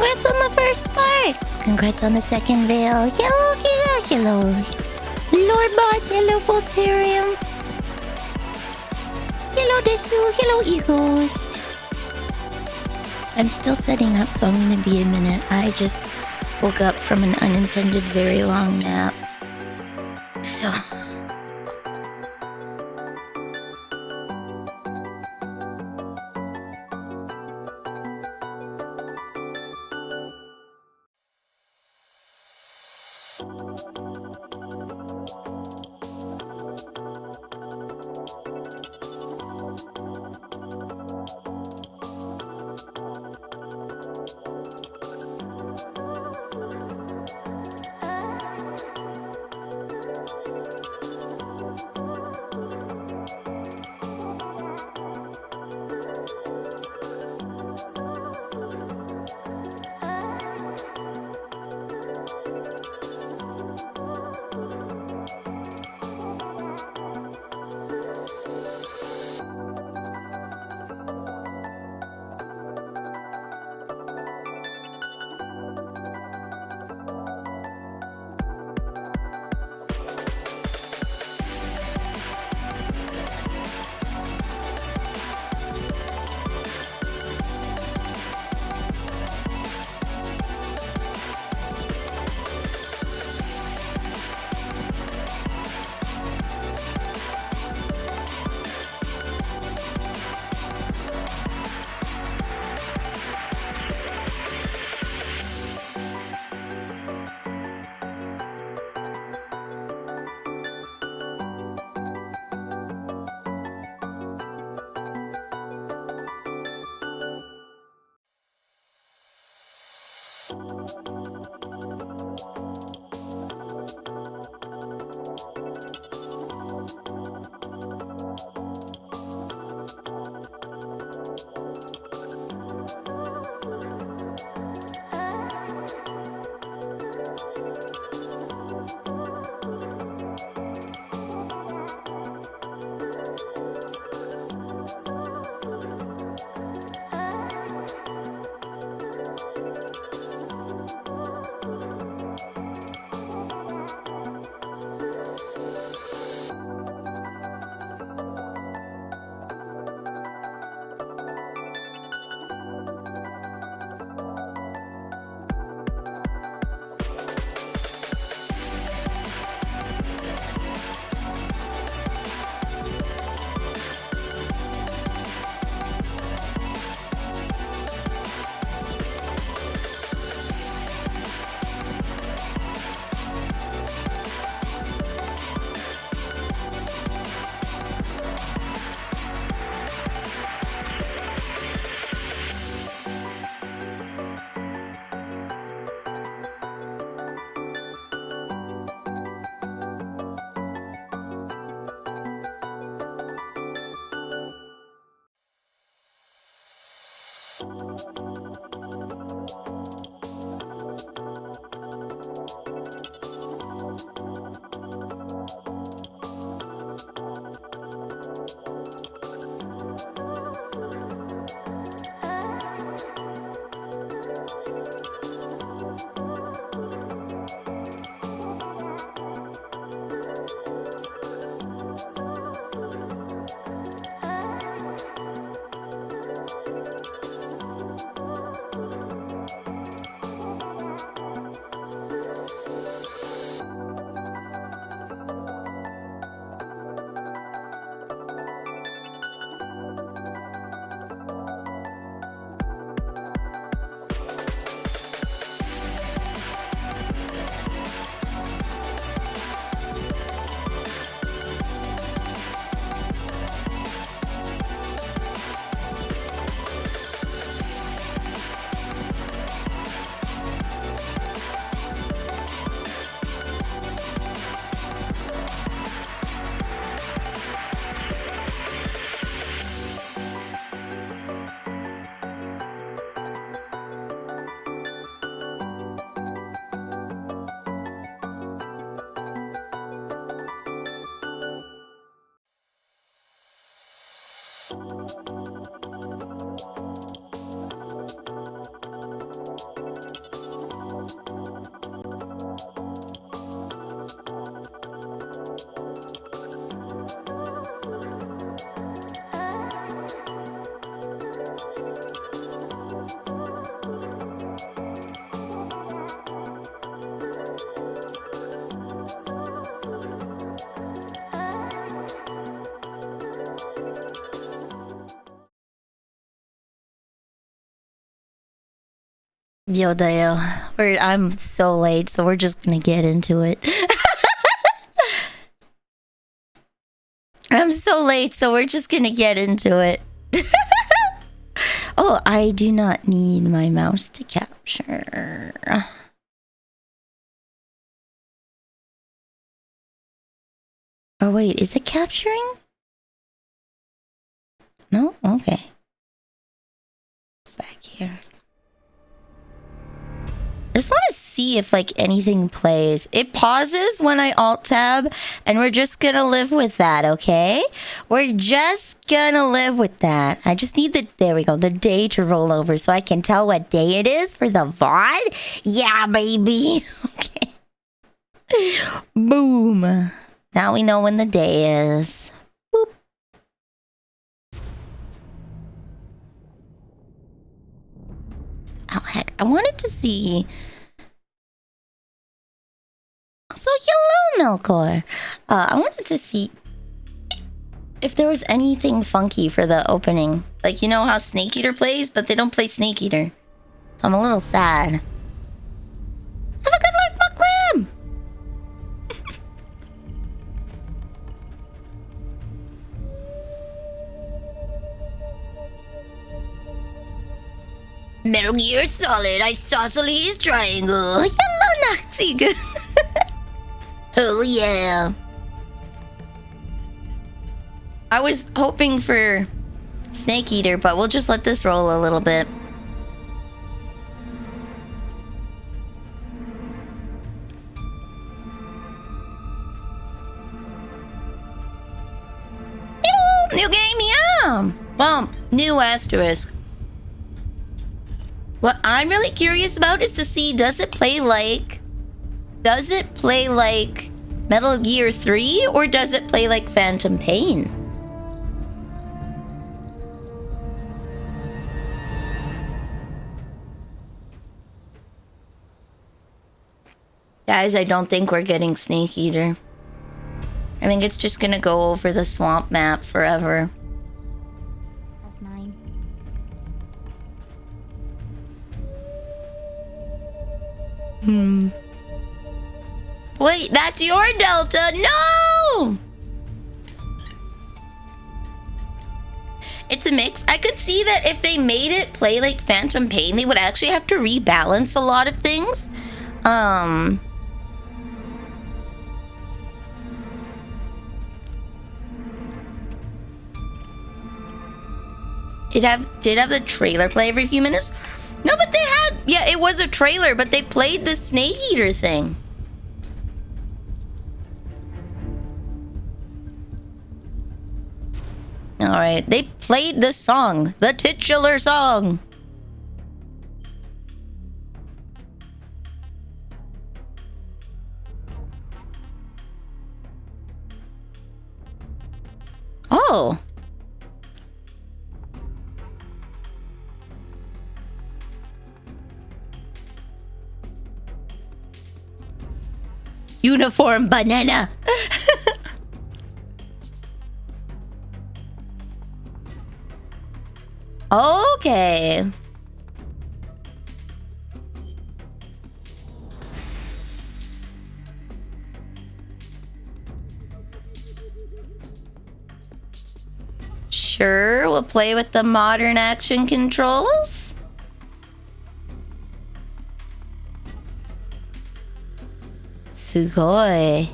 Congrats on the first sparks! Congrats on the second veil. Hello. Lordbot, hello Voltarium. Hello Desu, hello Eagles. I'm still setting up, so I'm gonna be a minute. I just woke up from an unintended very long nap. So... Yo, Dale, I'm so late, so we're just gonna get into it. I'm so late, so we're just gonna get into it. Oh, I do not need my mouse to capture. Oh, wait, is it capturing? No? Okay. Back here. I just want to see if like anything plays. It pauses when I alt tab, and we're just gonna live with that, okay? We're just gonna live with that. I just need there we go, the day to roll over so I can tell what day it is for the VOD. Yeah, baby. Okay. Boom. Now we know when the day is. Boop. Oh, heck. I wanted to see. So, hello, Melkor. I wanted to see if there was anything funky for the opening. Like, you know how Snake Eater plays, but they don't play Snake Eater. So I'm a little sad. Have a good one, Buckram! Metal Gear Solid, isosceles triangle. Hello, Nazi. Oh yeah. I was hoping for Snake Eater, but we'll just let this roll a little bit. Hello, new game, yeah. Well, new asterisk. What I'm really curious about is to see, does it play like Metal Gear 3, or does it play like Phantom Pain? Guys, I don't think we're getting Snake Eater. I think it's just gonna go over the swamp map forever. That's mine. Wait, that's your Delta! No! It's a mix. I could see that if they made it play like Phantom Pain, they would actually have to rebalance a lot of things. Did have the trailer play every few minutes? No, but they had... Yeah, it was a trailer, but they played the Snake Eater thing. Alright, they played the song. The titular song. Oh. Uniform banana. Okay. Sure, we'll play with the modern action controls. Sugoi.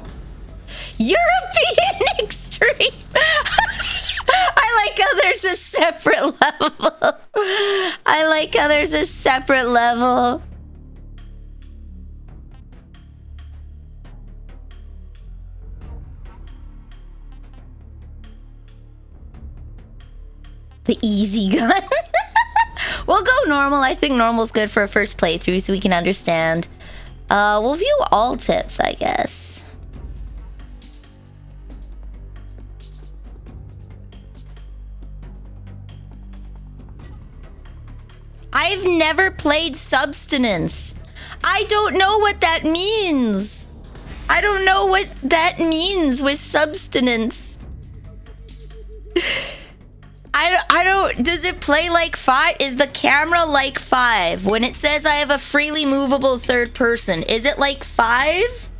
European Extreme! I like how there's a separate level. I like how there's a separate level. The easy gun. We'll go normal. I think normal's good for a first playthrough so we can understand. We'll view all tips, I guess. I've never played Subsistence. I don't know what that means. I don't know what that means with Subsistence. I don't, does it play like 5? Is the camera like 5? When it says I have a freely movable third person, is it like 5?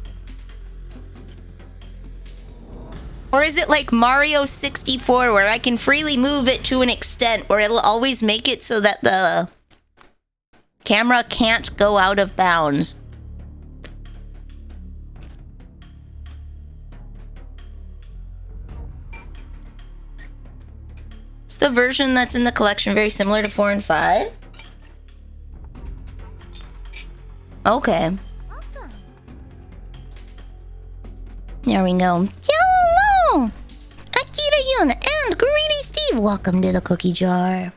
Or is it like Mario 64 where I can freely move it to an extent where it'll always make it so that the camera can't go out of bounds? It's the version that's in the collection, very similar to 4 and 5. Okay. There we go. Hello! Akira Yun and Greedy Steve, welcome to the cookie jar.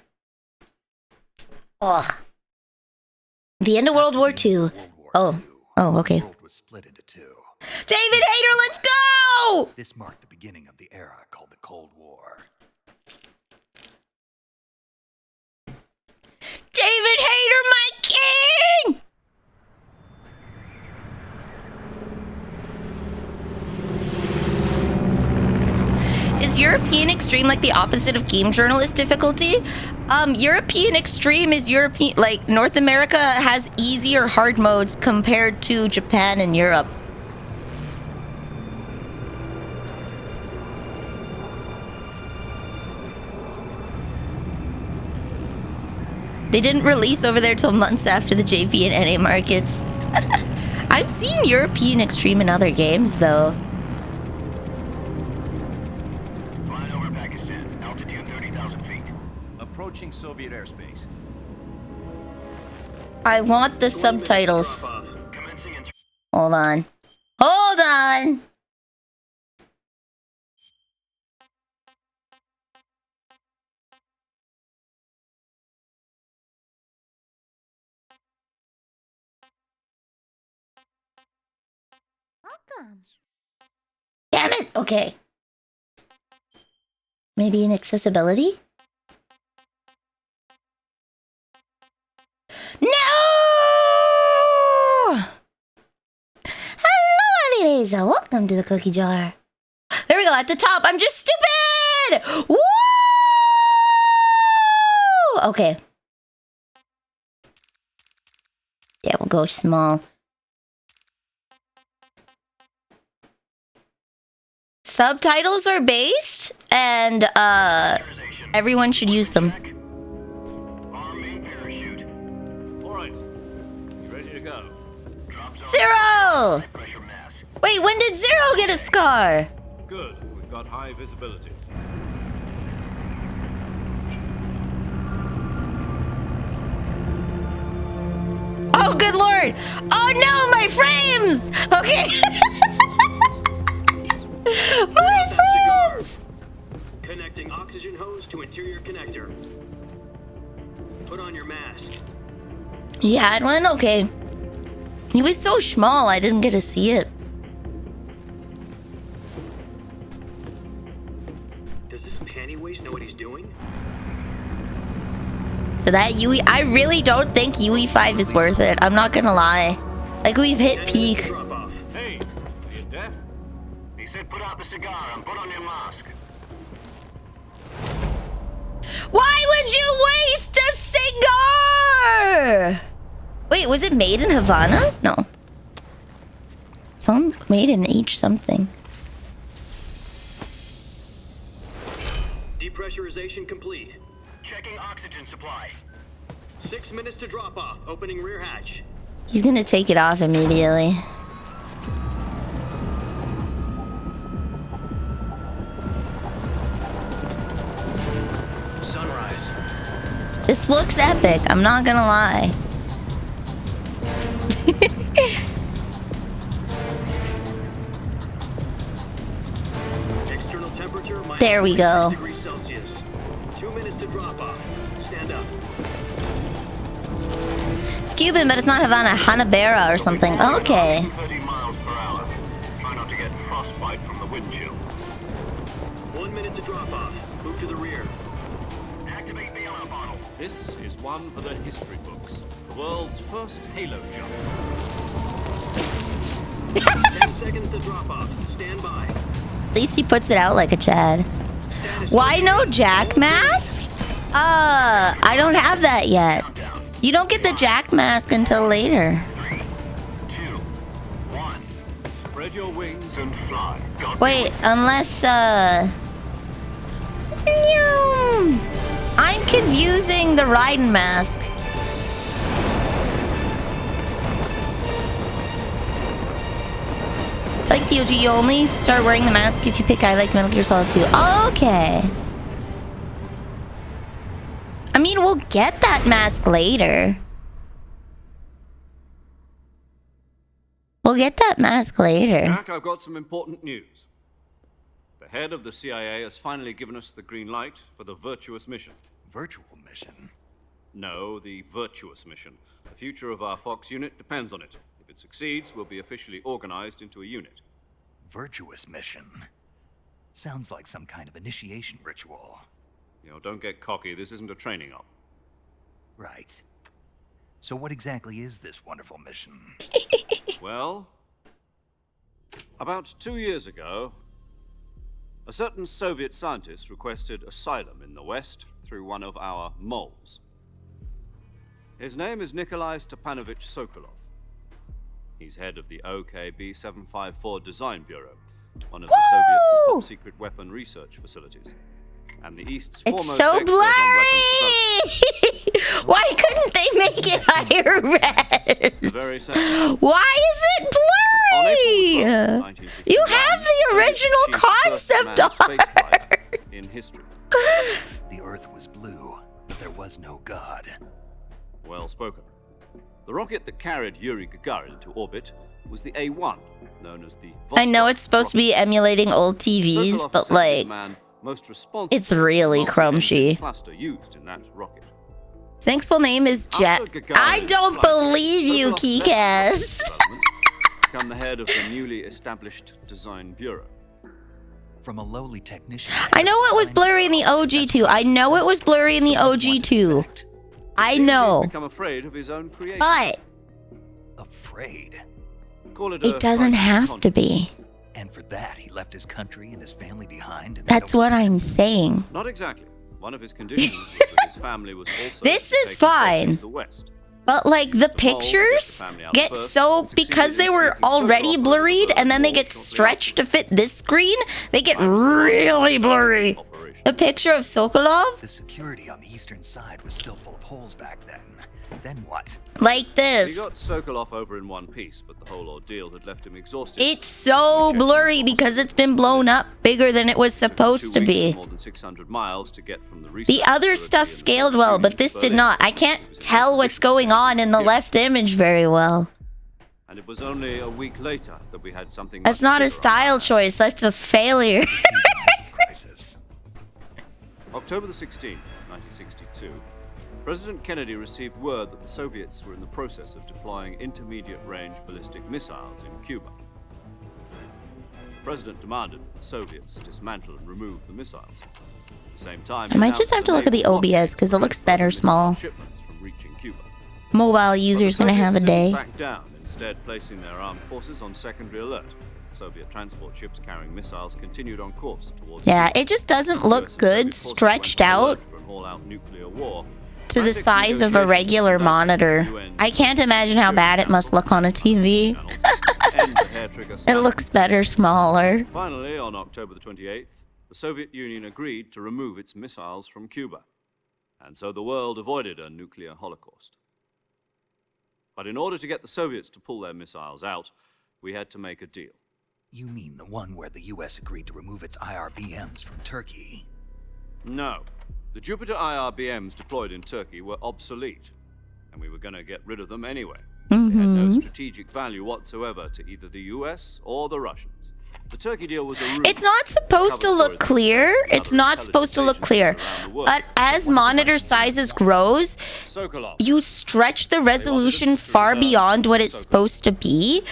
Ugh. The end of World War II. Oh, okay. The world was split into two. David Hayter, let's go! This marked the beginning of the era called the Cold War. David Hayter, my king! Is European Extreme like the opposite of Game Journalist difficulty? European Extreme is European, like North America has easy or hard modes compared to Japan and Europe. They didn't release over there till months after the JP and NA markets. I've seen European Extreme in other games though. Flying over Pakistan, altitude 30,000 feet. Approaching Soviet airspace. I want the subtitles. Commencing in Hold on. Hold on! Welcome. Damn it! Okay. Maybe in accessibility? No! Hello, ladies! Welcome to the cookie jar. There we go, at the top. I'm just stupid! Woo! Okay. Yeah, we'll go small. Subtitles are based, and everyone should use them. our main parachute. All right, you ready to go? Drop zone. Zero! Pressure mass. Wait, when did Zero get a scar? Good. We've got high visibility. Oh, good lord! Oh no, my frames! Okay. My frames! Connecting oxygen hose to interior connector. Put on your mask. You had one? Okay. He was so small, I didn't get to see it. Does this panty waste know what he's doing? So that UE, I really don't think UE5 is worth it. I'm not gonna lie. Like, we've hit 10 minutes peak. Drop off. Hey, are you deaf? He said put out the cigar and put on your mask. Why would you waste a cigar? Wait, was it made in Havana? No. Some made in H something. Depressurization complete. Checking oxygen supply. 6 minutes to drop off. Opening rear hatch. He's gonna take it off immediately. Sunrise. This looks epic, I'm not gonna lie. External temperature minus There we go. 46 degrees Celsius. 2 minutes to drop off. Stand up. It's Cuban, but it's not Havana. Hanabera or something. Okay. 30 miles per hour. Try not to get frostbite from the wind chill. 1 minute to drop off. Move to the rear. Activate the alarm bottle. This is one for the history books. The world's first halo jump. 10 seconds to drop off. Stand by. At least he puts it out like a Chad. Why no Jack mask? I don't have that yet. You don't get the Jack mask until later. 3, 2, 1. Spread your wings And fly. God Wait, unless, I'm confusing the Raiden mask. It's like the OG, you only start wearing the mask if you pick I like Metal Gear Solid 2. Okay. I mean, we'll get that mask later. We'll get that mask later. Jack, I've got some important news. The head of the CIA has finally given us the green light for the virtuous mission. Virtual mission? No, the virtuous mission. The future of our Fox unit depends on it. If it succeeds, we'll be officially organized into a unit. Virtuous mission? Sounds like some kind of initiation ritual. You know, don't get cocky. This isn't a training op. Right. So what exactly is this wonderful mission? Well, about 2 years ago, a certain Soviet scientist requested asylum in the West through one of our moles. His name is Nikolai Stepanovich Sokolov. He's head of the OKB 754 Design Bureau, one of the Soviets' top-secret weapon research facilities, and the East's It's foremost so expert on weapons development. blurry! Why couldn't they make it higher res? Very sad. Why is it On April blurry? 12th, 1961, You have the original achieved the first concept manned art. spaceflight in history. The Earth was blue, but there was no God. Well spoken. The rocket that carried Yuri Gagarin to orbit was the A-1, known as the I know Vostok it's supposed to be rocket. emulating old TVs, Sokolov but said like, the man most responsible it's really for the multi-engine crunchy. cluster used in that rocket. Snake's full name is Jack. After Gagarin's I don't flight, believe you, Sokolov left Keycast. rocket development to become the head of the newly established Design Bureau. From a lowly technician. I know it was blurry in the OG too. I know it was blurry in the OG too. I Seems know. he'd become afraid of his own creation. But Afraid. Call it a it doesn't crisis have to be. And for that, he left his country and his family behind. And That's what I'm saying. Not exactly. One of his conditions was that his family was also This to is take himself fine. into the West. But like the The mole to pictures get the family out get first so, succeeded because they in were sneaking already Sokolov over blurred the and then they wall get shortly stretched to after. fit this screen, they get I was the really blurry. operation. A picture of Sokolov The security on the eastern side was still full of holes back then. Then what? like He this. got Sokolov over in one piece, but the whole ordeal had left him exhausted. It's so blurry because it's been blown up bigger than it was supposed to be. More than 600 miles to get from the The research other facility stuff in the scaled Soviet well, Union but to this did Berlin. not. I can't It was in tell what's conditions going on in the here. left image very well. And it was only a week later that we had something. That's much not a bigger on style our hands. choice. That's a failure. Crisis. October the 16th, 1962, President Kennedy received word that the Soviets were in the process of deploying intermediate-range ballistic missiles in Cuba. The President demanded that the Soviets dismantle and remove the missiles. At the same time, I might just have to look at the OBS because it looks better small. Shipments from reaching Cuba. Mobile user's gonna have a day. Back down, instead placing their armed forces on secondary alert. Soviet transport ships carrying missiles continued on course towards. Yeah, Cuba. it just doesn't US look and good Soviet forces stretched went on out alert for an all-out nuclear war. to the Frantic size of a negotiations regular conducted monitor. with the UN I can't imagine how bad it must look on a TV. channels to end the hair-trigger It standoff. looks better smaller. Finally, on October the 28th, the Soviet Union agreed to remove its missiles from Cuba, and so the world avoided a nuclear holocaust. But in order to get the Soviets to pull their missiles out, we had to make a deal. You mean the one where the U.S. agreed to remove its IRBMs from Turkey? No, the Jupiter IRBMs deployed in Turkey were obsolete, and we were going to get rid of them anyway. They had no strategic value whatsoever to either the US or the Russians. The Turkey deal was a rumor. It's not supposed to look clear. It's not supposed to look clear. But as monitor sizes grows, Sokolov. you stretch the resolution far beyond what it's supposed to be,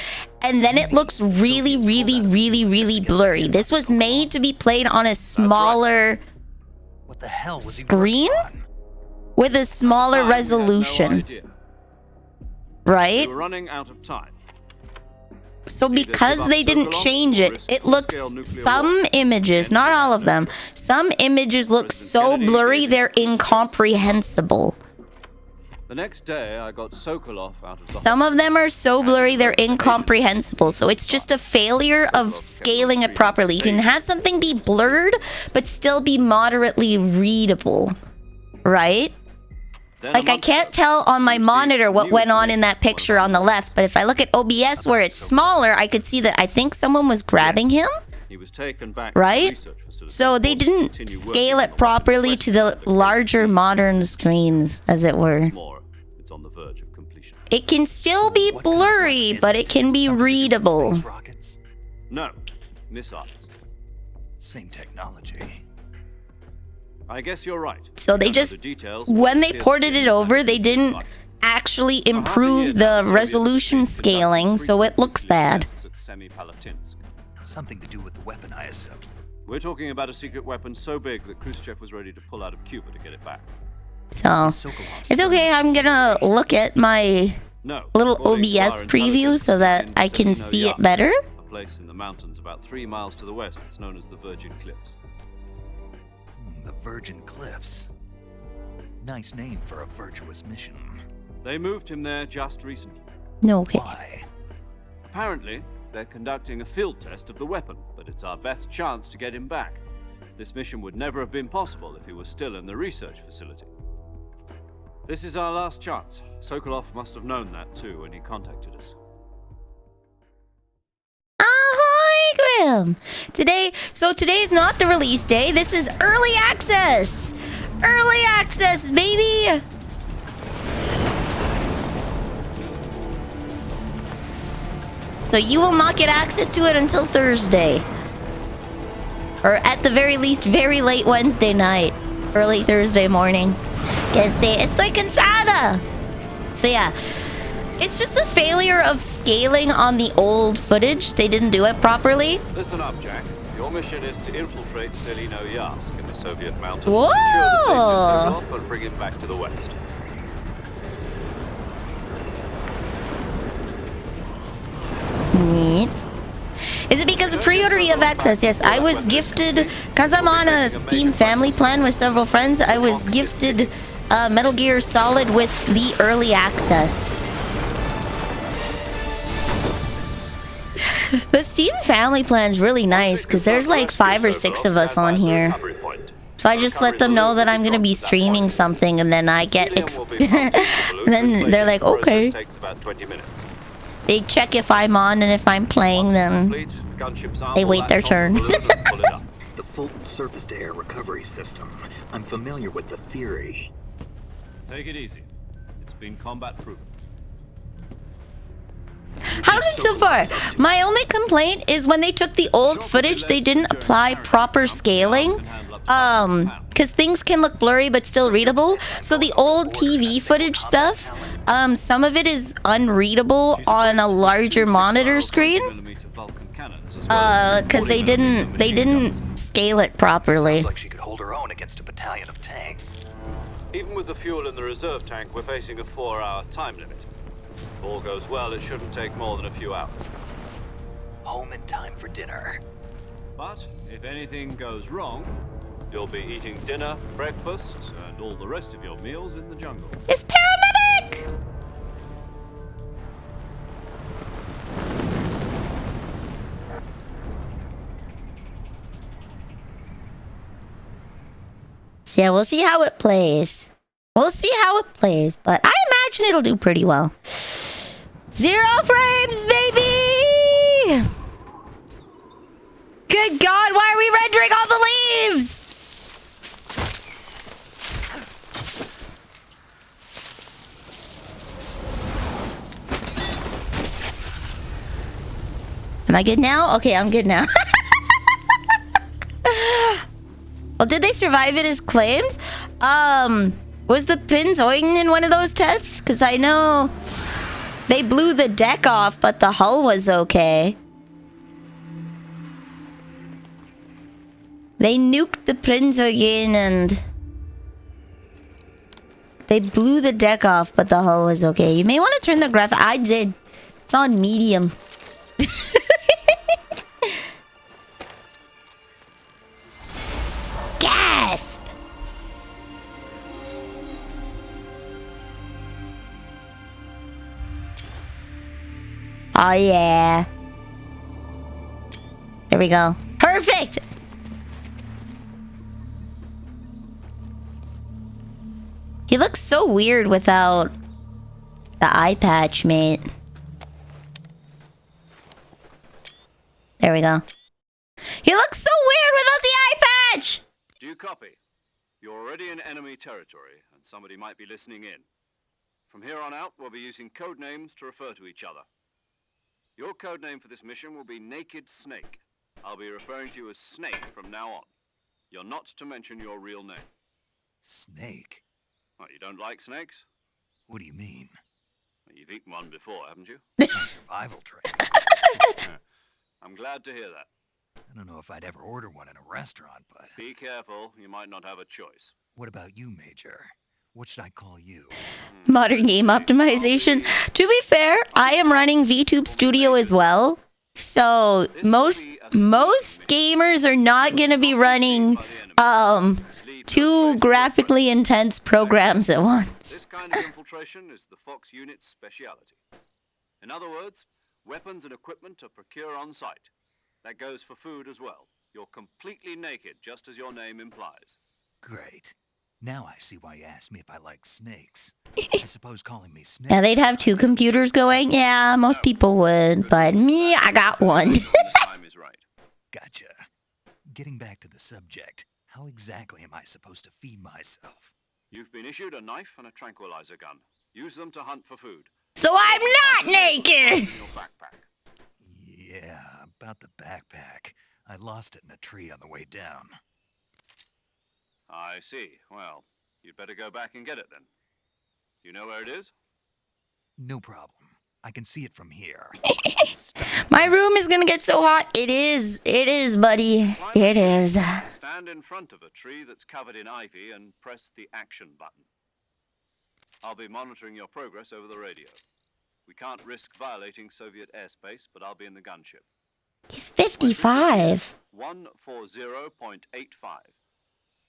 and then it looks really, really, really, really blurry. This was made to be played on a smaller What the hell was he screen working on? with a smaller resolution, right? They were running out of time. So because they didn't change it, it looks, some images, not all of them, some images look so blurry they're incomprehensible. The next day, I got Sokolov out of the Some of them are so blurry they're incomprehensible. So it's just a failure of scaling it properly. You can have something be blurred, but still be moderately readable, right? Like, I can't tell on my monitor what went on in that picture on the left, but if I look at OBS where it's smaller, I could see that I think someone was grabbing him, He was taken back to the right? research facility So they didn't to continue scale working it on properly West to the Africa. larger modern screens, as it were. What's more, it's on the verge of completion. It can still be What kind of blurry, weapon is but it can be Something to do with readable. space rockets? No, missiles. Same technology. I guess you're right. So they Don't know just, the details, when but they it ported it appears over, they that didn't it's actually improve the resolution scaling, so it looks bad. Something to do with the weapon, I assume. We're talking about a secret weapon so big that Khrushchev was ready to pull out of Cuba to get it back. So it's okay. I'm gonna look at my No. little according to OBS our preview intelligence, so that it's in I can Semino see it Yard, better. A place in the mountains about 3 miles to the west that's known as the Virgin Cliffs. The Virgin Cliffs. Nice name for a virtuous mission. They moved him there just recently. No, okay. Why? Apparently, they're conducting a field test of the weapon, but it's our best chance to get him back. This mission would never have been possible if he was still in the research facility. This is our last chance. Sokolov must have known that too when he contacted us. Ahoy, Graham! Today's not the release day. This is early access. Early access, baby. So you will not get access to it until Thursday. Or at the very least, very late Wednesday night. Early Thursday morning. Que se estoy cansada. So yeah. It's just a failure of scaling on the old footage. They didn't do it properly. Listen up, Jack. Your mission is to infiltrate Selino Yask in the Soviet mountains. Whoa! Secure the safety of Sokolov and bring him back to the west. Neat. Is it because of pre-order you have access? Yes, I was gifted, because I'm on a Steam family plan with several friends, I was gifted Metal Gear Solid with the early access. The Steam family plan's really nice, because there's like 5 or 6 of us on here. So I just let them know that I'm going to be streaming something, and then I get... then they're like, okay. They check if I'm on, and if I'm playing, then they wait their turn. The Fulton surface-to-air recovery system. I'm familiar with the theory. Take it easy. It's been combat proven. How's it so far? My only complaint is when they took the old footage, they didn't apply proper scaling. Because things can look blurry but still readable. So the old TV footage stuff, some of it is unreadable on a larger monitor screen. Because they didn't scale it properly. Looks like she could hold her own against a battalion of tanks. Even with the fuel in the reserve tank, we're facing a 4-hour time limit. If all goes well, it shouldn't take more than a few hours. Home in time for dinner. But if anything goes wrong, you'll be eating dinner, breakfast, and all the rest of your meals in the jungle. It's paramedic! So yeah, we'll see how it plays. We'll see how it plays, but I imagine it'll do pretty well. 0 frames, baby! Good God, why are we rendering all the leaves? Am I good now? Okay, I'm good now. Well, did they survive it as claimed? Was the Prinz Eugen in one of those tests? Because I know they blew the deck off, but the hull was okay. They nuked the Prinz Eugen and they blew the deck off, but the hull was okay. You may want to turn the graph. I did. It's on medium. Gasp! Oh yeah. There we go. Perfect! He looks so weird without the eye patch, mate. There we go. He looks so weird without the eye patch! Do you copy? You're already in enemy territory, and somebody might be listening in. From here on out, we'll be using code names to refer to each other. Your code name for this mission will be Naked Snake. I'll be referring to you as Snake from now on. You're not to mention your real name. Snake? What, you don't like snakes? What do you mean? Well, you've eaten one before, haven't you? My survival training. I'm glad to hear that. I don't know if I'd ever order one in a restaurant, but... Be careful, you might not have a choice. What about you, Major? What should I call you? Modern game optimization. To be fair, I am running VTube Studio as well. So most gamers are not gonna be running two graphically intense programs at once. This kind of infiltration is the Fox unit's speciality. In other words, weapons and equipment are procured on site. That goes for food as well. You're completely naked, just as your name implies. Great. Now I see why you asked me if I like snakes. I suppose calling me Snake... Yeah, they'd have two computers going. Yeah, most people would, but me, I got one. Time is right. Gotcha. Getting back to the subject, how exactly am I supposed to feed myself? You've been issued a knife and a tranquilizer gun. Use them to hunt for food. So I'm not naked! In your backpack. Yeah, about the backpack. I lost it in a tree on the way down. I see. Well, you'd better go back and get it then. You know where it is? No problem. I can see it from here. My room is gonna get so hot. It is, buddy. It is. Stand in front of a tree that's covered in ivy and press the action button. I'll be monitoring your progress over the radio. We can't risk violating Soviet airspace, but I'll be in the gunship. He's 55. 140.85.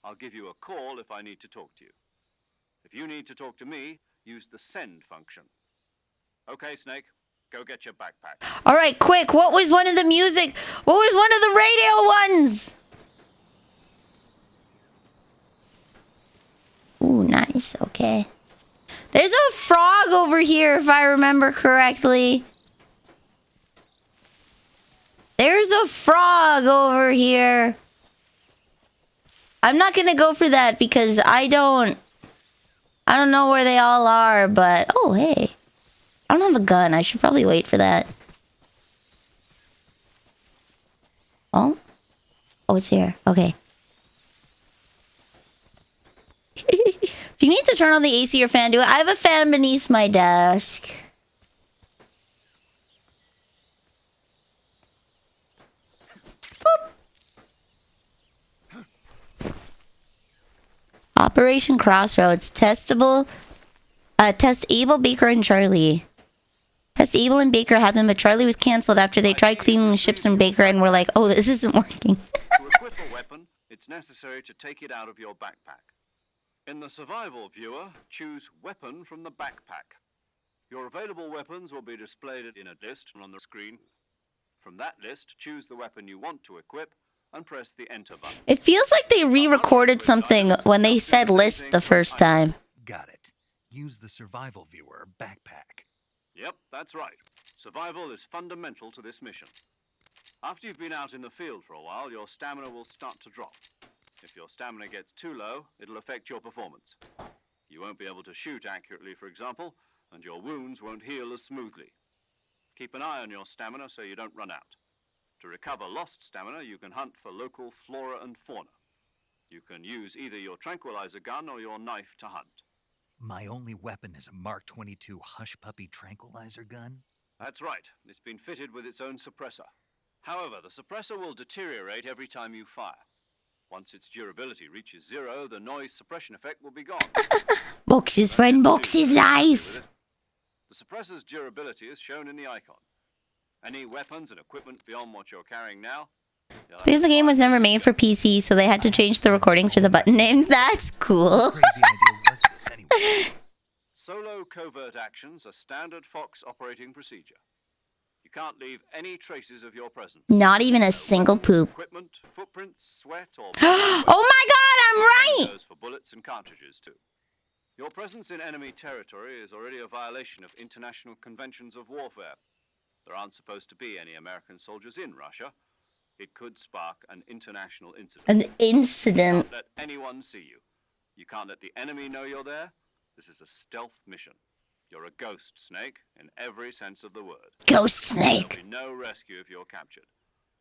I'll give you a call if I need to talk to you. If you need to talk to me, use the send function. Okay, Snake, go get your backpack. All right, quick. What was one of the music? What was one of the radio ones? Ooh, nice. Okay. There's a frog over here, if I remember correctly. There's a frog over here. I'm not gonna go for that because I don't know where they all are, but... Oh, hey. I don't have a gun. I should probably wait for that. Oh? Oh, it's here. Okay. If you need to turn on the AC or fan, do it. I have a fan beneath my desk. Boop. Operation Crossroads. Testable. Test Abel, Baker, and Charlie. Test Abel and Baker happened, but Charlie was canceled after they tried cleaning the ships from Baker and were like, oh, this isn't working. To equip a weapon, it's necessary to take it out of your backpack. In the survival viewer, choose Weapon from the backpack. Your available weapons will be displayed in a list on the screen. From that list, choose the weapon you want to equip and press the Enter button. It feels like they re-recorded something when they said list the first time. Got it. Use the survival viewer backpack. Yep, that's right. Survival is fundamental to this mission. After you've been out in the field for a while, your stamina will start to drop. If your stamina gets too low, it'll affect your performance. You won't be able to shoot accurately, for example, and your wounds won't heal as smoothly. Keep an eye on your stamina so you don't run out. To recover lost stamina, you can hunt for local flora and fauna. You can use either your tranquilizer gun or your knife to hunt. My only weapon is a Mark 22 Hush Puppy tranquilizer gun? That's right. It's been fitted with its own suppressor. However, the suppressor will deteriorate every time you fire. Once its durability reaches 0, the noise suppression effect will be gone. Box's friend, Box's life. The suppressor's durability is shown in the icon. Any weapons and equipment beyond what you're carrying now? Because the game was never made for PC, so they had to change the recordings for the button names. That's cool. Crazy idea was this anyway? Solo covert actions are standard Fox operating procedure. You can't leave any traces of your presence. Not even a single poop. Equipment, footprints, sweat, or... Oh my god, I'm right! Goes for bullets and cartridges, too. Your presence in enemy territory is already a violation of international conventions of warfare. There aren't supposed to be any American soldiers in Russia. It could spark an international incident. An incident. You can't let anyone see you. You can't let the enemy know you're there. This is a stealth mission. You're a ghost, Snake, in every sense of the word. Ghost Snake. There'll be no rescue if you're captured.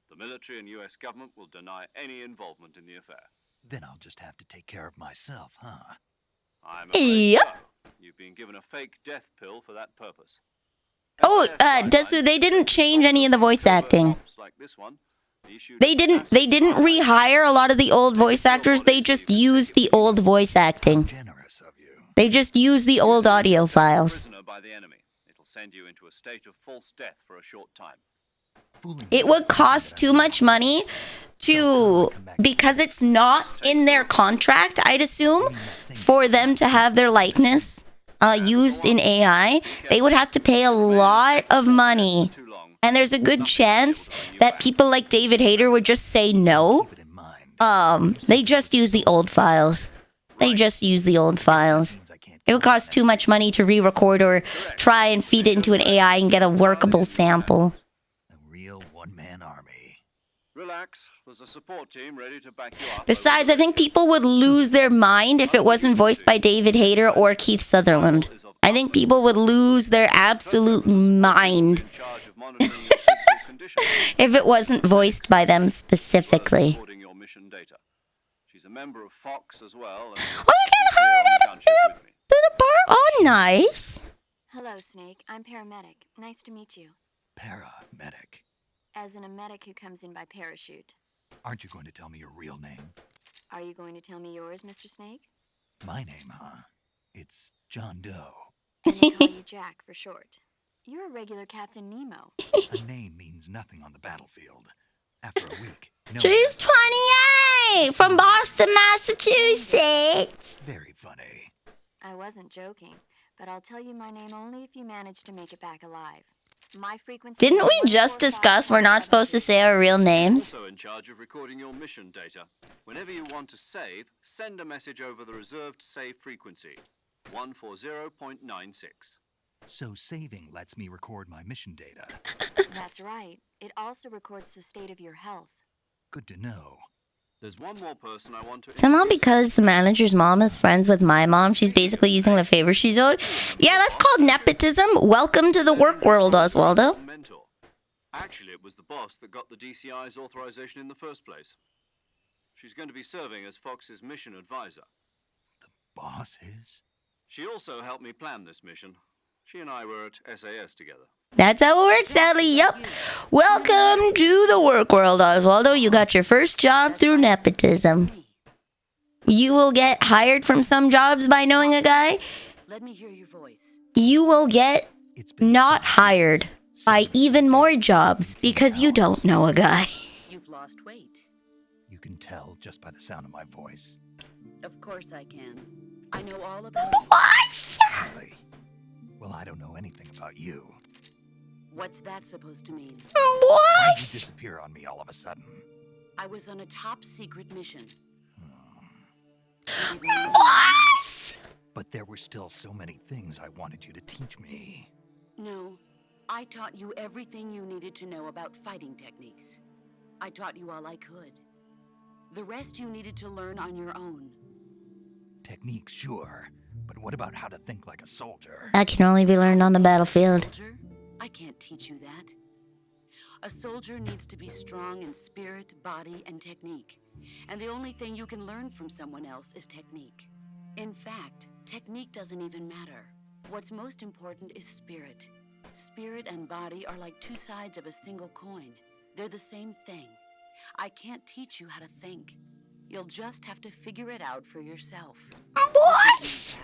The military and US government will deny any involvement in the affair. Then I'll just have to take care of myself, huh? I'm afraid Yep. so. You've been given a fake death pill for that purpose. Oh, Desu, they didn't change any of the voice acting. Like this one, They didn't rehire a lot of the old voice actors. They just used the old voice acting. Generous of you. They just used the old audio files. prisoner by the enemy. It'll send you into a state of false death for a short time. It would cost too much money because it's not in their contract, I'd assume, for them to have their likeness used in AI. They would have to pay a lot of money. And there's a good chance that people like David Hayter would just say no. Keep it in mind. They just use the old files. They just use the old files. It would cost too much money to re-record or try and feed it into an AI and get a workable sample. A real one-man army. Relax. There's a support team ready to back you up. Besides, I think people would lose their mind if it wasn't voiced by David Hayter or Keith Sutherland. I think people would lose their absolute mind In charge of monitoring your physical condition. if it wasn't voiced by them specifically. Recording your mission data. She's a member of Fox as well. And Oh, I get her here on the gunship with me. to the bar. Oh, nice. Hello, Snake. I'm paramedic. Nice to meet you. Paramedic. As in a medic who comes in by parachute. Aren't you going to tell me your real name? Are you going to tell me yours, Mr. Snake? My name, huh? It's John Doe. And they call you Jack for short. You're a regular Captain Nemo. A name means nothing on the battlefield. After a week, no one She's has- 28 from Boston, Massachusetts. Very funny. I wasn't joking, but I'll tell you my name only if you manage to make it back alive. My frequency. Didn't we just discuss we're not supposed to say our real names? Also in charge of recording your mission data. Whenever you want to save, send a message over the reserved save frequency, 140.96. So saving lets me record my mission data. That's right. It also records the state of your health. Good to know. There's one more person I want to Somehow introduce. because the manager's mom is friends with my mom, she's basically using the favor she's owed. Yeah, that's called nepotism. Welcome to the work world, Oswaldo. Mentor. Actually, it was the boss that got the DCI's authorization in the first place. She's going to be serving as Fox's mission advisor. Boss is? She also helped me plan this mission. She and I were at SAS together. That's how it works, Ellie. Yup. Welcome to the work world, Oswaldo. You got your first job through nepotism. You will get hired from some jobs by knowing a guy. Let me hear your voice. You will get It's been not hired by even more jobs because you don't know a guy. You've lost weight. You can tell just by the sound of my voice. Of course I can. I know all about What? Really? Well, I don't know anything about you. What's that supposed to mean? Why'd you What? disappear on me all of a sudden? I was on a top secret mission. What? But there were still so many things I wanted you to teach me. No, I taught you everything you needed to know about fighting techniques. I taught you all I could. The rest you needed to learn on your own. Techniques, sure. But what about how to think like a soldier? That can only be learned on the battlefield. Soldier, I can't teach you that. A soldier needs to be strong in spirit, body, and technique. And the only thing you can learn from someone else is technique. In fact, technique doesn't even matter. What's most important is spirit. Spirit and body are like two sides of a single coin. They're the same thing. I can't teach you how to think. You'll just have to figure it out for yourself. What?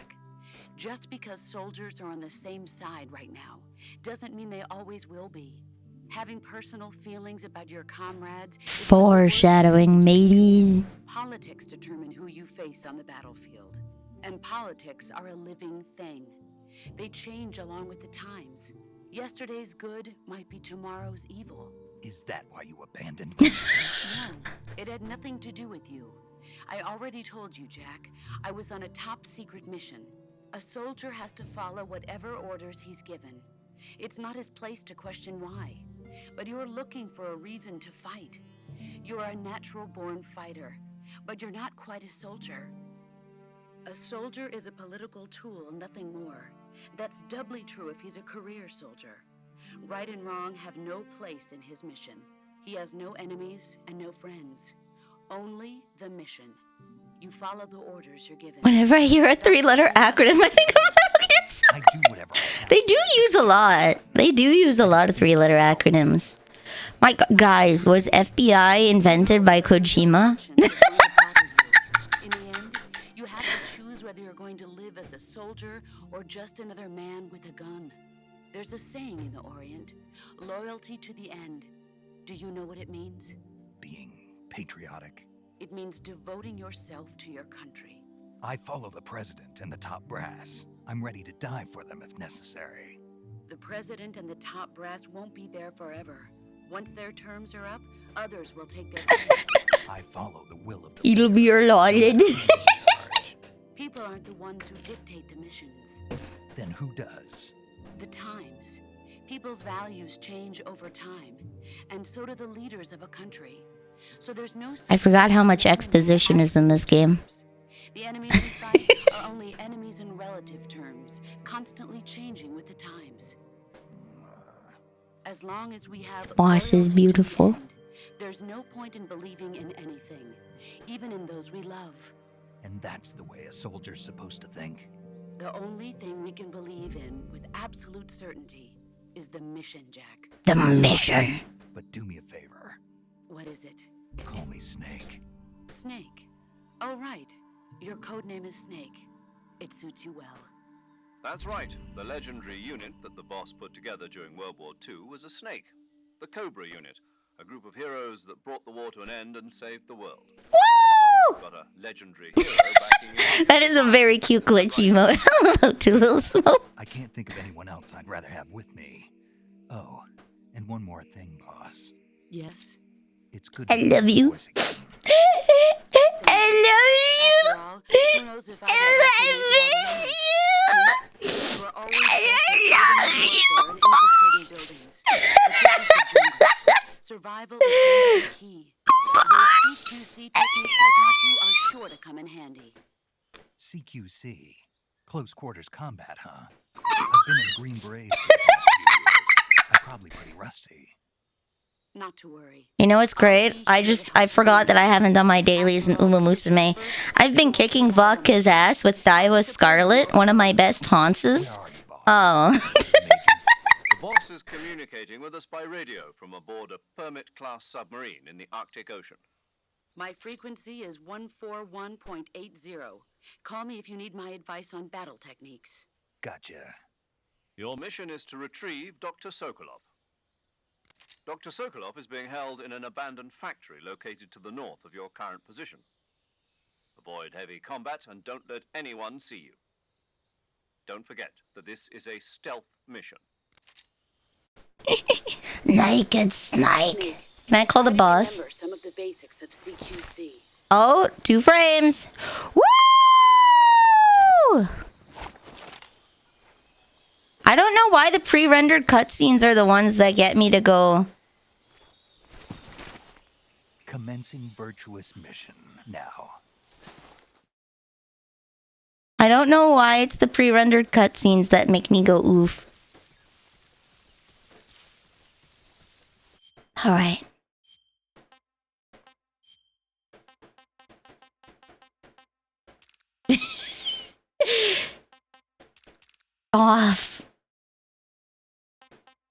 Just because soldiers are on the same side right now doesn't mean they always will be. Having personal feelings about your comrades is Foreshadowing, mateys. Politics determine who you face on the battlefield. And politics are a living thing. They change along with the times. Yesterday's good might be tomorrow's evil. Is that why you abandoned me? No, it had nothing to do with you. I already told you, Jack. I was on a top secret mission. A soldier has to follow whatever orders he's given. It's not his place to question why. But you're looking for a reason to fight. You're a natural-born fighter, but you're not quite a soldier. A soldier is a political tool, nothing more. That's doubly true if he's a career soldier. Right and wrong have no place in his mission. He has no enemies and no friends. Only the mission. You follow the orders you're given. Whenever I hear a 3-letter acronym, I think of Metal Gear Solid. I do whatever I can. They do use a lot. They do use a lot of 3-letter acronyms. My guys, was FBI invented by Kojima? In the end, you have to choose whether you're going to live as a soldier or just another man with a gun. There's a saying in the Orient, loyalty to the end. Do you know what it means? Being patriotic. It means devoting yourself to your country. I follow the president and the top brass. I'm ready to die for them if necessary. The president and the top brass won't be there forever. Once their terms are up, others will take their place. I follow the will of the It'll be your lolid. People aren't the ones who dictate the missions. Then who does? The times. People's values change over time, and so do the leaders of a country. So there's no I forgot how much exposition is in this game. The enemies we fight are only enemies in relative terms, constantly changing with the times. As long as we have Boss is loyalty to the beautiful. end, there's no point in believing in anything, even in those we love. And that's the way a soldier's supposed to think. The only thing we can believe in with absolute certainty is the mission, Jack. The mission. But do me a favor. What is it? Call me Snake. Snake. Oh, right. Your code name is Snake. It suits you well. That's right. The legendary unit that the boss put together during World War II was a snake. The Cobra unit, a group of heroes that brought the war to an end and saved the world. Woo! Got a legendary hero backing it. That is a very cute glitch emote. Hello, Two Little Smoke. I can't think of anyone else I'd rather have with me. Oh, and one more thing, boss. Yes? It's good I to love hear your you. voice again. I After all, who knows if I miss you. You are always infiltrating buildings. Survival is the key. Those CQC techniques I taught you are sure to come in handy. CQC. Close quarters combat, huh? I've been in Green Berets for the past few years. I'm probably pretty rusty. Not to worry. You know what's great? I forgot that I haven't done my dailies in Uma Musume. I've been kicking Vodka's ass with Daiwa Scarlet, one of my best haunts. Where are you, boss? Oh. The boss is communicating with us by radio from aboard a Permit-class submarine in the Arctic Ocean. My frequency is 141.80. Call me if you need my advice on battle techniques. Gotcha. Your mission is to retrieve Dr. Sokolov. Dr. Sokolov is being held in an abandoned factory located to the north of your current position. Avoid heavy combat and don't let anyone see you. Don't forget that this is a stealth mission. Naked Snake. Can I call the boss? Remember some of the basics of CQC. Oh, 2 frames. Woo! I don't know why the pre-rendered cutscenes are the ones that get me to go. Commencing virtuous mission now. I don't know why it's the pre-rendered cutscenes that make me go oof. All right. Off.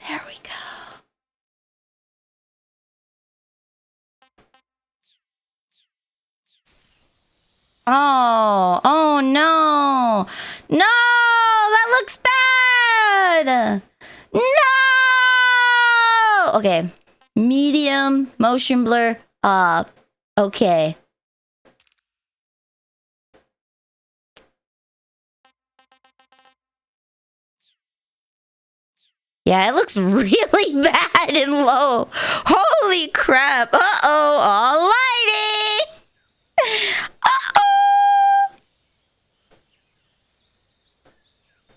There we go. Oh no. No, that looks bad. No. Okay. Medium, motion blur, up. Okay. Yeah, it looks really bad and low. Holy crap. Uh-oh, all lighting. Uh-oh.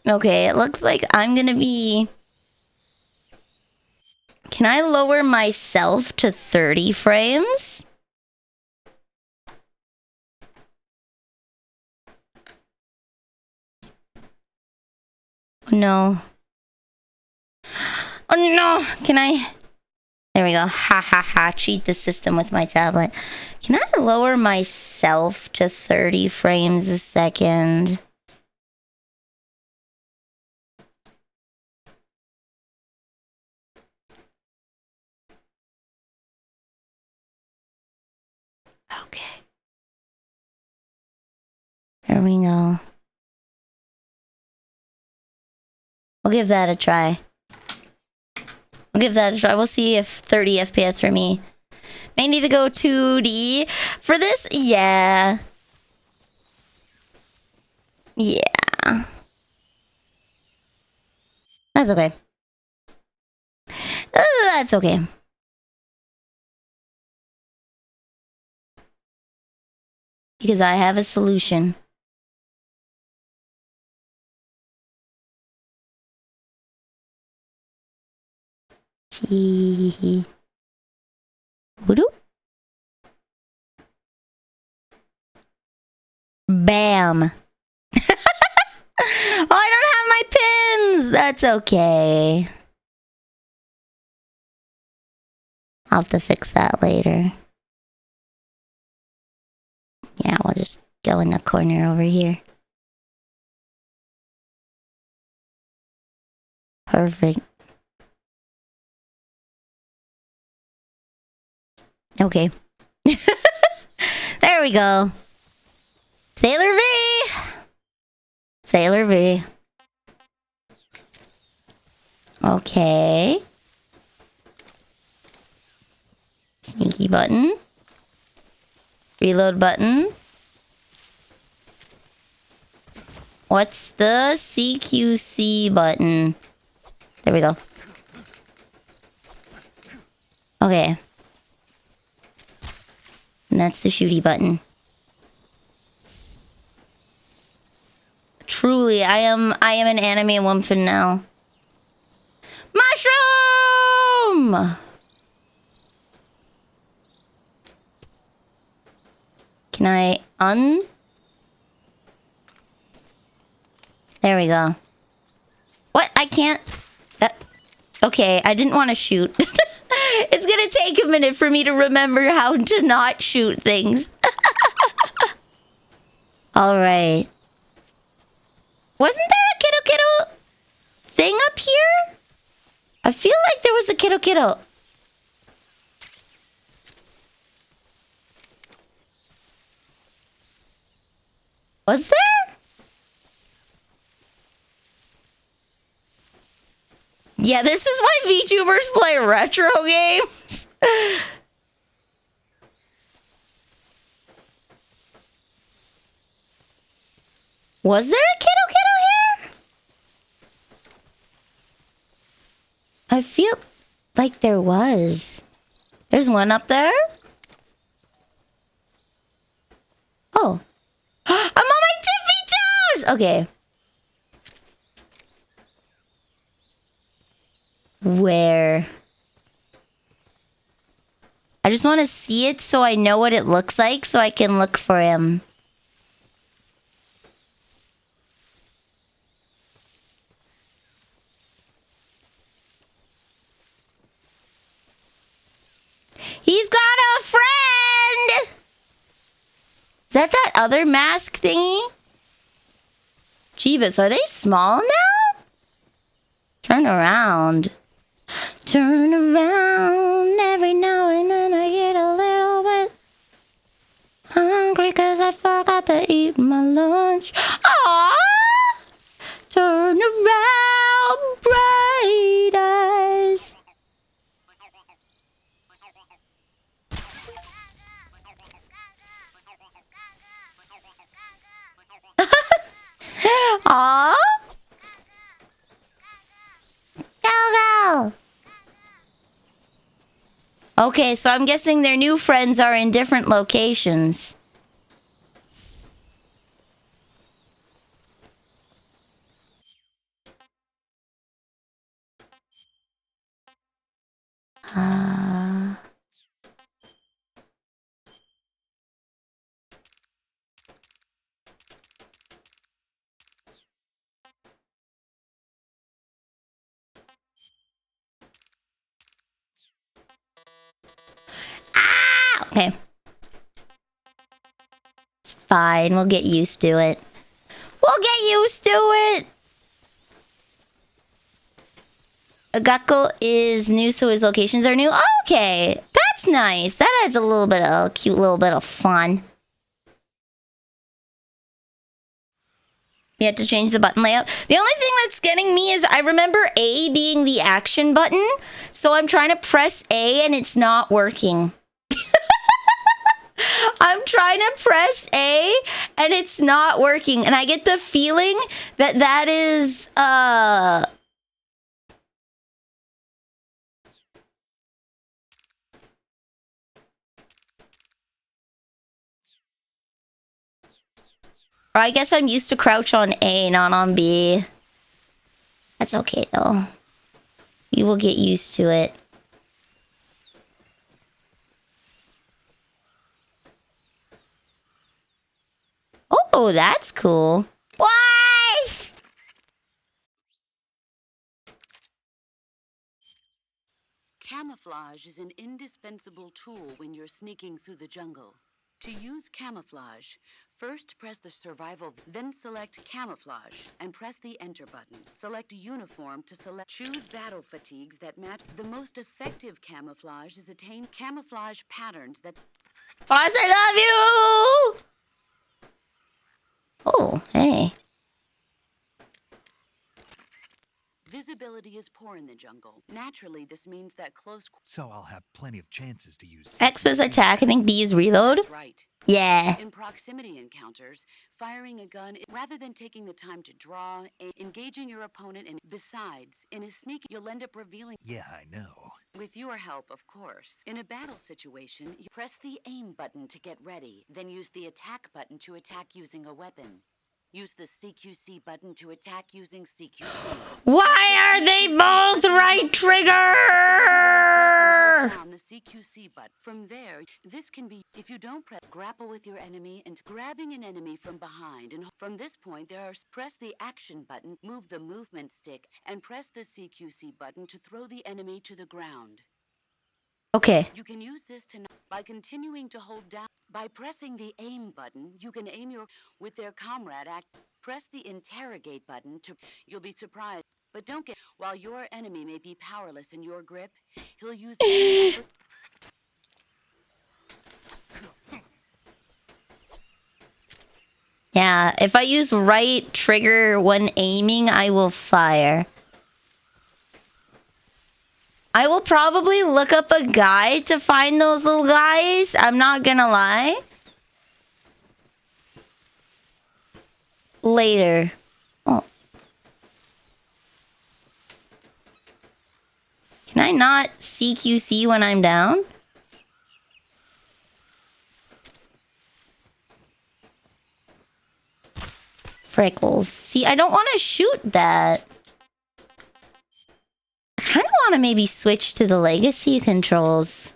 Okay, it looks like I'm gonna be... Can I lower myself to 30 frames? No. Oh no, can I? There we go. Ha ha ha, cheat the system with my tablet. Can I lower myself to 30 frames a second? Okay. There we go. We'll give that a try. We'll give that a try. We'll see if 30 FPS for me. May need to go 2D for this. Yeah. Yeah. That's okay. That's okay. Because I have a solution. Tee. Whoop. Bam. Oh, I don't have my pins. That's okay. I'll have to fix that later. Yeah, we'll just go in the corner over here. Perfect. Okay. There we go. Sailor V. Sailor V. Okay. Sneaky button. Reload button. What's the CQC button? There we go. Okay. And that's the shooty button. Truly, I am an anime woman now. Mushroom! Can I There we go. What? I can't... Okay, I didn't want to shoot. It's gonna take a minute for me to remember how to not shoot things. Alright. Wasn't there a kiddo thing up here? I feel like there was a kiddo. Was there? Yeah, this is why VTubers play retro games. Was there a kiddo here? I feel like there was. There's one up there. Oh. I'm on my tippy toes! Okay. Where? I just want to see it so I know what it looks like so I can look for him. He's got a friend! Is that other mask thingy? Jeebus, are they small now? Turn around. Turn around. Every now and then I get a little bit hungry because I forgot to eat my lunch. Aww! Turn around, bright eyes. Aww. Go, go. Okay, so I'm guessing their new friends are in different locations. Okay. It's fine. We'll get used to it. We'll get used to it. Gakko is new, so his locations are new. Okay. That's nice. That adds a little bit of a cute little bit of fun. You have to change the button layout. The only thing that's getting me is I remember A being the action button. So I'm trying to press A and it's not working. I'm trying to press A and it's not working. And I get the feeling that that is, or I guess I'm used to crouch on A, not on B. That's okay though. You will get used to it. Oh, that's cool. What? Camouflage is an indispensable tool when you're sneaking through the jungle. To use camouflage, first press the survival, then select camouflage and press the enter button. Select uniform to select. Choose battle fatigues that match. The most effective camouflage is attain camouflage patterns that. Boss, I love you! Oh, hey. Visibility is poor in the jungle. Naturally, this means that close. So I'll have plenty of chances to use X was attack. I think B is reload. That's right. Yeah. In proximity encounters, firing a gun rather than taking the time to draw, engaging your opponent, and besides, in a sneak, you'll end up revealing. Yeah, I know. With your help, of course. In a battle situation, you press the aim button to get ready, then use the attack button to attack using a weapon. Use the CQC button to attack using CQC. Why are they both right trigger? Down the CQC button. From there, this can be, if you don't grapple with your enemy and grabbing an enemy from behind. And from this point, press the action button, move the movement stick, and press the CQC button to throw the enemy to the ground. Okay. You can use this by continuing to hold down. By pressing the aim button, you can aim with their comrade press the interrogate button you'll be surprised. But don't get, while your enemy may be powerless in your grip, he'll use Yeah, if I use right trigger when aiming, I will fire. I will probably look up a guide to find those little guys. I'm not gonna lie. Later. Oh. Can I not CQC when I'm down? Freckles. See, I don't want to shoot that. I kind of want to maybe switch to the legacy controls.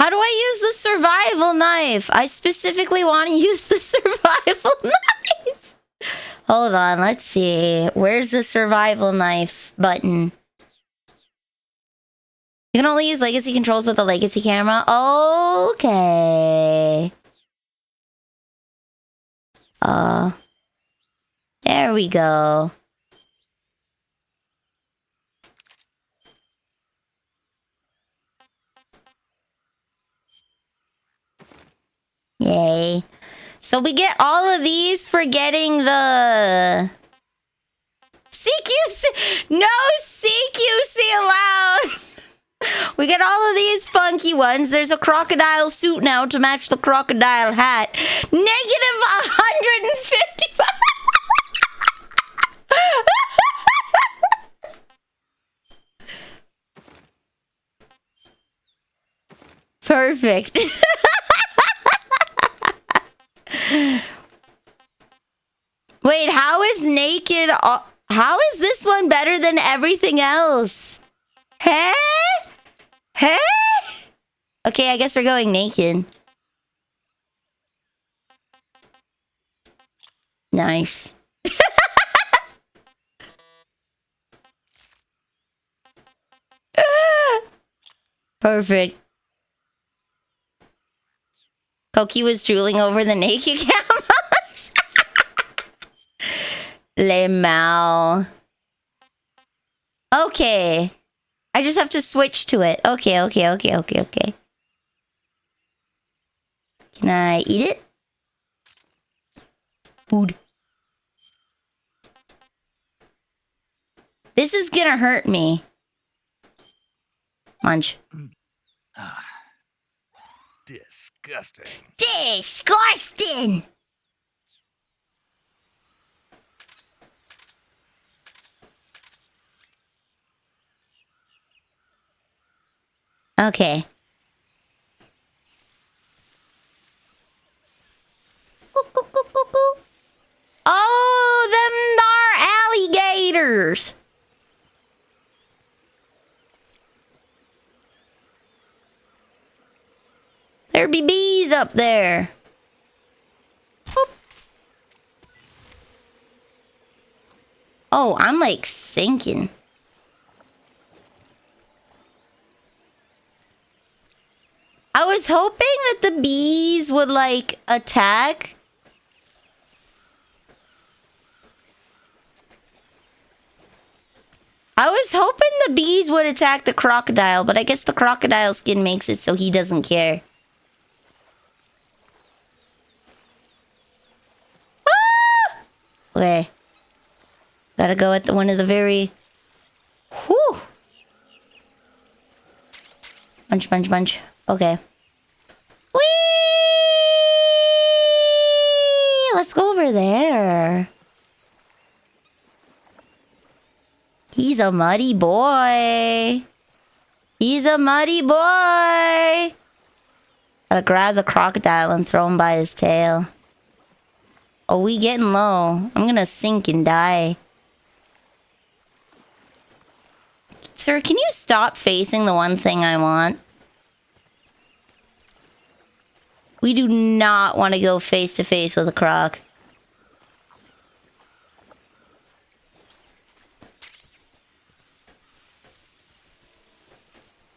How do I use the survival knife? I specifically want to use the survival knife. Hold on, let's see. Where's the survival knife button? You can only use legacy controls with a legacy camera. Okay. There we go. Yay. So we get all of these for getting the... CQC! No CQC allowed! We get all of these funky ones. There's a crocodile suit now to match the crocodile hat. -155! Perfect. Wait, how is naked... How is this one better than everything else? Hey? Hey? Okay, I guess we're going naked. Nice. Perfect. Koki was drooling over the naked cameras. Lemao. Okay. I just have to switch to it. Okay. Can I eat it? Food. This is gonna hurt me. Munch. Disgusting. Disgusting! Okay. Oh, them are alligators. There be bees up there. Boop. Oh, I'm like sinking. I was hoping that the bees would like attack. I was hoping the bees would attack the crocodile, but I guess the crocodile skin makes it so he doesn't care. Ah! Okay. Gotta go at one of the very... Whew. Bunch. Okay. Whee! Let's go over there. He's a muddy boy. Gotta grab the crocodile and throw him by his tail. Oh, we getting low. I'm gonna sink and die. Sir, can you stop facing the one thing I want? We do not want to go face to face with a croc.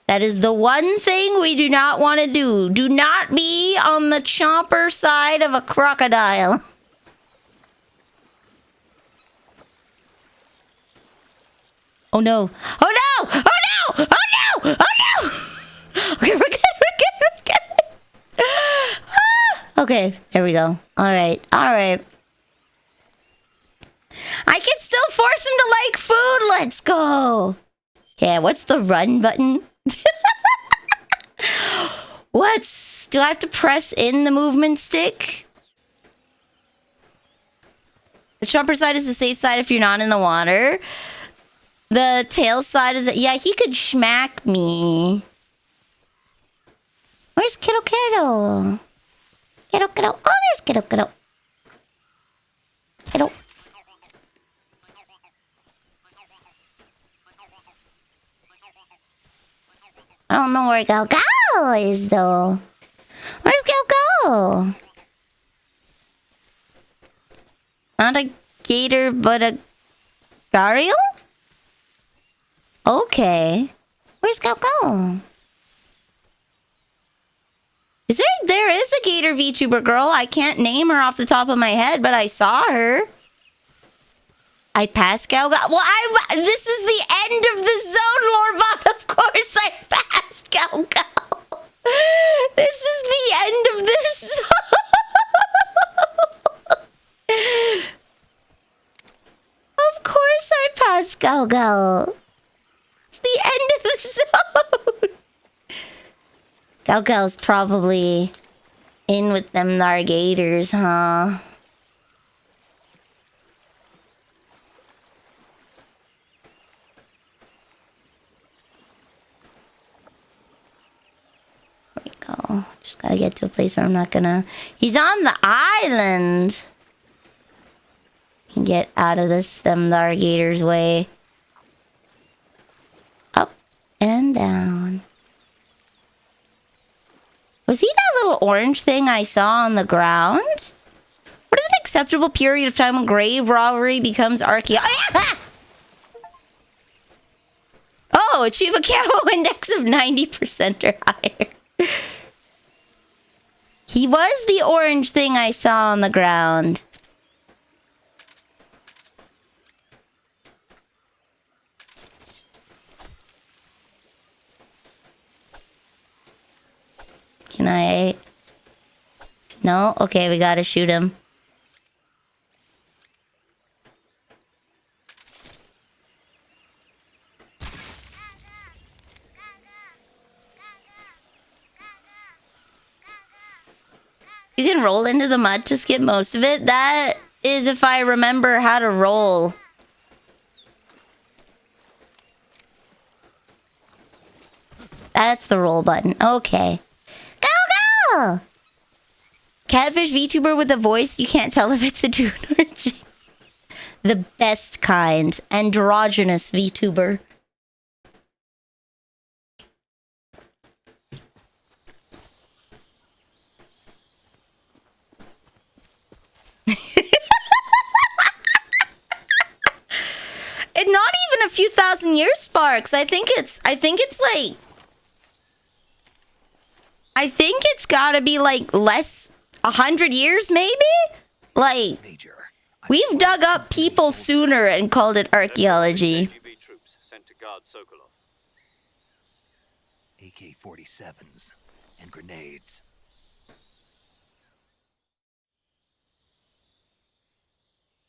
That is the one thing we do not want to do. Do not be on the chomper side of a crocodile. Oh no. Oh no! Oh no! Oh no! Oh no! Okay, we're good. Okay, there we go. Alright. I can still force him to like food. Let's go. Yeah, what's the run button? Do I have to press in the movement stick? The chomper side is the safe side if you're not in the water. The tail side is... Yeah, he could smack me. Where's Kiddo? Kiddo. Oh, there's Kiddo. I don't know where to go. Go! is, though. Where's Gal? Not a gator, but a gharial? Okay. Where's Gal? There is a gator VTuber girl. I can't name her off the top of my head, but I saw her. I passed Gal. Well, this is the end of the zone, Lorbot. Of course I passed Gal. This is the end of this zone. Of course I passed Gal. It's the end of the zone. Gal's probably in with them Nargators, huh? There we go. Just gotta get to a place where I'm not gonna... He's on the island! Get out of them Nargators' way. Up and down. Was he that little orange thing I saw on the ground? What is an acceptable period of time when grave robbery becomes archaeology? Oh, achieve a camo index of 90% or higher. He was the orange thing I saw on the ground. Can I... No? Okay, we gotta shoot him. You can roll into the mud to skip most of it. That is if I remember how to roll. That's the roll button. Okay. Go! Catfish VTuber with a voice. You can't tell if it's a dude or a chick. The best kind. Androgynous VTuber. And not even a few thousand years, Sparks. I think it's like... I think it's gotta be like less 100 years, maybe? Like, we've dug up people sooner and called it archaeology. troops sent to guard Sokolov. AK-47s and grenades.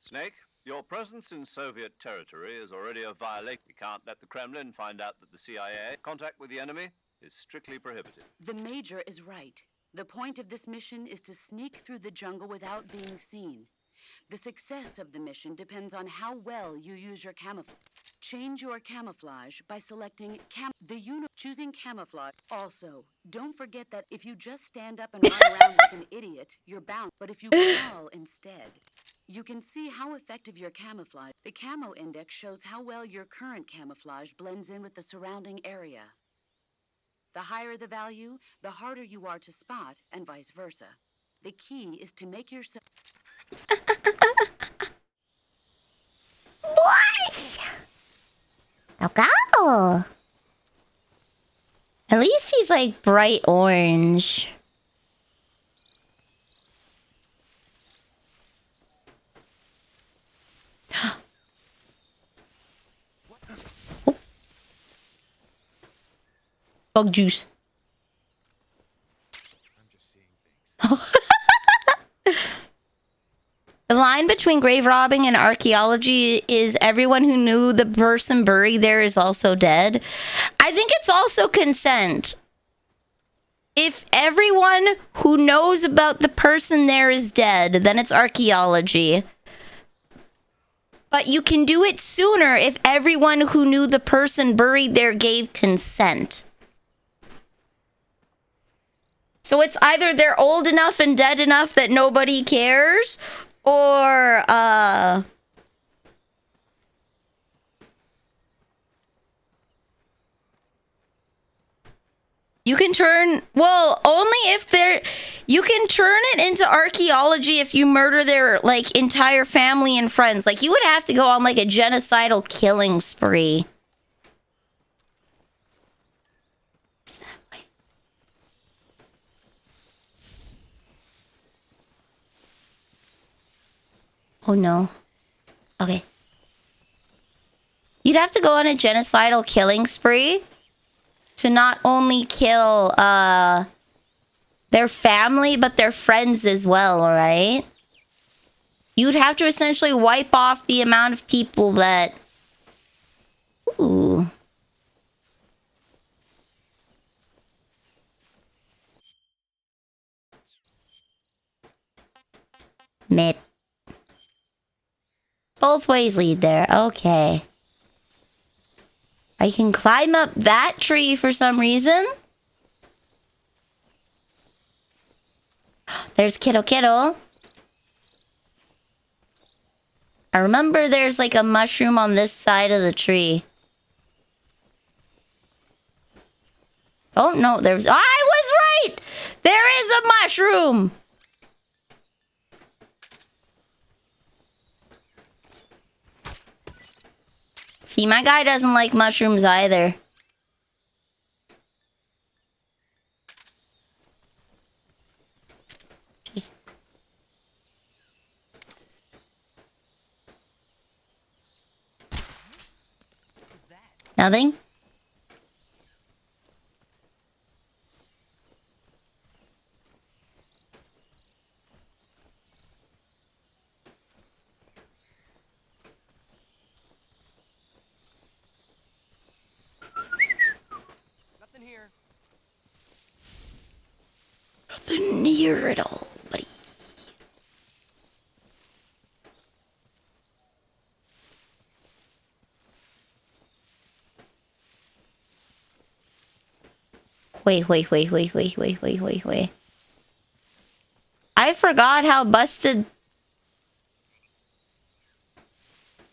Snake, your presence in Soviet territory is already a violation. We can't let the Kremlin find out that the CIA contact with the enemy is strictly prohibited. The Major is right. The point of this mission is to sneak through the jungle without being seen. The success of the mission depends on how well you use your camouflage. Change your camouflage by selecting choosing camouflage. Also, don't forget that if you just stand up and run around like an idiot, you're bound. But if you crawl instead, you can see how effective your camouflage. The camo index shows how well your current camouflage blends in with the surrounding area. The higher the value, the harder you are to spot, and vice versa. The key is to make yourself... What? Go! At least he's like bright orange. Oh. Bug juice. The line between grave robbing and archaeology is everyone who knew the person buried there is also dead. I think it's also consent. If everyone who knows about the person there is dead, then it's archaeology. But you can do it sooner if everyone who knew the person buried there gave consent. So it's either they're old enough and dead enough that nobody cares, or, You can turn, well, only if they're, you can turn it into archaeology if you murder their, like, entire family and friends. Like, you would have to go on, like, a genocidal killing spree. Is that way? Oh, no. Okay. You'd have to go on a genocidal killing spree to not only kill their family, but their friends as well, right? You'd have to essentially wipe off the amount of people that... Ooh. Mip. Both ways lead there. Okay. I can climb up that tree for some reason. There's Kiddo Kiddo. I remember there's like a mushroom on this side of the tree. Oh, no, there's... I was right! There is a mushroom! See, my guy doesn't like mushrooms either. Just... Nothing? Nothing near at all, buddy. Wait. I forgot how busted...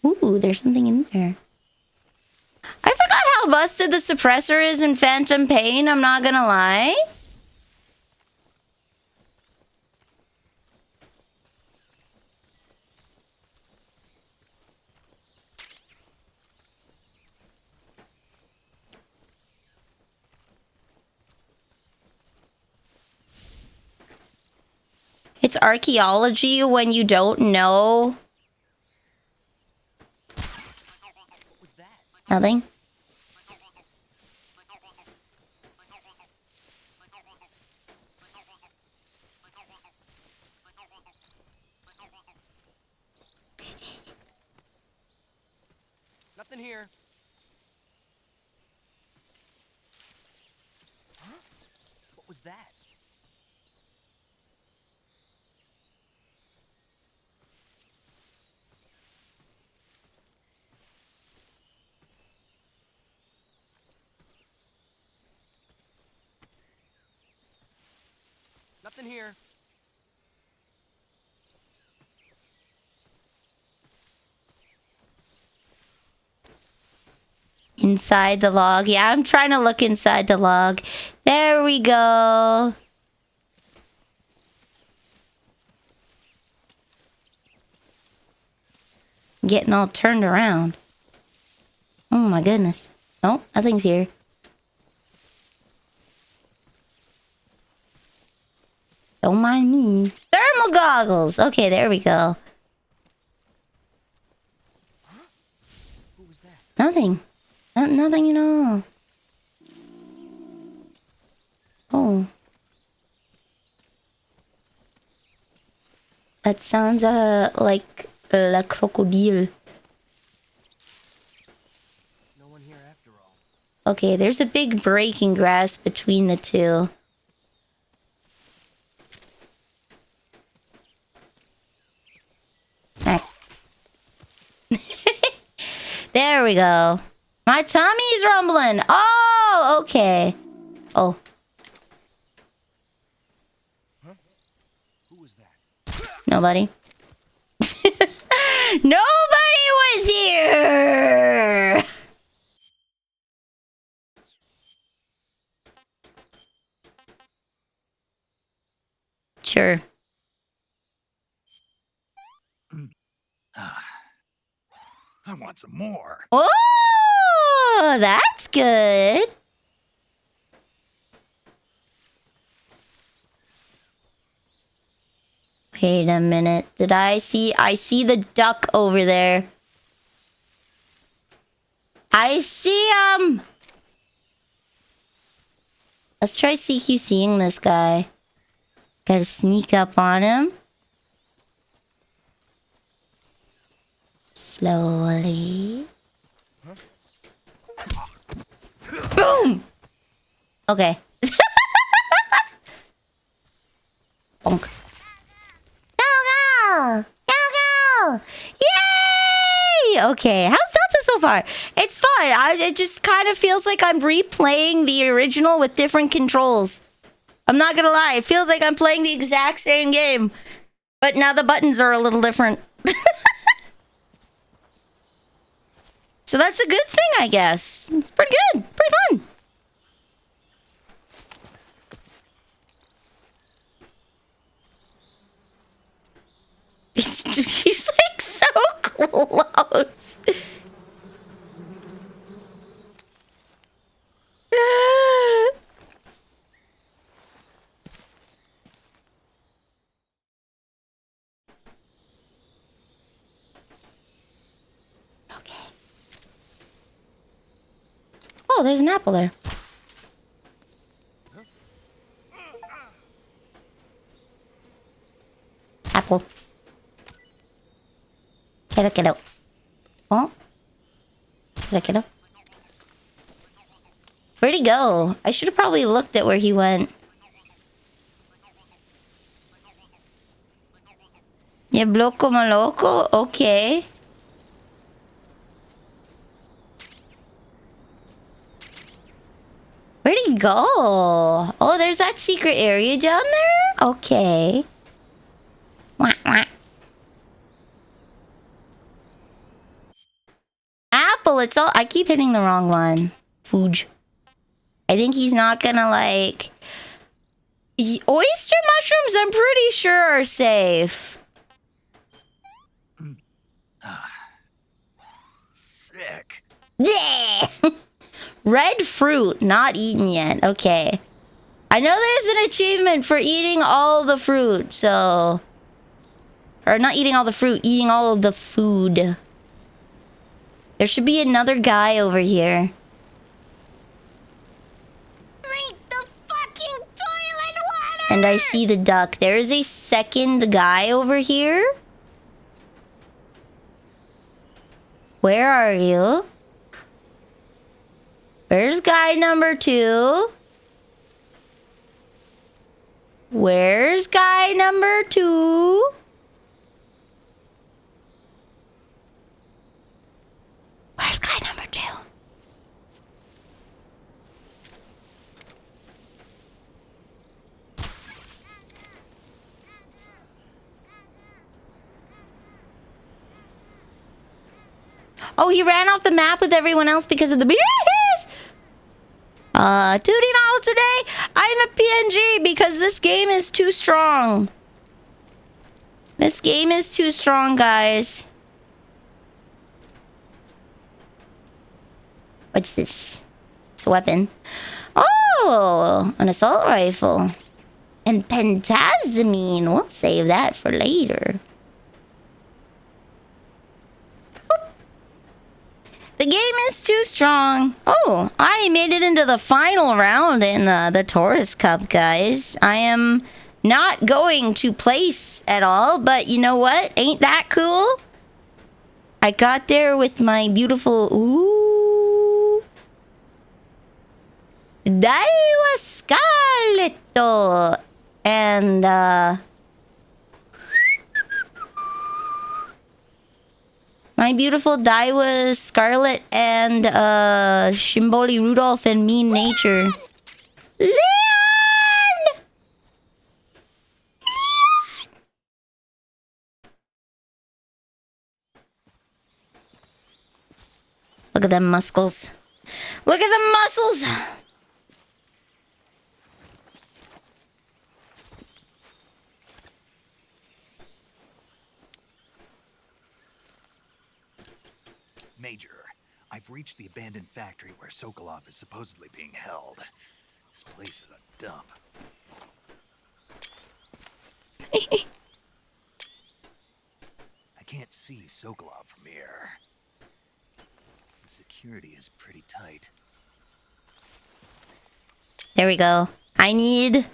Ooh, there's something in there. I forgot how busted the suppressor is in Phantom Pain, I'm not gonna lie. It's archaeology when you don't know. Nothing? Nothing here. Huh? What was that? Nothing here. Inside the log. Yeah, I'm trying to look inside the log. There we go. Getting all turned around. Oh my goodness. Oh, nothing's here. Don't mind me. Thermal goggles. Okay, there we go. Who was that? Nothing. Nothing at all. Oh. That sounds like la crocodile. No one here after all. Okay, there's a big break in grass between the two. Smack. There we go. My tummy's rumbling. Oh, okay. Oh. Huh? Who was that? Nobody. Nobody was here. Sure. I want some more. Oh, that's good. Wait a minute. Did I see the duck over there. I see him. Let's try CQCing this guy. Gotta sneak up on him. Slowly. Boom! Okay. Bonk. Go, go! Go, go! Yay! Okay, how's Delta so far? It's fun. It just kind of feels like I'm replaying the original with different controls. I'm not gonna lie, it feels like I'm playing the exact same game. But now the buttons are a little different. So that's a good thing, I guess. It's pretty good. Pretty fun. He's like so close. Okay. Oh, there's an apple there. Apple. Kiddo. Oh. Kiddo. Where'd he go? I should have probably looked at where he went. Yeah, bloco maloco? Okay. Where'd he go? Oh, there's that secret area down there? Okay. Wah, wah. Apple, it's all... I keep hitting the wrong one. Fooge. I think he's not gonna, like... Oyster mushrooms, I'm pretty sure, are safe. Sick. Yeah. Red fruit, not eaten yet. Okay. I know there's an achievement for eating all the fruit, so... Or not eating all the fruit, eating all of the food. There should be another guy over here. Drink the fucking toilet water! And I see the duck. There is a second guy over here. Where are you? Where's guy number 2? Where's guy number 2? Where's guy number 2? Oh, he ran off the map with everyone else because of the bees. 2D model today. I'm a PNG because this game is too strong. This game is too strong, guys. What's this? It's a weapon. Oh, an assault rifle. And pentazamine. We'll save that for later. The game is too strong. Oh, I made it into the final round in the Taurus Cup, guys. I am not going to place at all, but you know what? Ain't that cool? I got there with my beautiful... Ooh. Daiwa Scarletto. And, my beautiful Daiwa Scarlet and Shimboli Rudolph and Mean Nature. Leon! Look at them muscles. Look at the muscles! Major, I've reached the abandoned factory where Sokolov is supposedly being held. This place is a dump. I can't see Sokolov from here. The security is pretty tight. There we go. I need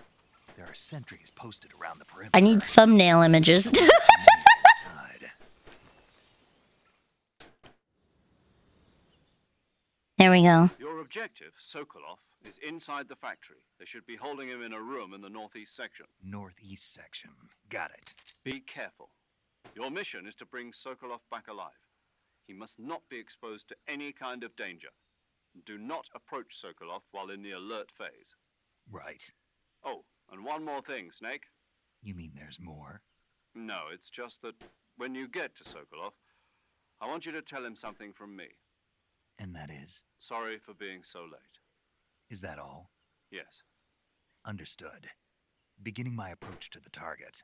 There are sentries posted around the perimeter. I need thumbnail images. Inside. There we go. Your objective, Sokolov, is inside the factory. They should be holding him in a room in the northeast section. Northeast section. Got it. Be careful. Your mission is to bring Sokolov back alive. He must not be exposed to any kind of danger. Do not approach Sokolov while in the alert phase. Right. Oh, and one more thing, Snake. You mean there's more? No, it's just that when you get to Sokolov, I want you to tell him something from me. And that is? Sorry for being so late. Is that all? Yes. Understood. Beginning my approach to the target.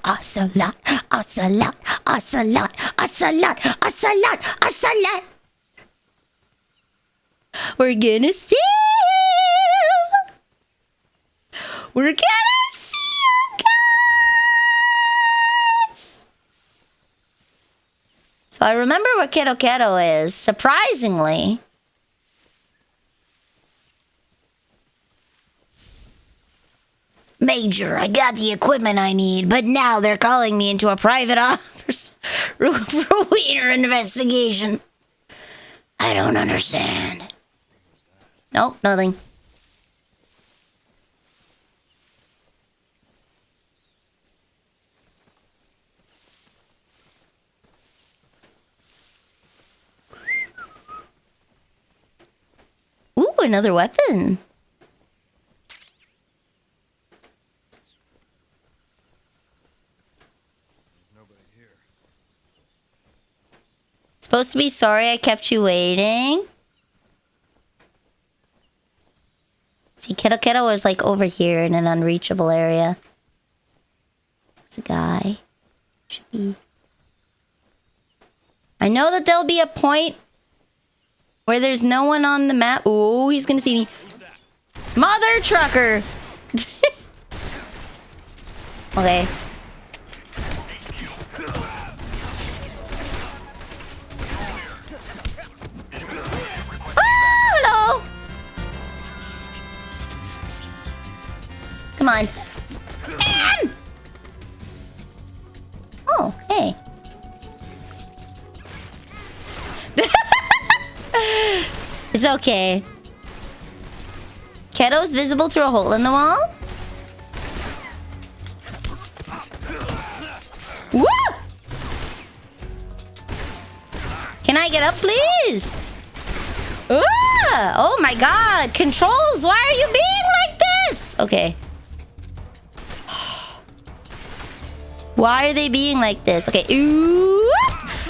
Ocelot, ocelot, ocelot, ocelot, ocelot, ocelot. We're gonna see him. We're gonna see him, guys. So I remember what Keto Keto is, surprisingly. Major, I got the equipment I need, but now they're calling me into a private office room for a Wiener investigation. I don't understand. Nope, nothing. Ooh, another weapon. Supposed to be sorry I kept you waiting. See, Keto Keto was like over here in an unreachable area. There's a guy. Should be. I know that there'll be a point where there's no one on the map. Ooh, he's gonna see me. Mother trucker! Okay. Hello. Come on. Man! Oh, hey. It's okay. Keto's visible through a hole in the wall? Woo! Can I get up, please? Oh my god, controls, why are you being like this? Okay. Why are they being like this? Okay. Ooh.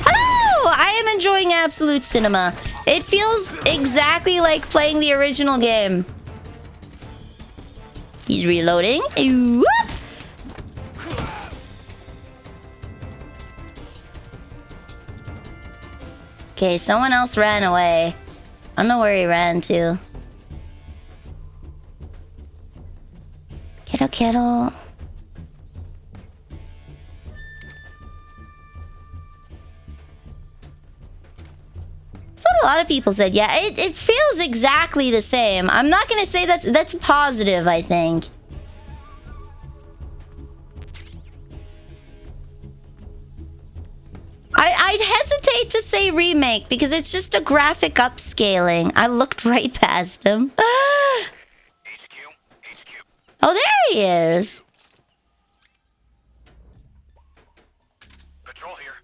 Hello! I am enjoying absolute cinema. It feels exactly like playing the original game. He's reloading. Ooh. Okay, someone else ran away. I don't know where he ran to. Keto Keto. That's what a lot of people said. Yeah, it feels exactly the same. I'm not gonna say that's positive, I think. I'd hesitate to say remake because it's just a graphic upscaling. I looked right past him. Oh, there he is. Patrol here.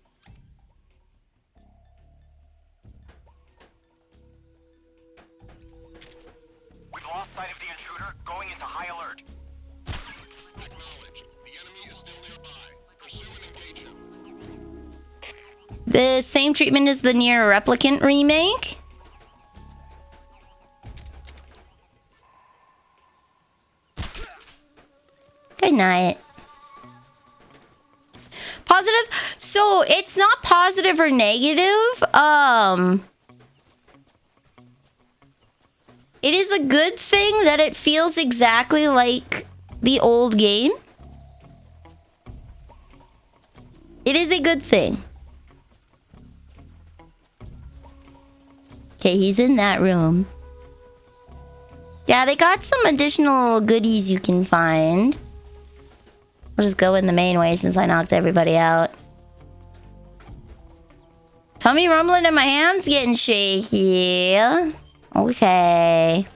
We've lost sight of the intruder, going into high alert. Acknowledged. The enemy is still nearby. Pursue and engage him. The same treatment as the Nier Replicant remake. Good night. Positive. So it's not positive or negative. It is a good thing that it feels exactly like the old game. It is a good thing. Okay, he's in that room. Yeah, they got some additional goodies you can find. We'll just go in the main way since I knocked everybody out. Tummy rumbling and my hands getting shaky. Okay.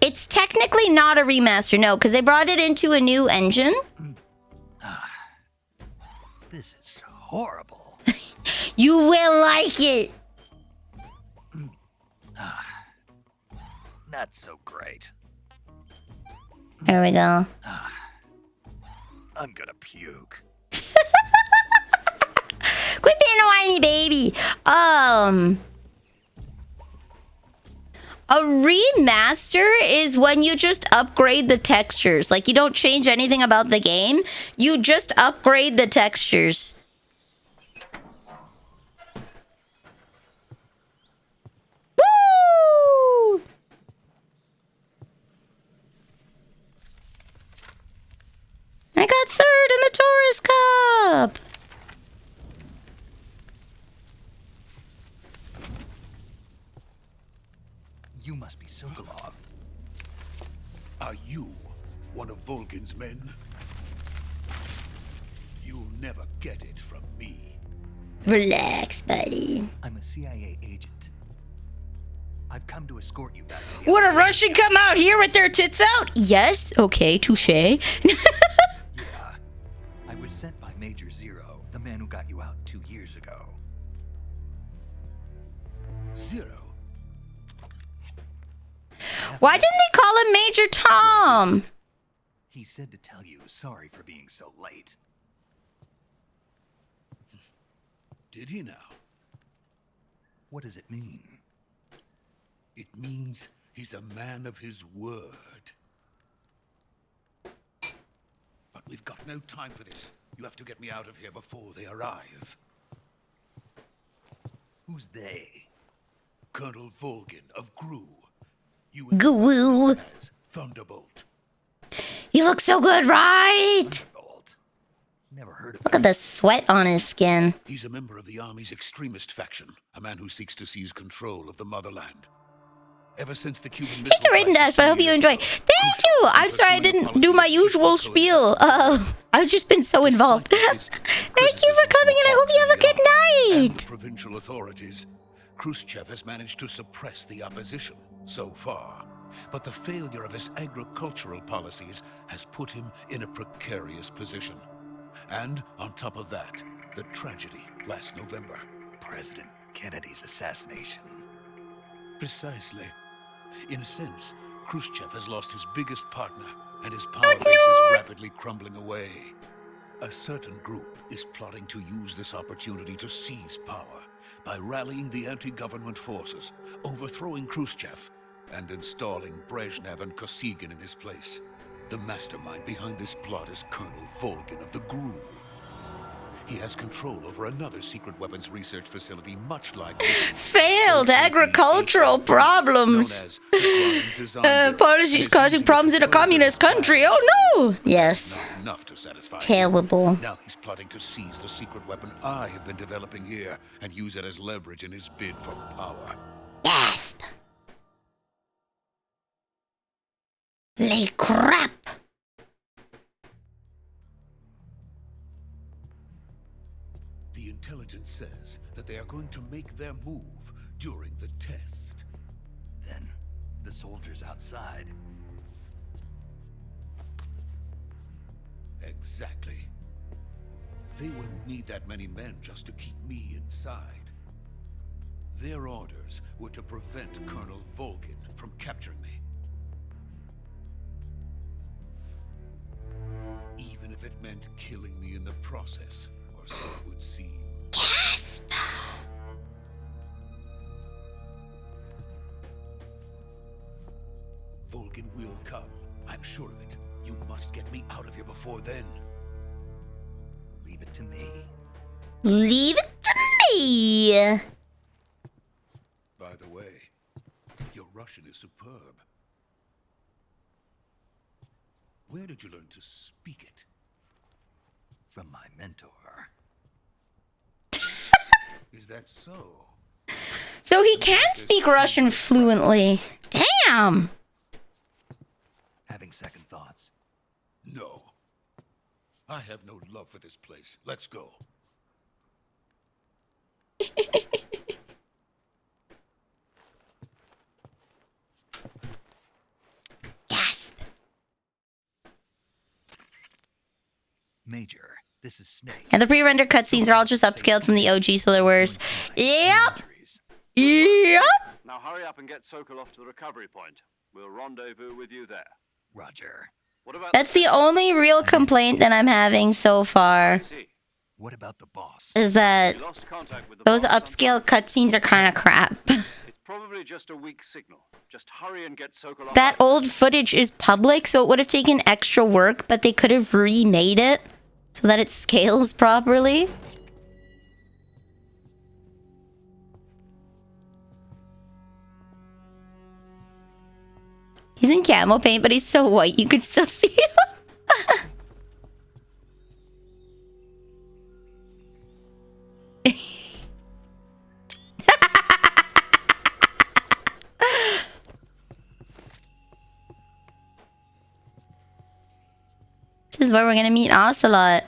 It's technically not a remaster, no, because they brought it into a new engine. This is horrible. You will like it. Not so great. There we go. I'm gonna puke. Quit being a whiny baby. A remaster is when you just upgrade the textures. Like, you don't change anything about the game. You just upgrade the textures. Woo! I got third in the Taurus Cup. You must be Sokolov. Are you one of Volgin's men? You'll never get it from me. Relax, buddy. I'm a CIA agent. I've come to escort you back to the Would a other Russian side. come out here with their tits out? Yes. Okay, touche. Yeah. I was sent by Major Zero, the man who got you out 2 years ago. Zero? Why didn't they call him Major Tom? He said to tell you sorry for being so late. Did he now? What does it mean? It means he's a man of his word. But we've got no time for this. You have to get me out of here before they arrive. Who's they? Colonel Volgin of GRU. You Goo. as Thunderbolt. He looks so good, right? Bolt. Never heard of Look at the sweat on his skin. He's a member of the Army's extremist faction, a man who seeks to seize control of the motherland. Ever since the Cuban Missile Thanks for rating Crisis Dash, but I hope 2 you years enjoy. ago, Thank you. I'm sorry I didn't do my usual spiel. I've just been so involved. Thank you for coming, and I hope you have a good and night. the provincial authorities, Khrushchev has managed to suppress the opposition so far. But the failure of his agricultural policies has put him in a precarious position. And on top of that, the tragedy last November. President Kennedy's assassination. Precisely. In a sense, Khrushchev has lost his biggest partner, and his power base is rapidly crumbling away. A certain group is plotting to use this opportunity to seize power by rallying the anti-government forces, overthrowing Khrushchev, and installing Brezhnev and Kosygin in his place. The mastermind behind this plot is Colonel Volgin of the GRU. He has control over another secret weapons research facility much like this. Failed agricultural problems. Policies causing problems in a communist country. Oh no! Yes. Enough to satisfy him. Terrible. Now he's plotting to seize the secret weapon I have been developing here and use it as leverage in his bid for power. Gasp. Holy crap. The intelligence says that they are going to make their move during the test. Then, the soldiers outside. Exactly. They wouldn't need that many men just to keep me inside. Their orders were to prevent Colonel Volgin from capturing me. Even if it meant killing me in the process, or so it would seem. Gasp. Volgin will come. I'm sure of it. You must get me out of here before then. Leave it to me. Leave it to me. By the way, your Russian is superb. Where did you learn to speak it? From my mentor. Is that so? So he can speak Russian fluently. Damn. Having second thoughts. No. I have no love for this place. Let's go. Gasp. Major, this is Snake. And the pre-rendered cutscenes are all just upscaled from the OG, so they're worse. Yep. Yep. Now hurry up and get Sokolov to the recovery point. We'll rendezvous with you there. Roger. What about That's the only real complaint that I'm having so far. What about the boss? Is that We lost contact with the those boss upscale cutscenes are kind of crap. It's probably just a weak signal. Just hurry and get Sokolov. That old footage is public, so it would have taken extra work, but they could have remade it so that it scales properly. He's in camo paint, but he's so white you could still see him. This is where we're gonna meet Ocelot.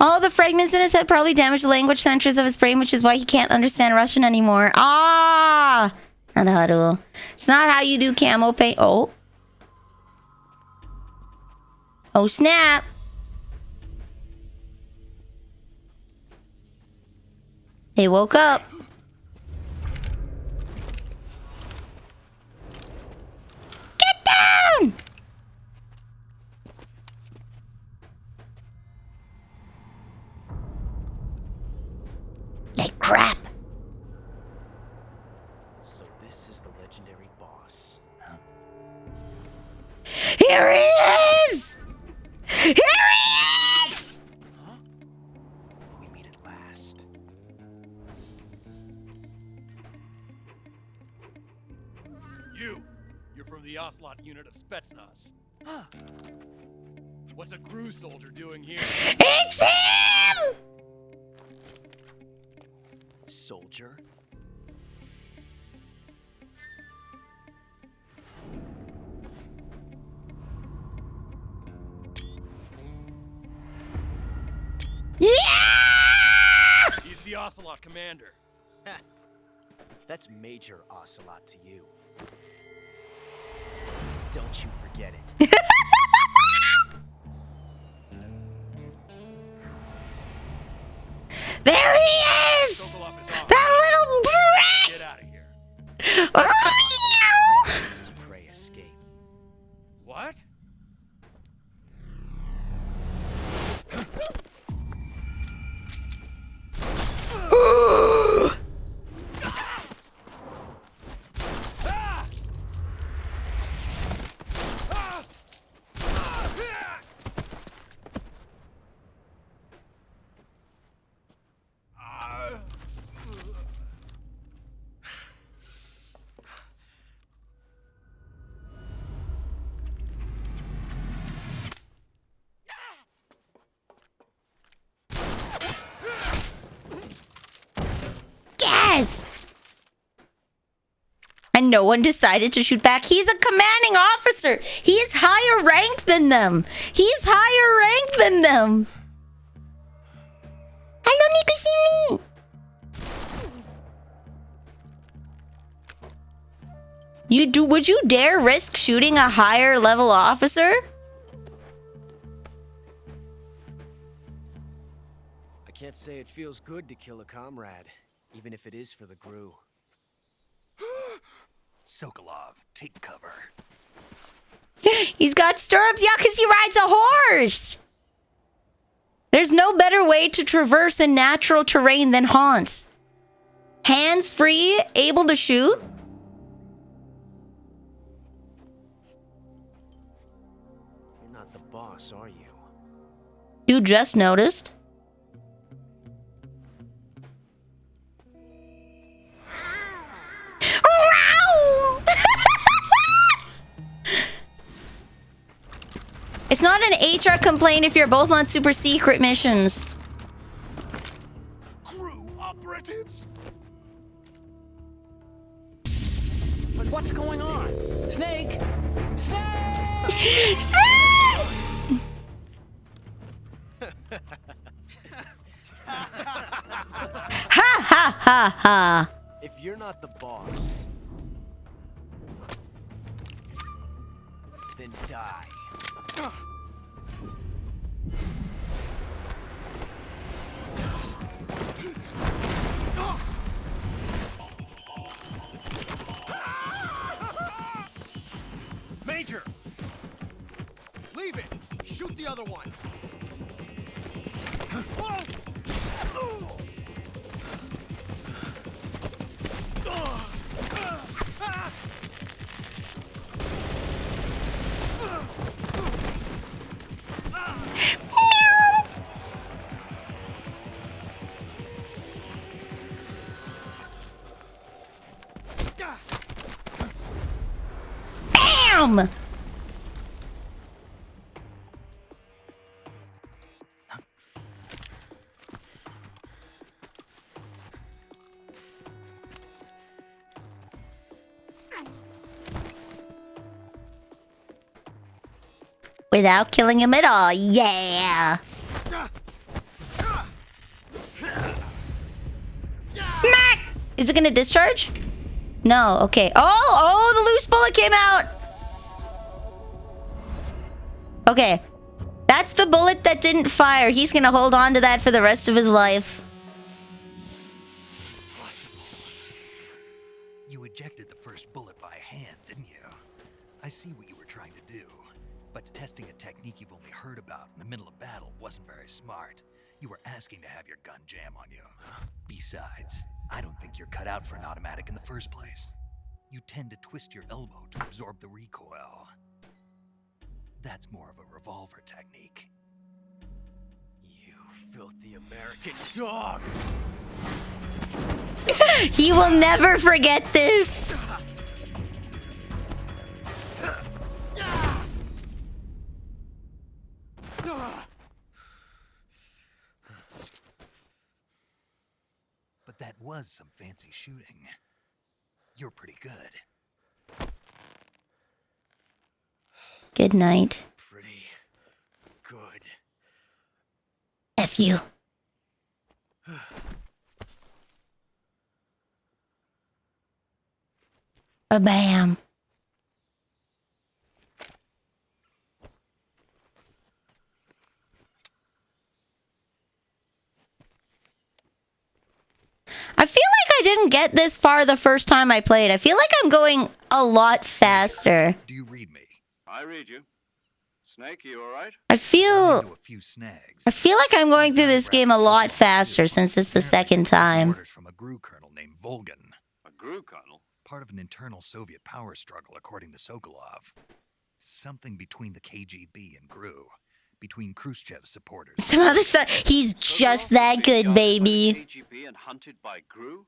All the fragments in his head probably damaged the language centers of his brain, which is why he can't understand Russian anymore. Ah! Not how to. It's not how you do camo paint. Oh. Oh, snap. They woke up. Get down! Like crap. So this is the legendary boss. Huh? Here he is! Here he is! Huh? We meet at last. You're from the Ocelot unit of Spetsnaz. Huh. What's a GRU soldier doing here? It's him! Soldier? Yeah! He's the Ocelot commander. That's Major Ocelot to you. Don't you forget it. There he is! That little brat! Get out of here. His prey escape. What? Gasp! And no one decided to shoot back. He's a commanding officer. He is higher ranked than them. He's higher ranked than them. Hello, Nikashimi. Would you dare risk shooting a higher level officer? I can't say it feels good to kill a comrade, even if it is for the GRU. Sokolov, take cover. He's got stirrups, yeah, because he rides a horse. There's no better way to traverse a natural terrain than haunts. Hands-free, able to shoot. You're not the boss, are you? You just noticed. It's not an HR complaint if you're both on super secret missions. Crew operatives? But what's going on? Snake! Snake! Snake! Ha ha ha ha. If you're not the boss, then die. Major! Leave it! Shoot the other one! Bam! Without killing him at all, yeah! Smack! Is it gonna discharge? No, okay. Oh, the loose bullet came out! Okay. That's the bullet that didn't fire. He's gonna hold on to that for the rest of his life. You ejected the first bullet by hand, didn't you? I see what you were trying to do. But testing a technique you've only heard about in the middle of battle wasn't very smart. You were asking to have your gun jam on you. Besides, I don't think you're cut out for an automatic in the first place. You tend to twist your elbow to absorb the recoil. That's more of a revolver technique. You filthy American dog! He will never forget this! But that was some fancy shooting. You're pretty good. Good night. Pretty good. F you. Bam. I feel like I didn't get this far the first time I played. I feel like I'm going a lot faster. Do you read me? I read you. Snake, you alright? A few snags. I feel like I'm going through this game a lot faster since it's the second time. Orders from a GRU colonel named Volgan. A GRU colonel? Part of an internal Soviet power struggle, according to Sokolov. Something between the KGB and GRU. Between Khrushchev's supporters. Some other stuff. He's just that good, baby. KGB and hunted by GRU?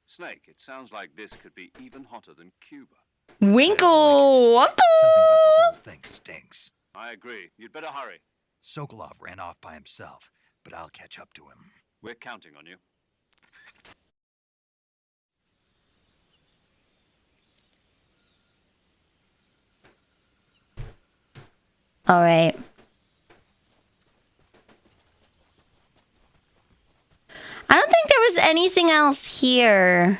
Snake, it sounds like this could be even hotter than Cuba. Winkle! Something about the whole thing stinks. I agree. You'd better hurry. Sokolov ran off by himself, but I'll catch up to him. We're counting on you. All right. I don't think there was anything else here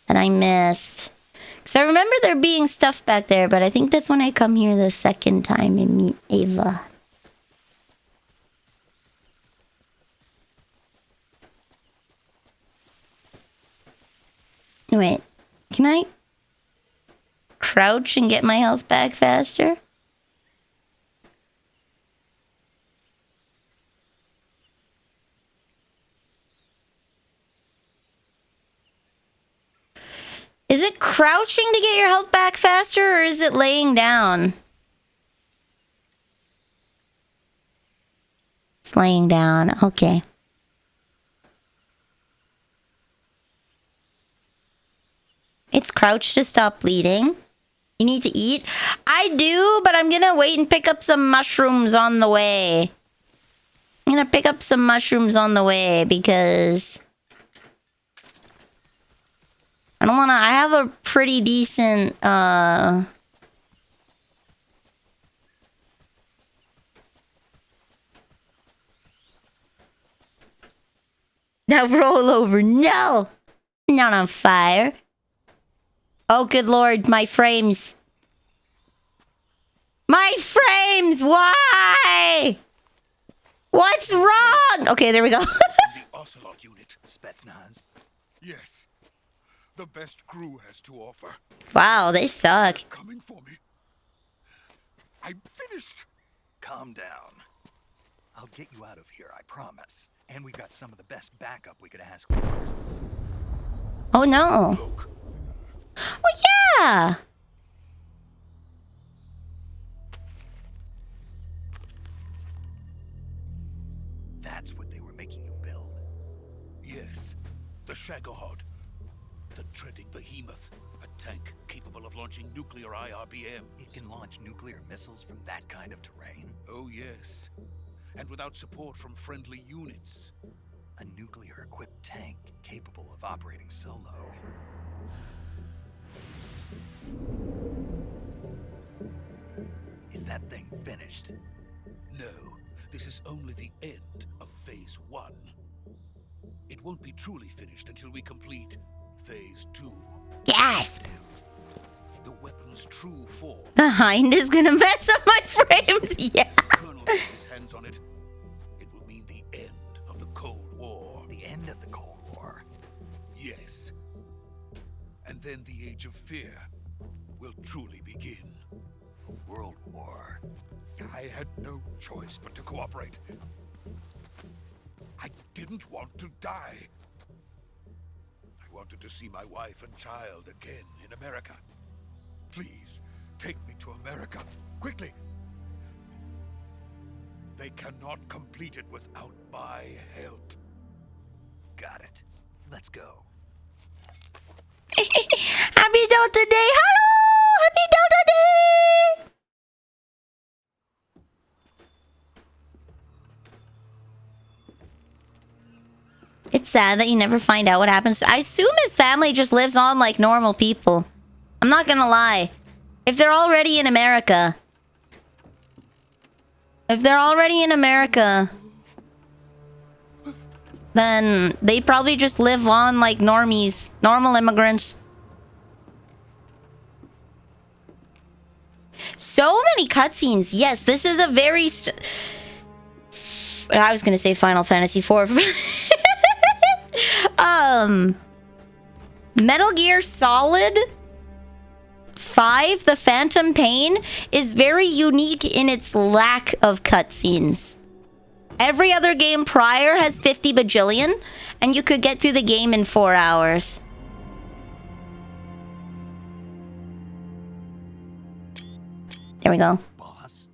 that I missed. Because I remember there being stuff back there, but I think that's when I come here the second time and meet Ava. Wait, can I crouch and get my health back faster? Is it crouching to get your health back faster, or is it laying down? It's laying down. Okay. It's crouched to stop bleeding. You need to eat? I do, but I'm gonna wait and pick up some mushrooms on the way. I'm gonna pick up some mushrooms on the way because I don't wanna. I have a pretty decent Now roll over. No! Not on fire. Oh, good lord, my frames. My frames! Why? What's wrong? Okay, there we go. The Ocelot unit. Spetsnaz. Yes. The best crew has to offer. Wow, they suck. Coming for me. I'm finished. Calm down. I'll get you out of here, I promise. And we got some of the best backup we could ask for. Oh no. Look. Oh yeah. That's what they were making you build. Yes. The Shagohod. The treading behemoth. A tank capable of launching nuclear IRBM. It can launch nuclear missiles from that kind of terrain? Oh yes. And without support from friendly units. A nuclear-equipped tank capable of operating solo. Is that thing finished? No, this is only the end of Phase 1. It won't be truly finished until we complete Phase 2. Gasp! The weapon's true form. The hind is gonna mess up my frames. Yeah. Colonel gets his hands on it. It will mean the end of the Cold War. The end of the Cold War? Yes. And then the Age of Fear will truly begin. A world war. I had no choice but to cooperate. I didn't want to die. I wanted to see my wife and child again in America. Please, take me to America, quickly. They cannot complete it without my help. Got it. Let's go. Happy Delta Day! Hello! Happy Delta Day! It's sad that you never find out what happens. I assume his family just lives on like normal people. I'm not gonna lie. If they're already in America... then they probably just live on like normies. Normal immigrants. So many cutscenes. Yes, this is a very... I was gonna say Final Fantasy IV. Metal Gear Solid 5, The Phantom Pain, is very unique in its lack of cutscenes. Every other game prior has 50 bajillion, and you could get through the game in 4 hours. There we go. Boss.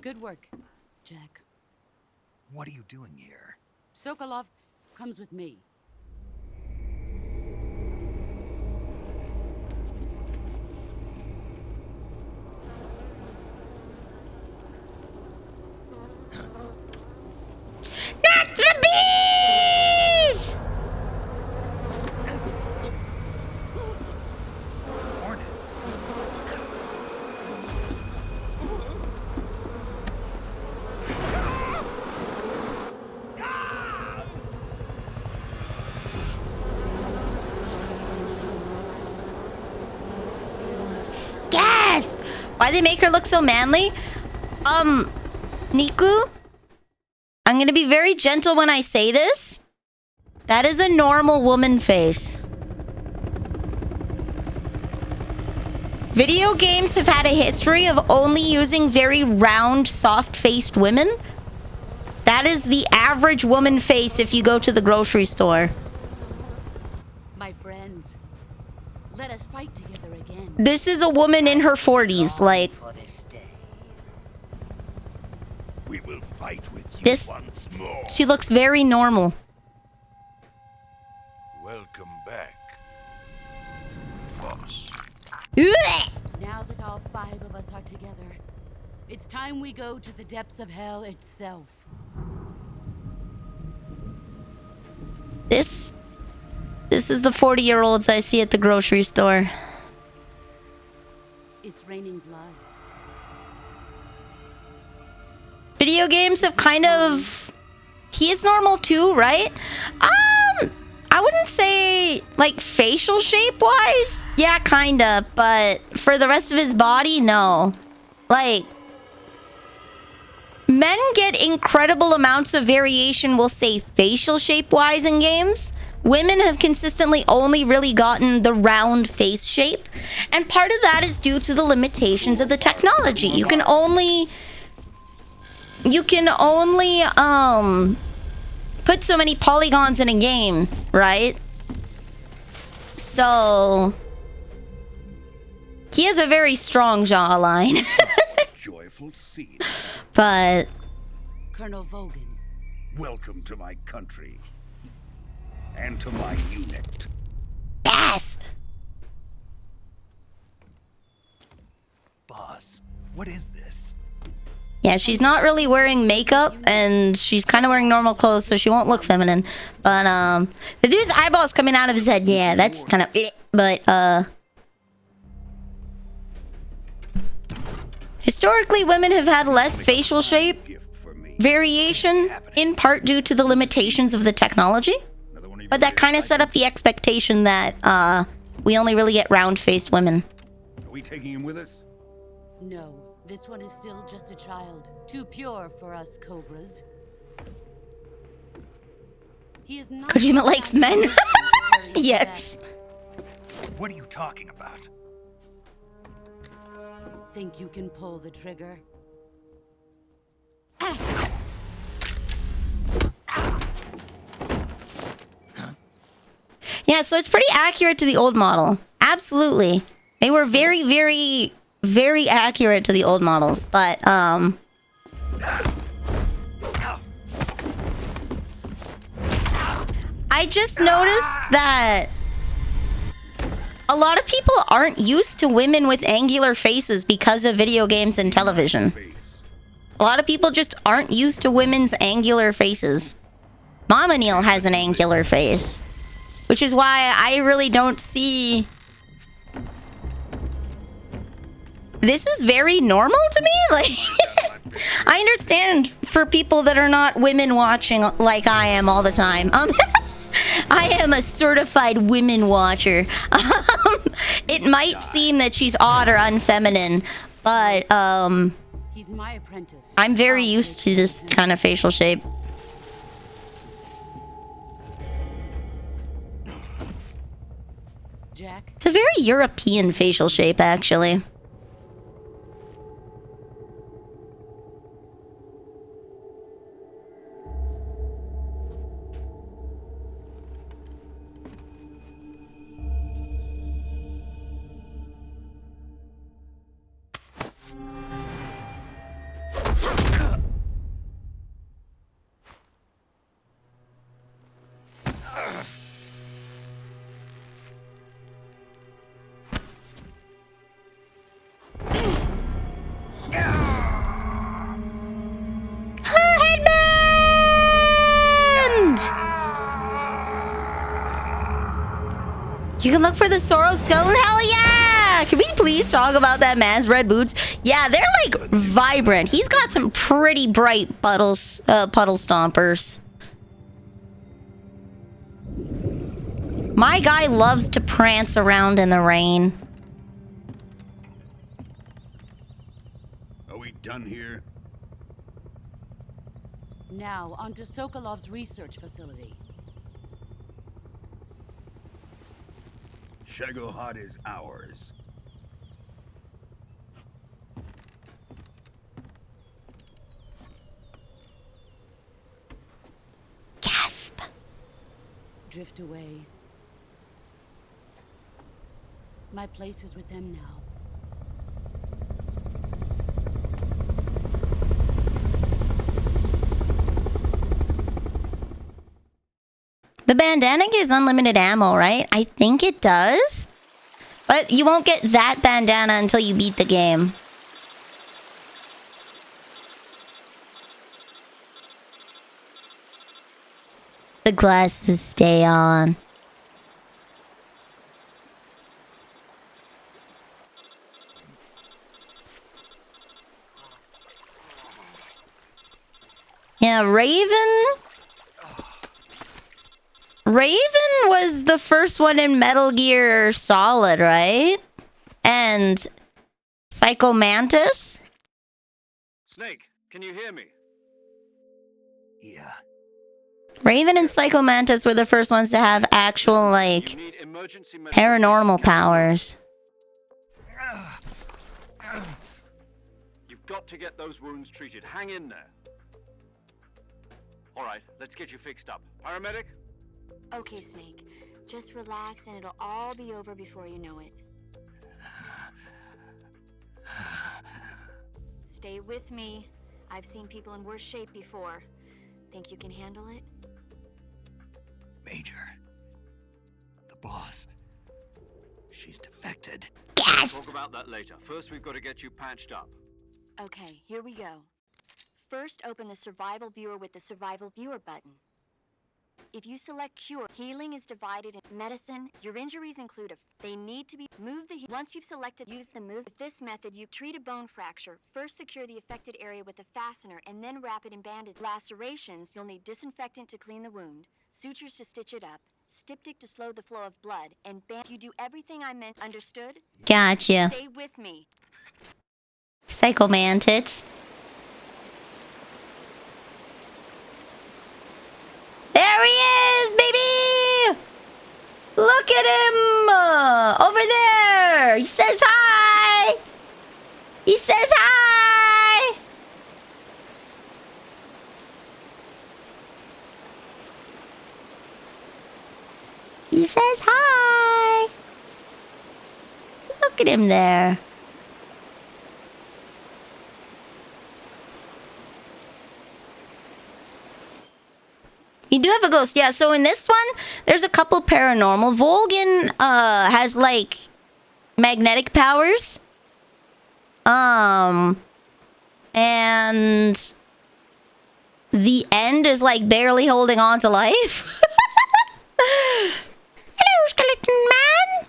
Good work, Jack. What are you doing here? Sokolov comes with me. Not the bees! Hornets. Yes! Why they make her look so manly? Niku? I'm gonna be very gentle when I say this. That is a normal woman face. Video games have had a history of only using very round, soft-faced women. That is the average woman face if you go to the grocery store. My friends, let us fight together again. This is a woman in her 40s, like... We will fight with you This... once more. She looks very normal. Welcome back, boss. Now that all 5 of us are together, it's time we go to the depths of hell itself. This is the 40-year-olds I see at the grocery store. It's raining blood. Video games have kind of... He is normal too, right? I wouldn't say, like, facial shape-wise. Yeah, kinda. But for the rest of his body, no. Like... Men get incredible amounts of variation, we'll say, facial shape-wise in games. Women have consistently only really gotten the round face shape. And part of that is due to the limitations of the technology. You can only put so many polygons in a game, right? So he has a very strong jawline. Joyful scene. But Colonel Vogan, Welcome to my country. And to my unit. gasp. Boss, what is this? Yeah, she's not really wearing makeup, and she's kind of wearing normal clothes, so she won't look feminine. But, the dude's eyeballs coming out of his head, yeah, that's kind of... But, historically, women have had less facial shape variation, in part due to the limitations of the technology. But that kind of set up the expectation that, we only really get round-faced women. Are we taking him with us? no. This one is still just a child. Too pure for us cobras. He is not... Kojima likes men. Yes. What are you talking about? Think you can pull the trigger? Yeah, so it's pretty accurate to the old model. Absolutely. They were very, very, very accurate to the old models, but, I just noticed that a lot of people aren't used to women with angular faces because of video games and television. A lot of people just aren't used to women's angular faces. Mama Neil has an angular face, which is why I really don't see... This is very normal to me. Like, I understand for people that are not women watching like I am all the time. I am a certified women watcher. It might seem that she's odd or unfeminine, but He's my apprentice. I'm very used to this kind of facial shape. Jack, It's a very European facial shape, actually. Her headband! You can look for the Sorrow skeleton? Hell yeah! Can we please talk about that man's red boots? Yeah, they're like vibrant. He's got some pretty bright puddle stompers. My guy loves to prance around in the rain. Are we done here? now onto Sokolov's research facility. Shagohod is ours. drift away. My place is with them now. The bandana gives unlimited ammo, right? I think it does. But you won't get that bandana until you beat the game. The glasses stay on. Yeah, Raven was the first one in Metal Gear Solid, right? And Psycho Mantis? Snake, can you hear me? Yeah. Raven and Psycho Mantis were the first ones to have actual, like, You need emergency medical paranormal treatment. powers. You've got to get those wounds treated. Hang in there. All right, let's get you fixed up. Paramedic? Okay, Snake. Just relax and it'll all be over before you know it. Stay with me. I've seen people in worse shape before. Think you can handle it? Major. The boss. She's defected. Yes! Talk about that later. First, we've got to get you patched up. Okay, here we go. First, open the Survival Viewer with the Survival Viewer button. If you select Cure, healing is divided in medicine. Your injuries include they need to be moved. Once you've selected, use the move. With this method, you treat a bone fracture. First, secure the affected area with a fastener, and then wrap it in bandage. Lacerations, you'll need disinfectant to clean the wound, sutures to stitch it up, styptic to slow the flow of blood, and you do everything I meant. Understood? Gotcha. Stay with me. Psycho Mantis. There he is, baby! Look at him! Over there! He says hi! He says hi! He says hi! Look at him there. You do have a ghost, yeah. So in this one, there's a couple paranormal. Volgin has like magnetic powers. And the end is like barely holding on to life. Hello, skeleton man.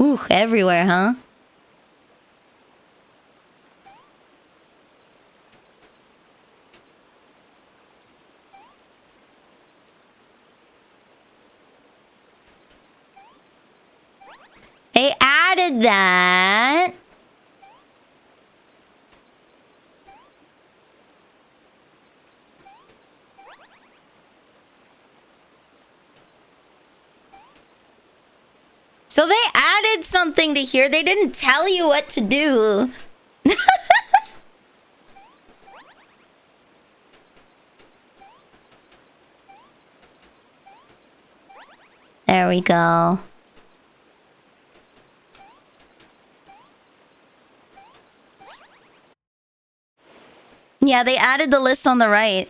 Ooh, everywhere, huh? They added that. So they added something to here. They didn't tell you what to do. There we go. Yeah, they added the list on the right.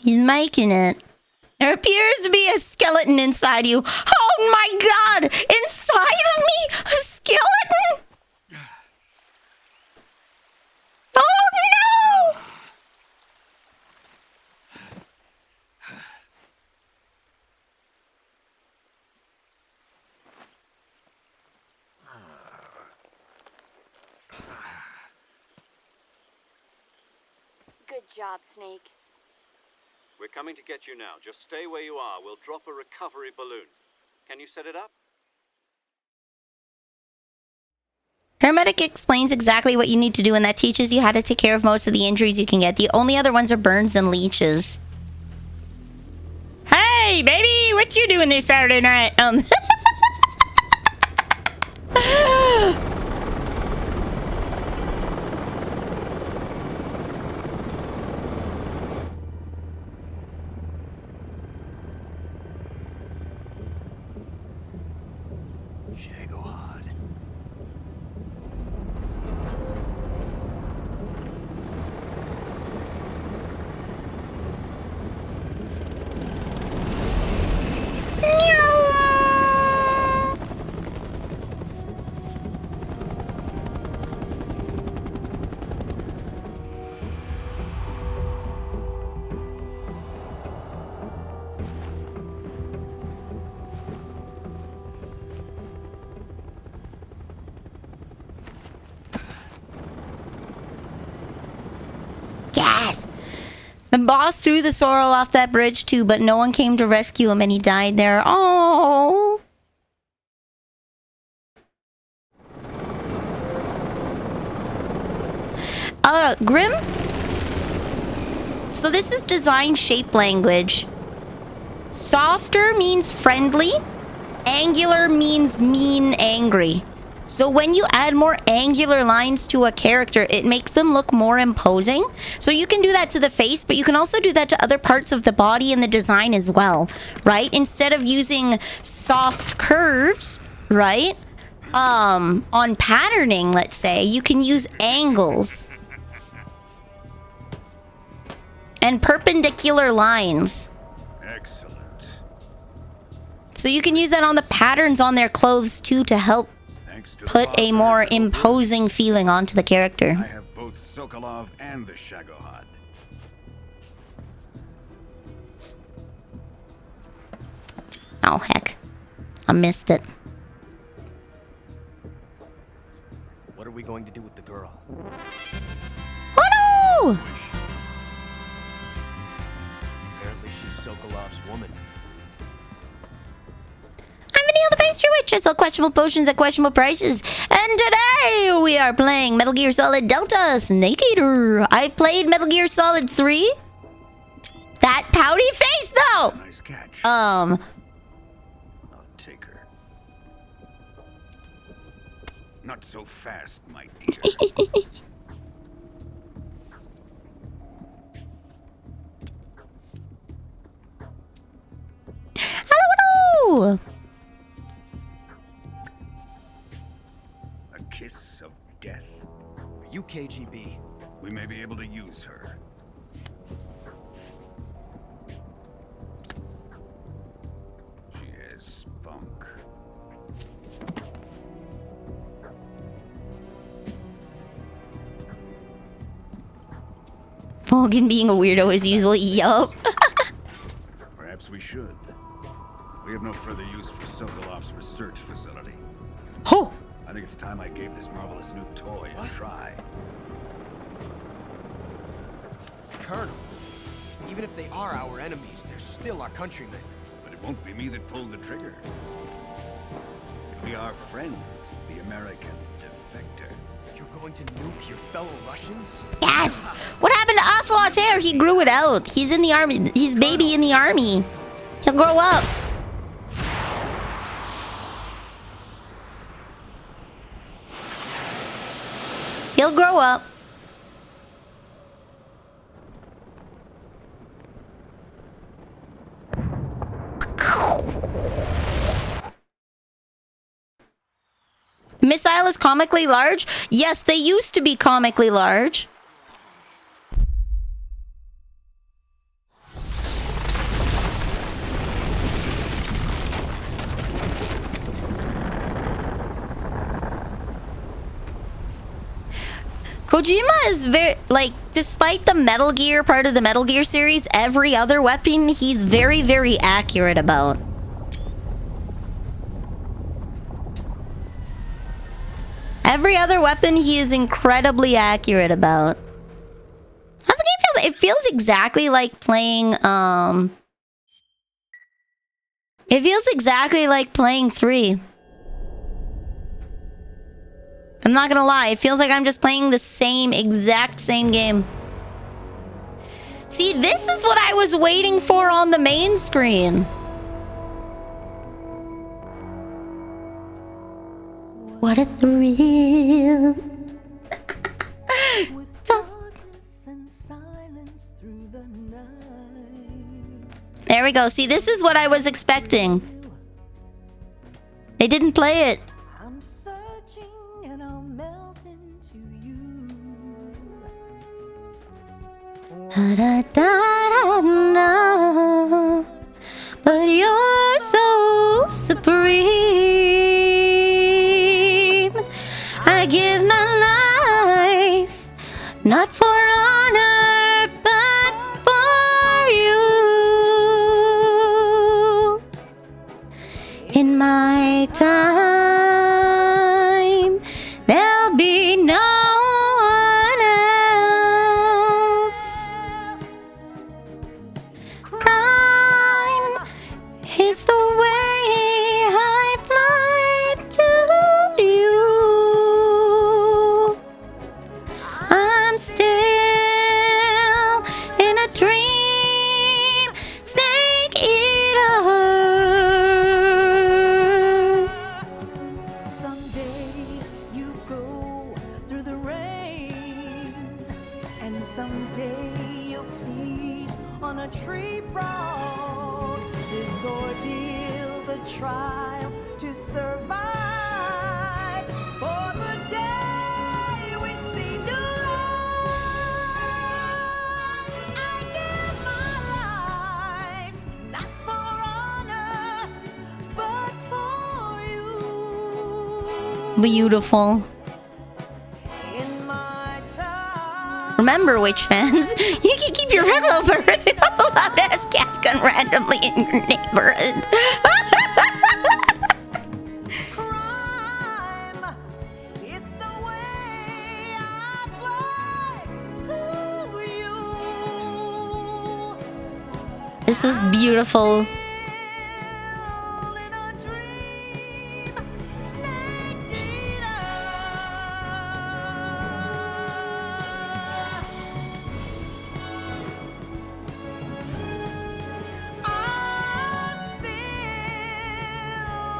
He's making it. There appears to be a skeleton inside you. Oh my god! Inside of me? A skeleton? Oh no! job, Snake. We're coming to get you now. Just stay where you are. We'll drop a recovery balloon. Can you set it up? Paramedic explains exactly what you need to do, and that teaches you how to take care of most of the injuries you can get. The only other ones are burns and leeches. Hey, baby, what you doing this Saturday night? The boss threw the Sorrel off that bridge too, but no one came to rescue him and he died there. Oh. Grim? So this is design shape language. Softer means friendly. Angular means mean, angry. So when you add more angular lines to a character, it makes them look more imposing. So you can do that to the face, but you can also do that to other parts of the body and the design as well, right? Instead of using soft curves, right? On patterning, let's say, you can use angles. And perpendicular lines. Excellent. So you can use that on the patterns on their clothes too to help put a more imposing feeling onto the character. I have both Sokolov and the Shagohod. Oh, heck. I missed it. What are we going to do with the girl? Oh no! Apparently she's Sokolov's woman. I'm Vanille the Pastry Witch. I sell questionable potions at questionable prices. And today we are playing Metal Gear Solid Delta Snake Eater. I played Metal Gear Solid 3. That pouty face though! Nice catch. I'll take her. Not so fast, my dear. Hello! A kiss of death? Are you KGB? We may be able to use her. She has spunk. Morgan being a weirdo as usual. Yup. Perhaps we should. We have no further use for Sokolov's research facility. Oh! I think it's time I gave this marvelous new toy a try. Colonel, even if they are our enemies, they're still our countrymen. But it won't be me that pulled the trigger. It'll be our friend, the American defector. You're going to nuke your fellow Russians? Yes! What happened to Ocelot's hair? He grew it out. He's in the army. He's baby in the army. He'll grow up. He'll grow up. The missile is comically large? Yes, they used to be comically large. Kojima is very, like, despite the Metal Gear part of the Metal Gear series, every other weapon he's very, very accurate about. Every other weapon he is incredibly accurate about. How's the game feels? it feels exactly like playing it feels exactly like playing 3. I'm not gonna lie, it feels like I'm just playing the exact same game. See, this is what I was waiting for on the main screen. What a thrill. There we go. See, this is what I was expecting. They didn't play it. I'm searching and I'll melt into you. Da, da, da, da, da. But you're so supreme. I give my life, not for honor, but for you. In my time, there'll be no one else. Crime is the way I fly to you. I'm still in a dream, snake eater. Someday you go through the rain, and someday you'll feed on a tree frog. This ordeal, the trial to survive for the day we see new life. I give my life, not for honor, but for you. Beautiful. In my time. Remember, Witch fans, you can keep your revolver ripping up a loud ass cap gun randomly in your neighborhood. Crime, it's the way I fly to you. This is beautiful. Still in a dream, snake eater. I'm still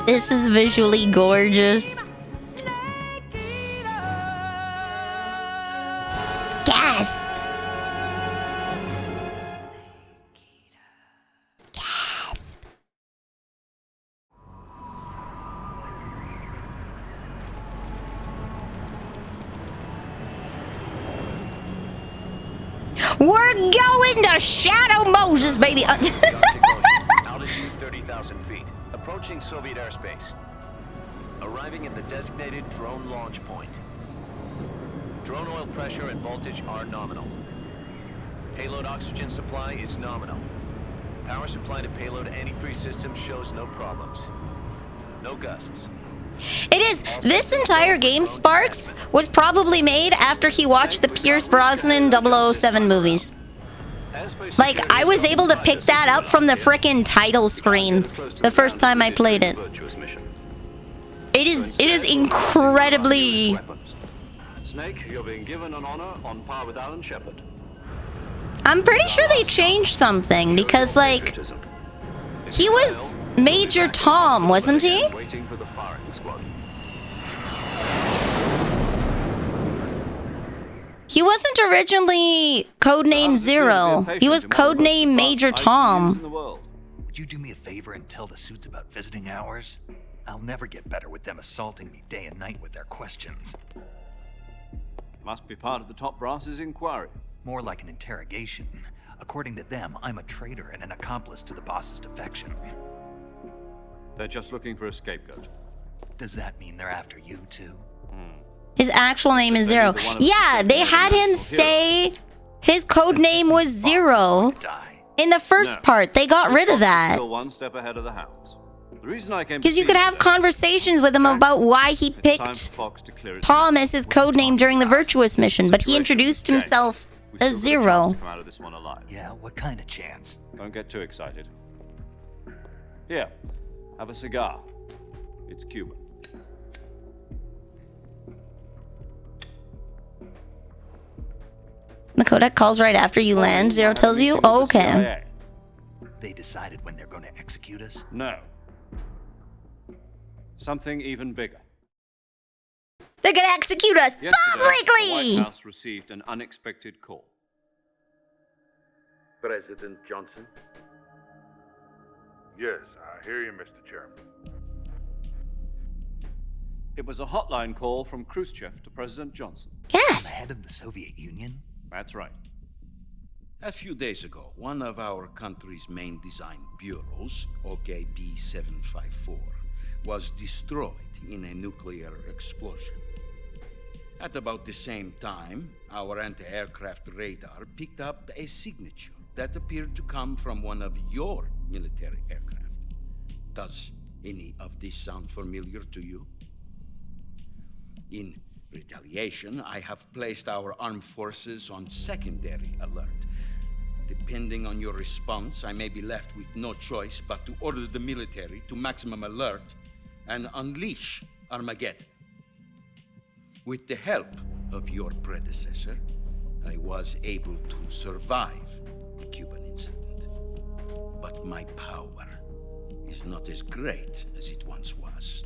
This is visually gorgeous. snake eater. Gasp! Gasp! We're going to Shadow Moses, baby. Altitude 30,000 feet. Approaching Soviet airspace. Arriving at the designated drone launch point. Drone oil pressure and voltage are nominal. Payload oxygen supply is nominal. Power supply to payload antifreeze system shows no problems. No gusts. It is. This entire game, Sparks, was probably made after he watched the Pierce Brosnan 007 movies. Like, I was able to pick that up from the frickin' title screen the first time I played it. It is incredibly... Snake, you're being given an honor on par with Alan Shepard. I'm pretty sure they changed something, because, like, he was Major Tom, wasn't he? Waiting for the firing squad. He wasn't originally Codename Zero. He was Codename Major Tom. Would you do me a favor and tell the suits about visiting hours? I'll never get better with them assaulting me day and night with their questions. Must be part of the top brass's inquiry. More like an interrogation. According to them, I'm a traitor and an accomplice to the boss's defection. They're just looking for a scapegoat. Does that mean they're after you too? His actual name is Zero. Yeah, they had him say his code name was Zero in the first part. They got rid of that. Still one step ahead of the hounds. The reason I came Because you could have conversations with him about why he picked Tom as his code name during the Virtuous mission, but he introduced himself We A still got 0. chance to come out of this one alive. Yeah, what kind of chance? Don't get too excited. Here, have a cigar. It's Cuban. The codec calls right after you land. Zero tells you? Oh, okay. They decided when they're going to execute us? No. Something even bigger. They're gonna execute us Yesterday, the publicly! White House received an unexpected call. President Johnson? Yes, I hear you, Mr. Chairman. It was a hotline call from Khrushchev to President Johnson. Yes. The head of the Soviet Union? That's right. A few days ago, one of our country's main design bureaus, OKB 754, was destroyed in a nuclear explosion. At about the same time, our anti-aircraft radar picked up a signature that appeared to come from one of your military aircraft. Does any of this sound familiar to you? In retaliation, I have placed our armed forces on secondary alert. Depending on your response, I may be left with no choice but to order the military to maximum alert and unleash Armageddon. With the help of your predecessor, I was able to survive the Cuban incident. But my power is not as great as it once was.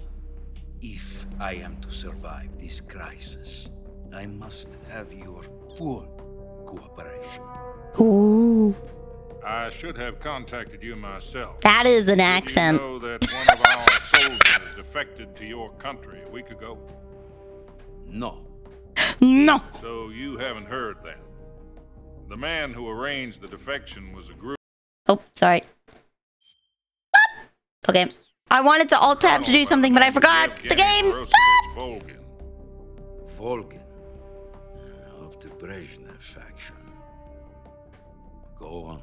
If I am to survive this crisis, I must have your full cooperation. Ooh. I should have contacted you myself. That is an Did accent. you know that one of our soldiers defected to your country a week ago? No. No. So you haven't heard then. The man who arranged the defection was a group. Oh, sorry. Okay. I wanted to alt tab to do something, but I forgot. The game stops. Volgin of the Brezhnev faction. Go on.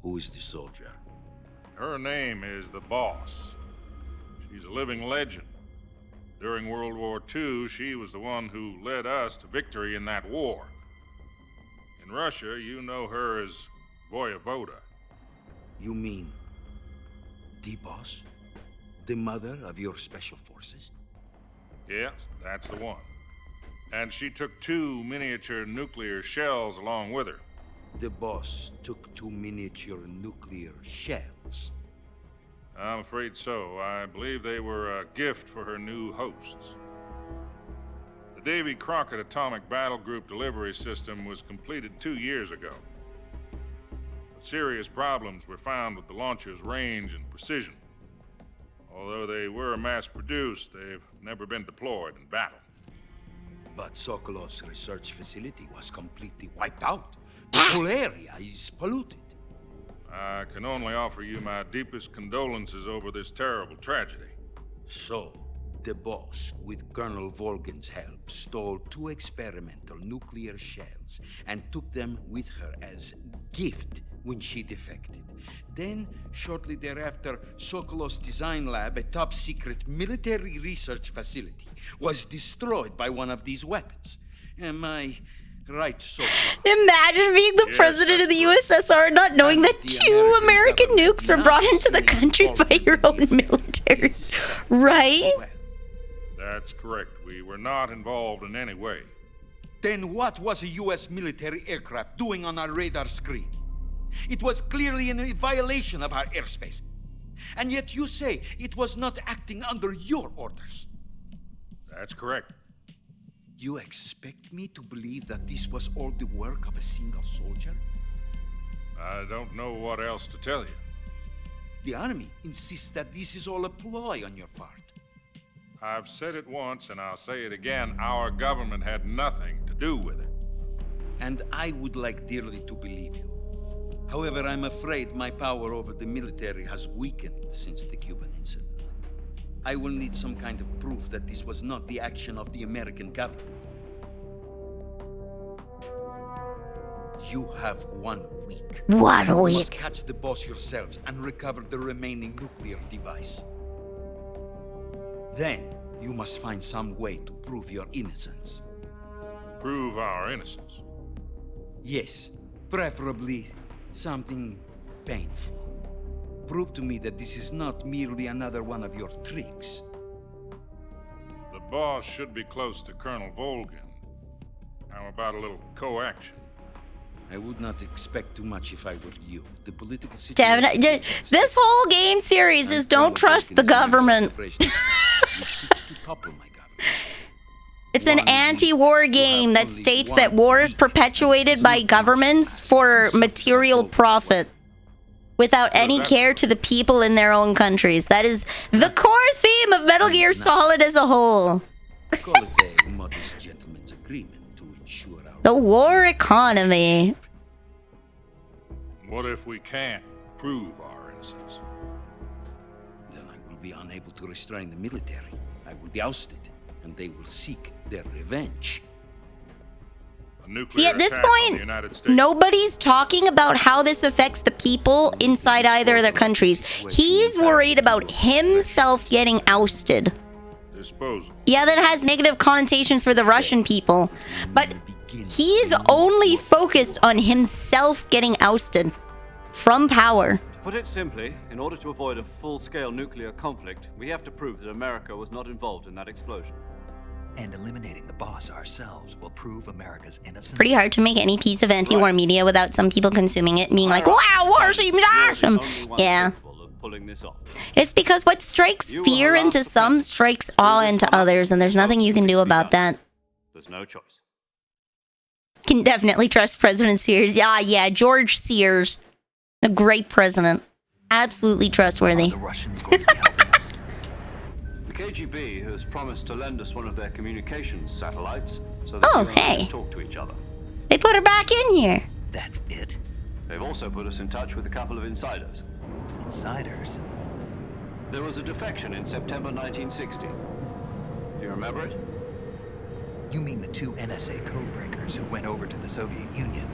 Who is the soldier? Her name is the Boss. She's a living legend. During World War II, she was the one who led us to victory in that war. In Russia, you know her as Voyevoda. You mean the Boss? The mother of your special forces? Yes, that's the one. And she took 2 miniature nuclear shells along with her. The Boss took 2 miniature nuclear shells. I'm afraid so. I believe they were a gift for her new hosts. The Davy Crockett Atomic Battle Group delivery system was completed 2 years ago. But serious problems were found with the launcher's range and precision. Although they were mass-produced, they've never been deployed in battle. But Sokolov's research facility was completely wiped out. The whole area is polluted. I can only offer you my deepest condolences over this terrible tragedy. So, the Boss, with Colonel Volgin's help, stole 2 experimental nuclear shells and took them with her as gift when she defected. Then, shortly thereafter, Sokolov's design lab, a top-secret military research facility, was destroyed by one of these weapons. Am I right so far? Imagine being the president of the USSR not knowing that 2 American nukes were brought into the country by your own military. Right? That's correct. We were not involved in any way. Then what was a U.S. military aircraft doing on our radar screen? It was clearly in violation of our airspace. And yet you say it was not acting under your orders. That's correct. You expect me to believe that this was all the work of a single soldier? I don't know what else to tell you. The army insists that this is all a ploy on your part. I've said it once and I'll say it again. Our government had nothing to do with it. And I would like dearly to believe you. However, I'm afraid my power over the military has weakened since the Cuban incident. I will need some kind of proof that this was not the action of the American government. You have 1 week. 1 You week. must catch the Boss yourselves and recover the remaining nuclear device. Then, you must find some way to prove your innocence. Prove our innocence? Yes, preferably something painful. Prove to me that this is not merely another one of your tricks. The boss should be close to Colonel Volgin. How about a little co-action? I would not expect too much if I were you. The political Damn situation... it. This whole game series is don't trust the government. It's an anti-war game that states that war is perpetuated by governments for material profit without any care to the people in their own countries. That is the core theme of Metal Gear Solid as a whole. Call it a modest gentleman's agreement to ensure our... The war economy. What if we can't prove our innocence? Then I will be unable to restrain the military. I will be ousted, and they will seek their revenge. See, at this point, nobody's talking about how this affects the people inside either of their countries. He's worried about himself getting ousted. Disposal. Yeah, that has negative connotations for the Russian people. But he's only focused on himself getting ousted from power. To put it simply, in order to avoid a full-scale nuclear conflict, we have to prove that America was not involved in that explosion. And eliminating the boss ourselves will prove America's innocence. Pretty hard to make any piece of anti-war media without some people consuming it and being like, wow, war seems awesome. Yeah. It's because what strikes fear into some strikes awe into others, and there's nothing you can do about that. There's no choice. Can definitely trust President Sears. Yeah, George Sears. A great president. Absolutely trustworthy. The KGB has promised to lend us one of their communications satellites so that we can talk to each other. They put her back in here. That's it? They've also put us in touch with a couple of insiders. Insiders? There was a defection in September 1960. Do you remember it? You mean the two NSA codebreakers who went over to the Soviet Union?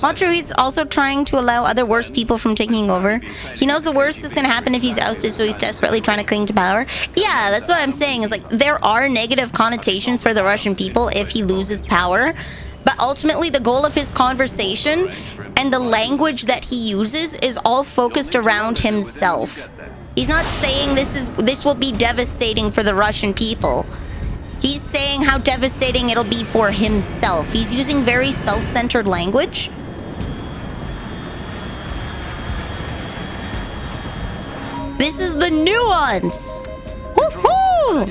While true, he's also trying to allow other worse people from taking over. He knows the worst is going to happen if he's ousted, so he's desperately trying to cling to power. Yeah, that's what I'm saying, is like, there are negative connotations for the Russian people if he loses power. But ultimately, the goal of his conversation and the language that he uses is all focused around himself. He's not saying this will be devastating for the Russian people. He's saying how devastating it'll be for himself. He's using very self-centered language. This is the nuance. Woohoo!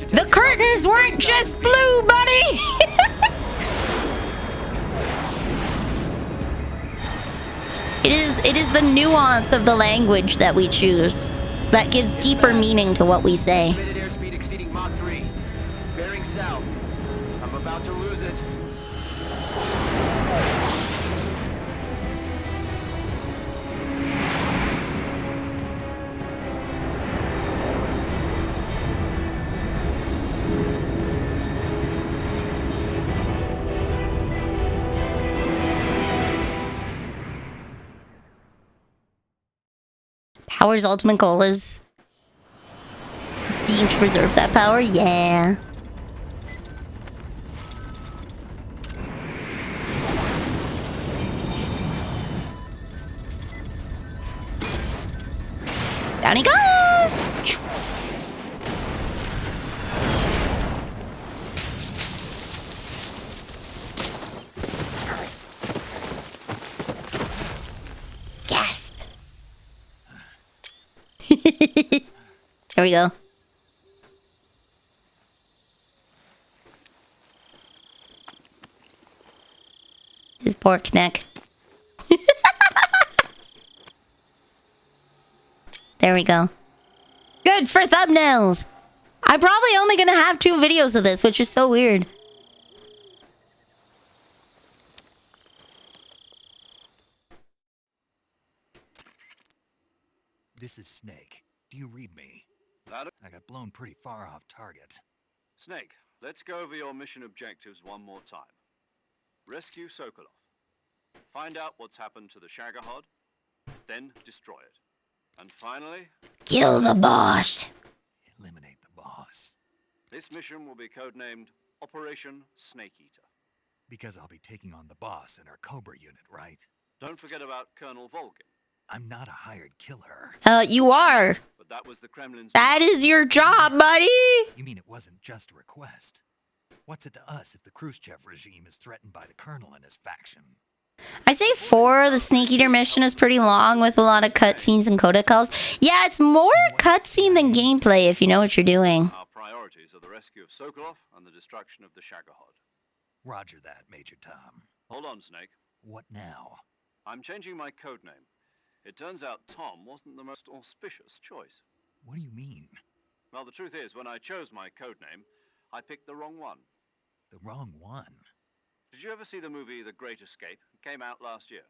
The curtains weren't just blue, buddy! It is the nuance of the language that we choose that gives deeper meaning to what we say. Airspeed exceeding Mach 3. Bearing south. I'm about to lose it. Power's ultimate goal is being to preserve that power? Yeah. Down he goes! Gasp! There we go. His pork neck. There we go. Good for thumbnails! I'm probably only gonna have 2 videos of this, which is so weird. This is Snake. Do you read me? I got blown pretty far off target. Snake, let's go over your mission objectives one more time. Rescue Sokolov. Find out what's happened to the Shagohod, then destroy it. And finally... kill the boss. Eliminate the boss. This mission will be codenamed Operation Snake Eater. Because I'll be taking on the boss in our Cobra unit, right? Don't forget about Colonel Volgin. I'm not a hired killer. You are. But that was the Kremlin's... That is your job, buddy. You mean it wasn't just a request? What's it to us if the Khrushchev regime is threatened by the Colonel and his faction? I say 4. The Snake Eater mission is pretty long with a lot of cutscenes and coda calls. Yeah, it's more cutscene than gameplay if you know what you're doing. Our priorities are the rescue of Sokolov and the destruction of the Shagohod. Roger that, Major Tom. Hold on, Snake. What now? I'm changing my codename. It turns out Tom wasn't the most auspicious choice. What do you mean? Well, the truth is, when I chose my codename, I picked the wrong one. The wrong one? Did you ever see the movie The Great Escape? It came out last year.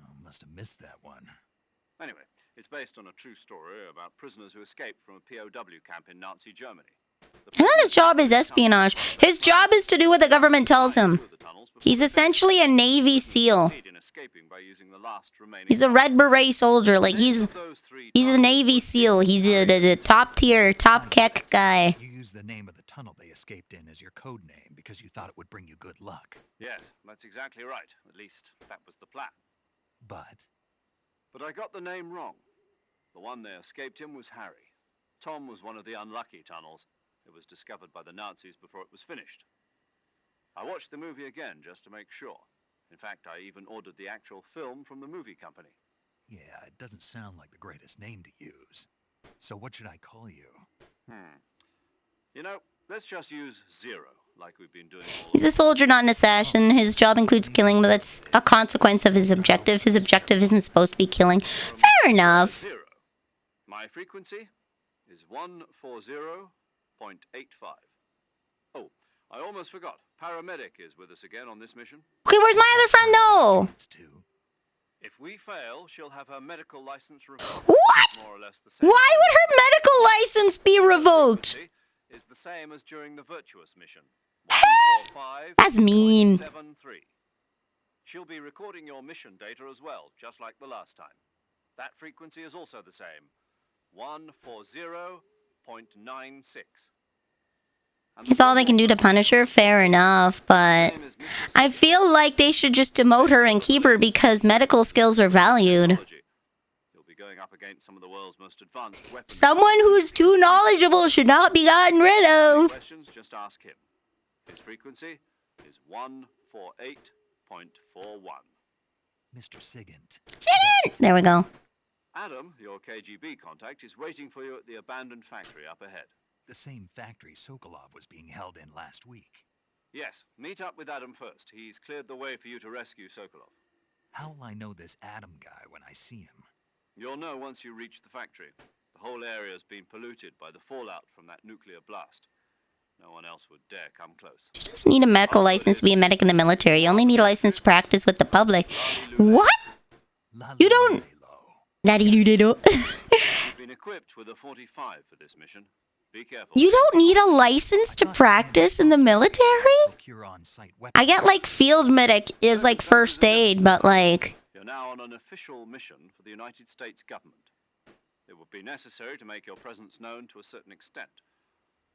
Oh, must have missed that one. Anyway, it's based on a true story about prisoners who escaped from a POW camp in Nazi Germany. I thought his job is espionage. His job is to do what the government tells him. He's essentially a Navy SEAL. He's a Red Beret soldier. Like, he's a Navy SEAL. He's a top tier, top keck guy. You used the name of the tunnel they escaped in as your code name because you thought it would bring you good luck. Yes, that's exactly right. At least, that was the plan. But I got the name wrong. The one they escaped in was Harry. Tom was one of the unlucky tunnels. It was discovered by the Nazis before it was finished. I watched the movie again just to make sure. In fact, I even ordered the actual film from the movie company. yeah, it doesn't sound like the greatest name to use. So what should I call you? You know, let's just use Zero, like we've been doing all He's a soldier, not an assassin. His job includes killing, but that's a consequence of his objective. His objective isn't supposed to be killing. Fair enough. Zero. My frequency is 140.85. Oh, I almost forgot. Paramedic is with us again on this mission. Okay, where's my other friend, though? If we fail, she'll have her medical license revoked. What? More or less the same. Why would her medical license be revoked? Is the same as during the Virtuous mission. That's mean. 145.73. She'll be recording your mission data as well, just like the last time. That frequency is also the same. 140.96. It's all they can do to punish her, fair enough, but I feel like they should just demote her and keep her because medical skills are valued. You'll be going up against some of the world's most advanced weapons. Someone who's too knowledgeable should not be gotten rid of. Questions, just ask him. His frequency is 148.41. Mr. Sigint. Sigint! There we go. Adam, your KGB contact, is waiting for you at the abandoned factory up ahead. The same factory Sokolov was being held in last week. Yes, meet up with Adam first. He's cleared the way for you to rescue Sokolov. How will I know this Adam guy when I see him? You'll know once you reach the factory. The whole area's been polluted by the fallout from that nuclear blast. No one else would dare come close. You just need a medical license to be a medic in the military. You only need a license to practice with the public. What? You don't... You've been equipped with a 45 for this mission. Be careful. You don't need a license to practice in the military? I get like field medic is like first aid, but like... You're now on an official mission for the United States government. It would be necessary to make your presence known to a certain extent.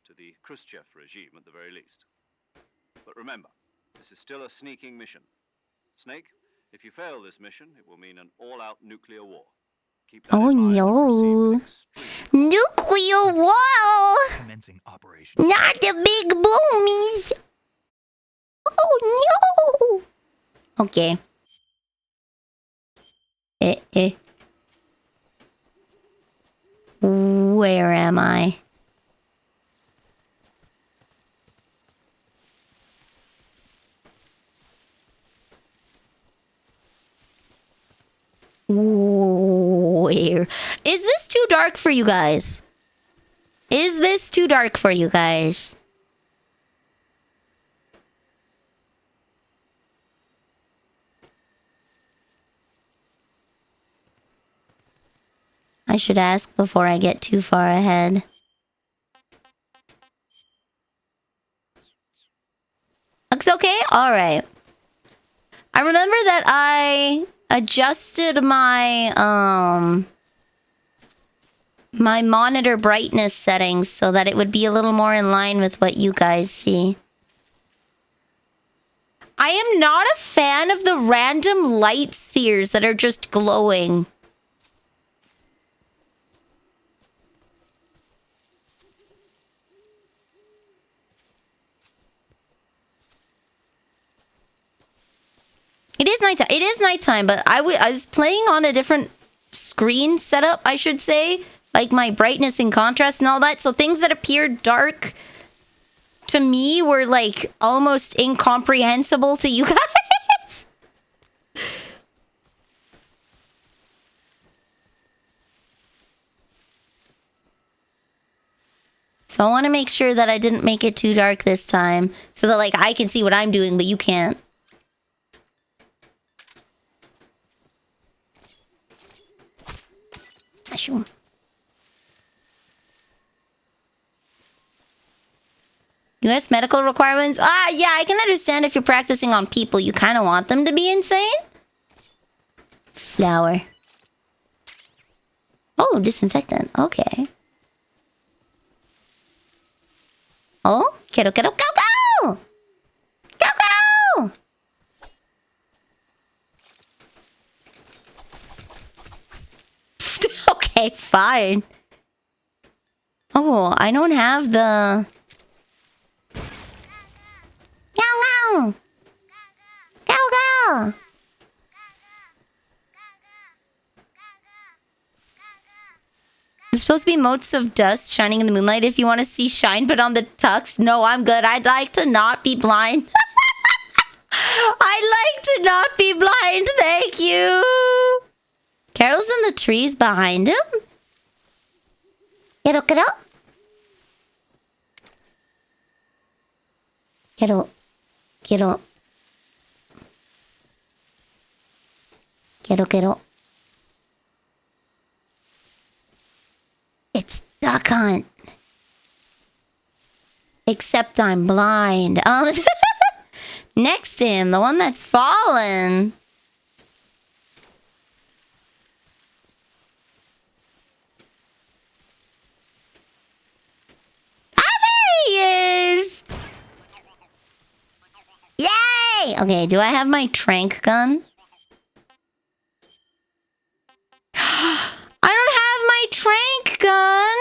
To the Khrushchev regime at the very least. But remember, this is still a sneaking mission. Snake, if you fail this mission, it will mean an all-out nuclear war. Oh no. Nuclear war! Not the big boomies! Oh no! Okay. Where am I? Where? Is this too dark for you guys? Is this too dark for you guys? I should ask before I get too far ahead. Looks okay? Alright. I remember that I adjusted my my monitor brightness settings so that it would be a little more in line with what you guys see. I am not a fan of the random light spheres that are just glowing. It is nighttime. It is nighttime, but I was playing on a different screen setup, I should say. Like my brightness and contrast and all that. So things that appeared dark to me were like almost incomprehensible to you guys. So I want to make sure that I didn't make it too dark this time. So that like I can see what I'm doing, but you can't. Sure. US medical requirements? Yeah, I can understand if you're practicing on people. You kind of want them to be insane. Flower. Oh, disinfectant. Okay. Oh, quiero, go, go! Go, go! Okay, fine. Oh, I don't have the... Go, go! Go, go! There's supposed to be motes of dust shining in the moonlight if you want to see shine, but on the tux, no, I'm good. I'd like to not be blind. I'd like to not be blind, thank you. Carol's in the trees behind him. Quiero, quiero. Quiero, quiero. Quiero, quiero. It's duck hunt. Except I'm blind. Next to him, the one that's fallen. Ah, there he is! Yay! Okay, do I have my trank gun? I don't have my trank gun!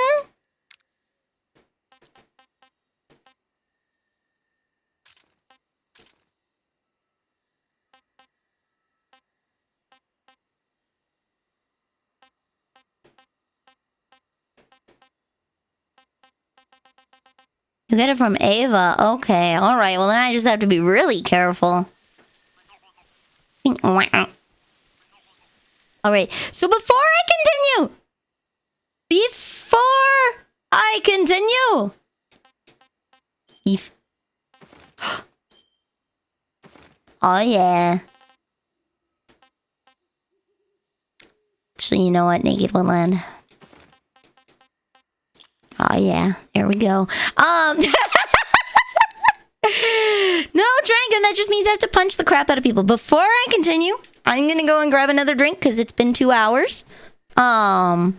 You get it from Ava. Okay, alright. Well, then I just have to be really careful. Alright, so before I continue... Beef. Oh, yeah. Actually, you know what? Naked Woodland. Oh, yeah. There we go. No, Dragon, that just means I have to punch the crap out of people. Before I continue, I'm gonna go and grab another drink because it's been 2 hours. I'm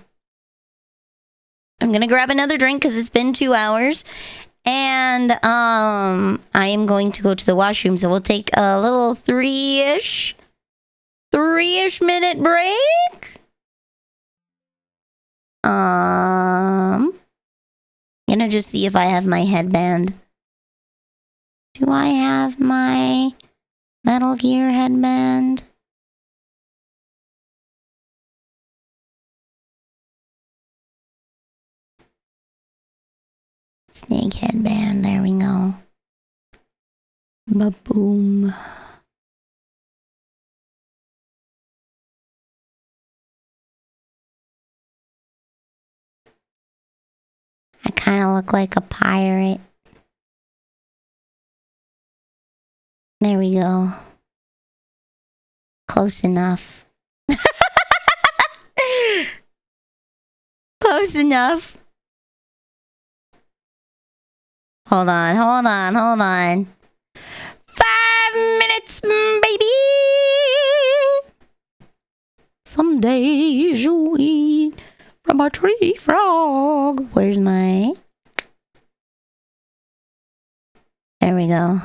gonna grab another drink because it's been 2 hours. And, I am going to go to the washroom, so we'll take a little 3-ish minute break. I'm gonna just see if I have my headband. Do I have my Metal Gear headband? Snake headband, there we go. Ba-boom. I kind of look like a pirate. There we go. Close enough. Close enough. Hold on. 5 minutes, baby. Some days you eat from a tree frog. Where's my... There we go.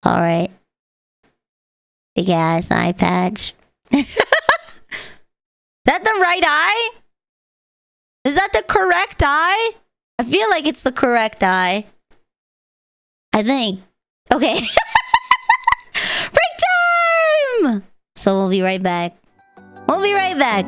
Alright. Big ass eye patch. Is that the right eye? Is that the correct eye? I feel like it's the correct eye. I think. Okay. Break time! So we'll be right back. We'll be right back.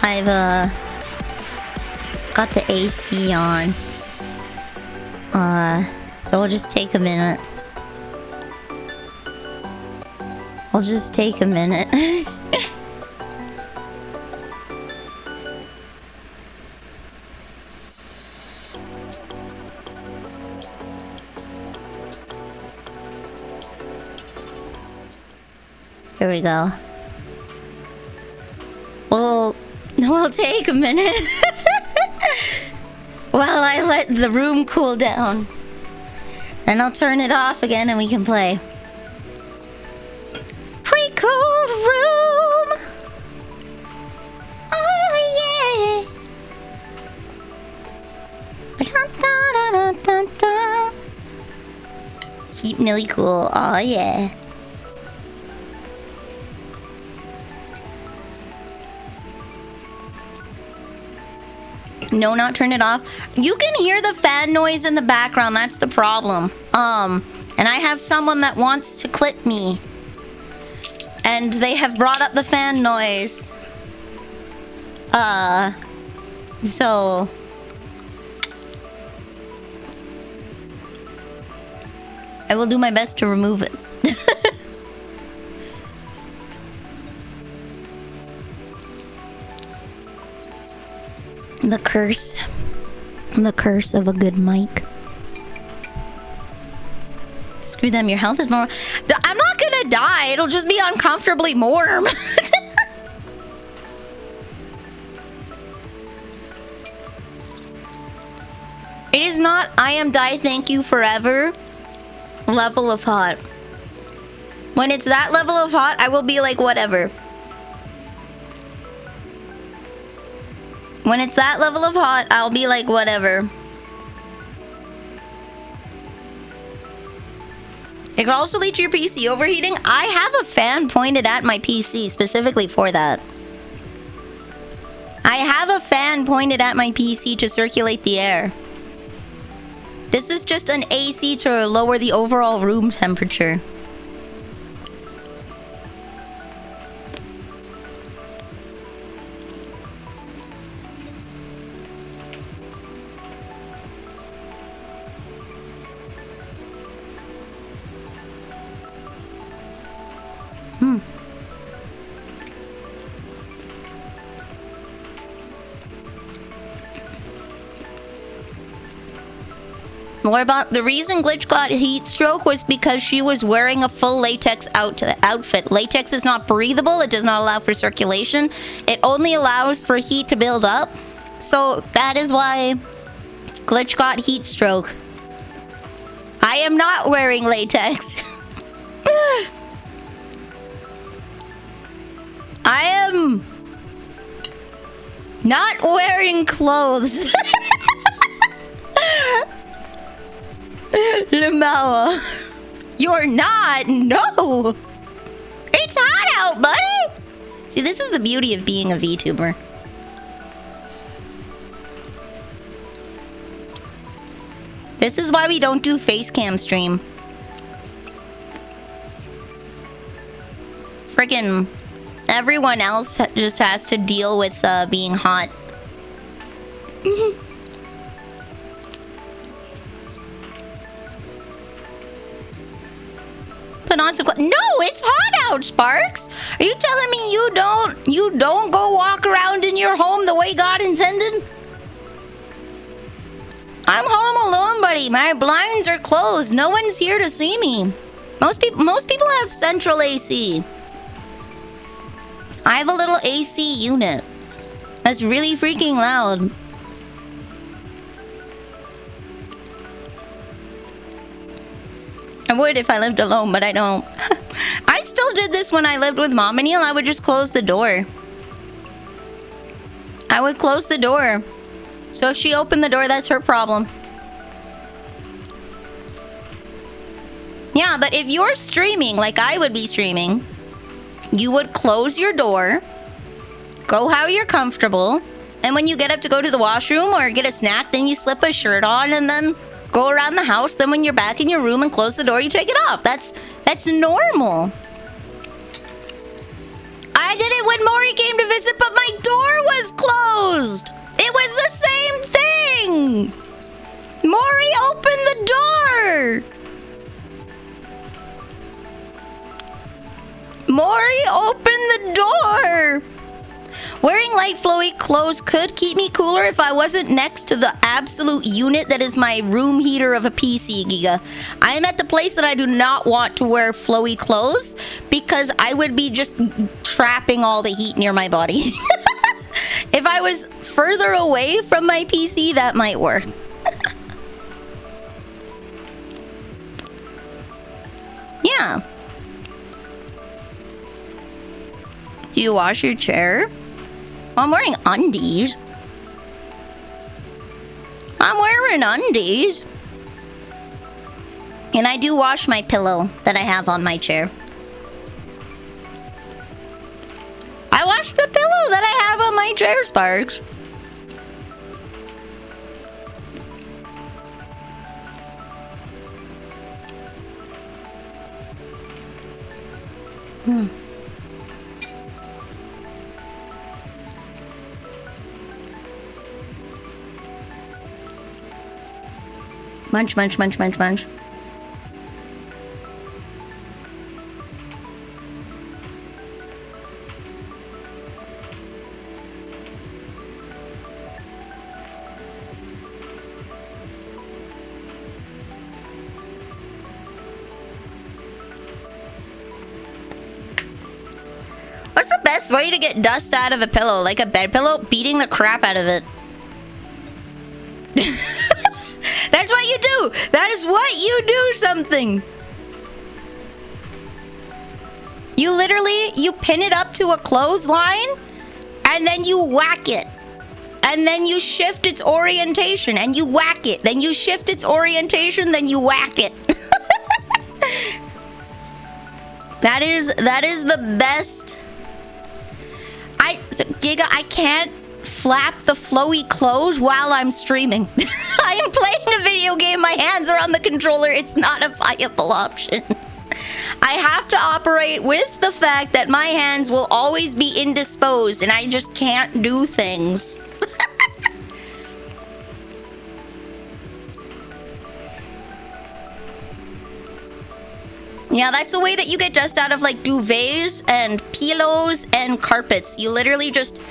I've got the AC on. So I'll just take a minute. I'll just take a minute. Here we go. We'll take a minute while I let the room cool down. Then I'll turn it off again and we can play. Pre-cooled room. Oh yeah. Da-da-da-da-da-da. Keep Millie cool. Oh yeah. No, not turn it off. You can hear the fan noise in the background. That's the problem. And I have someone that wants to clip me. And they have brought up the fan noise. So... I will do my best to remove it. The curse of a good mic. Screw them, your health is more... I'm not gonna die, it'll just be uncomfortably warm. It is not I am die thank you forever level of hot. When it's that level of hot, I will be like whatever. When it's that level of hot, I'll be like, whatever. It could also lead to your PC overheating. I have a fan pointed at my PC specifically for that. I have a fan pointed at my PC to circulate the air. This is just an AC to lower the overall room temperature. More about the reason Glitch got heat stroke was because she was wearing a full latex outfit. Latex is not breathable. It does not allow for circulation. It only allows for heat to build up. So that is why Glitch got heat stroke. I am not wearing latex. I am not wearing clothes. Lamawa, you're not. No, it's hot out, buddy. See, this is the beauty of being a VTuber. This is why we don't do face cam stream. Friggin' everyone else just has to deal with being hot. Put on some clothes. No, it's hot out, Sparks. Are you telling me you don't go walk around in your home the way God intended? I'm home alone, buddy. My blinds are closed. No one's here to see me. Most people have central AC. I have a little AC unit. That's really freaking loud. I would if I lived alone, but I don't. I still did this when I lived with Mom and Neil. I would just close the door. I would close the door. So if she opened the door, that's her problem. Yeah, but if you're streaming, like I would be streaming, you would close your door, go how you're comfortable, and when you get up to go to the washroom or get a snack, then you slip a shirt on and then go around the house. Then when you're back in your room and close the door, you take it off. That's normal. I did it when Maury came to visit, but my door was closed. It was the same thing. Maury, open the door. Maury, open the door. Wearing light flowy clothes could keep me cooler if I wasn't next to the absolute unit that is my room heater of a PC, Giga. I am at the place that I do not want to wear flowy clothes because I would be just trapping all the heat near my body. If I was further away from my PC, that might work. Yeah. Do you wash your chair? I'm wearing undies. I'm wearing undies. And I do wash my pillow that I have on my chair. I wash the pillow that I have on my chair, Sparks. Munch, munch, munch, munch, munch. What's the best way to get dust out of a pillow? Like a bed pillow? Beating the crap out of it. That's what you do. That is what you do, something. You literally, you pin it up to a clothesline and then you whack it. And then you shift its orientation and you whack it. Then you shift its orientation, then you whack it. That is the best. Giga, I can't flap the flowy clothes while I'm streaming. I am playing a video game. My hands are on the controller. It's not a viable option. I have to operate with the fact that my hands will always be indisposed and I just can't do things. Yeah, that's the way that you get dust out of like duvets and pillows and carpets. You literally just,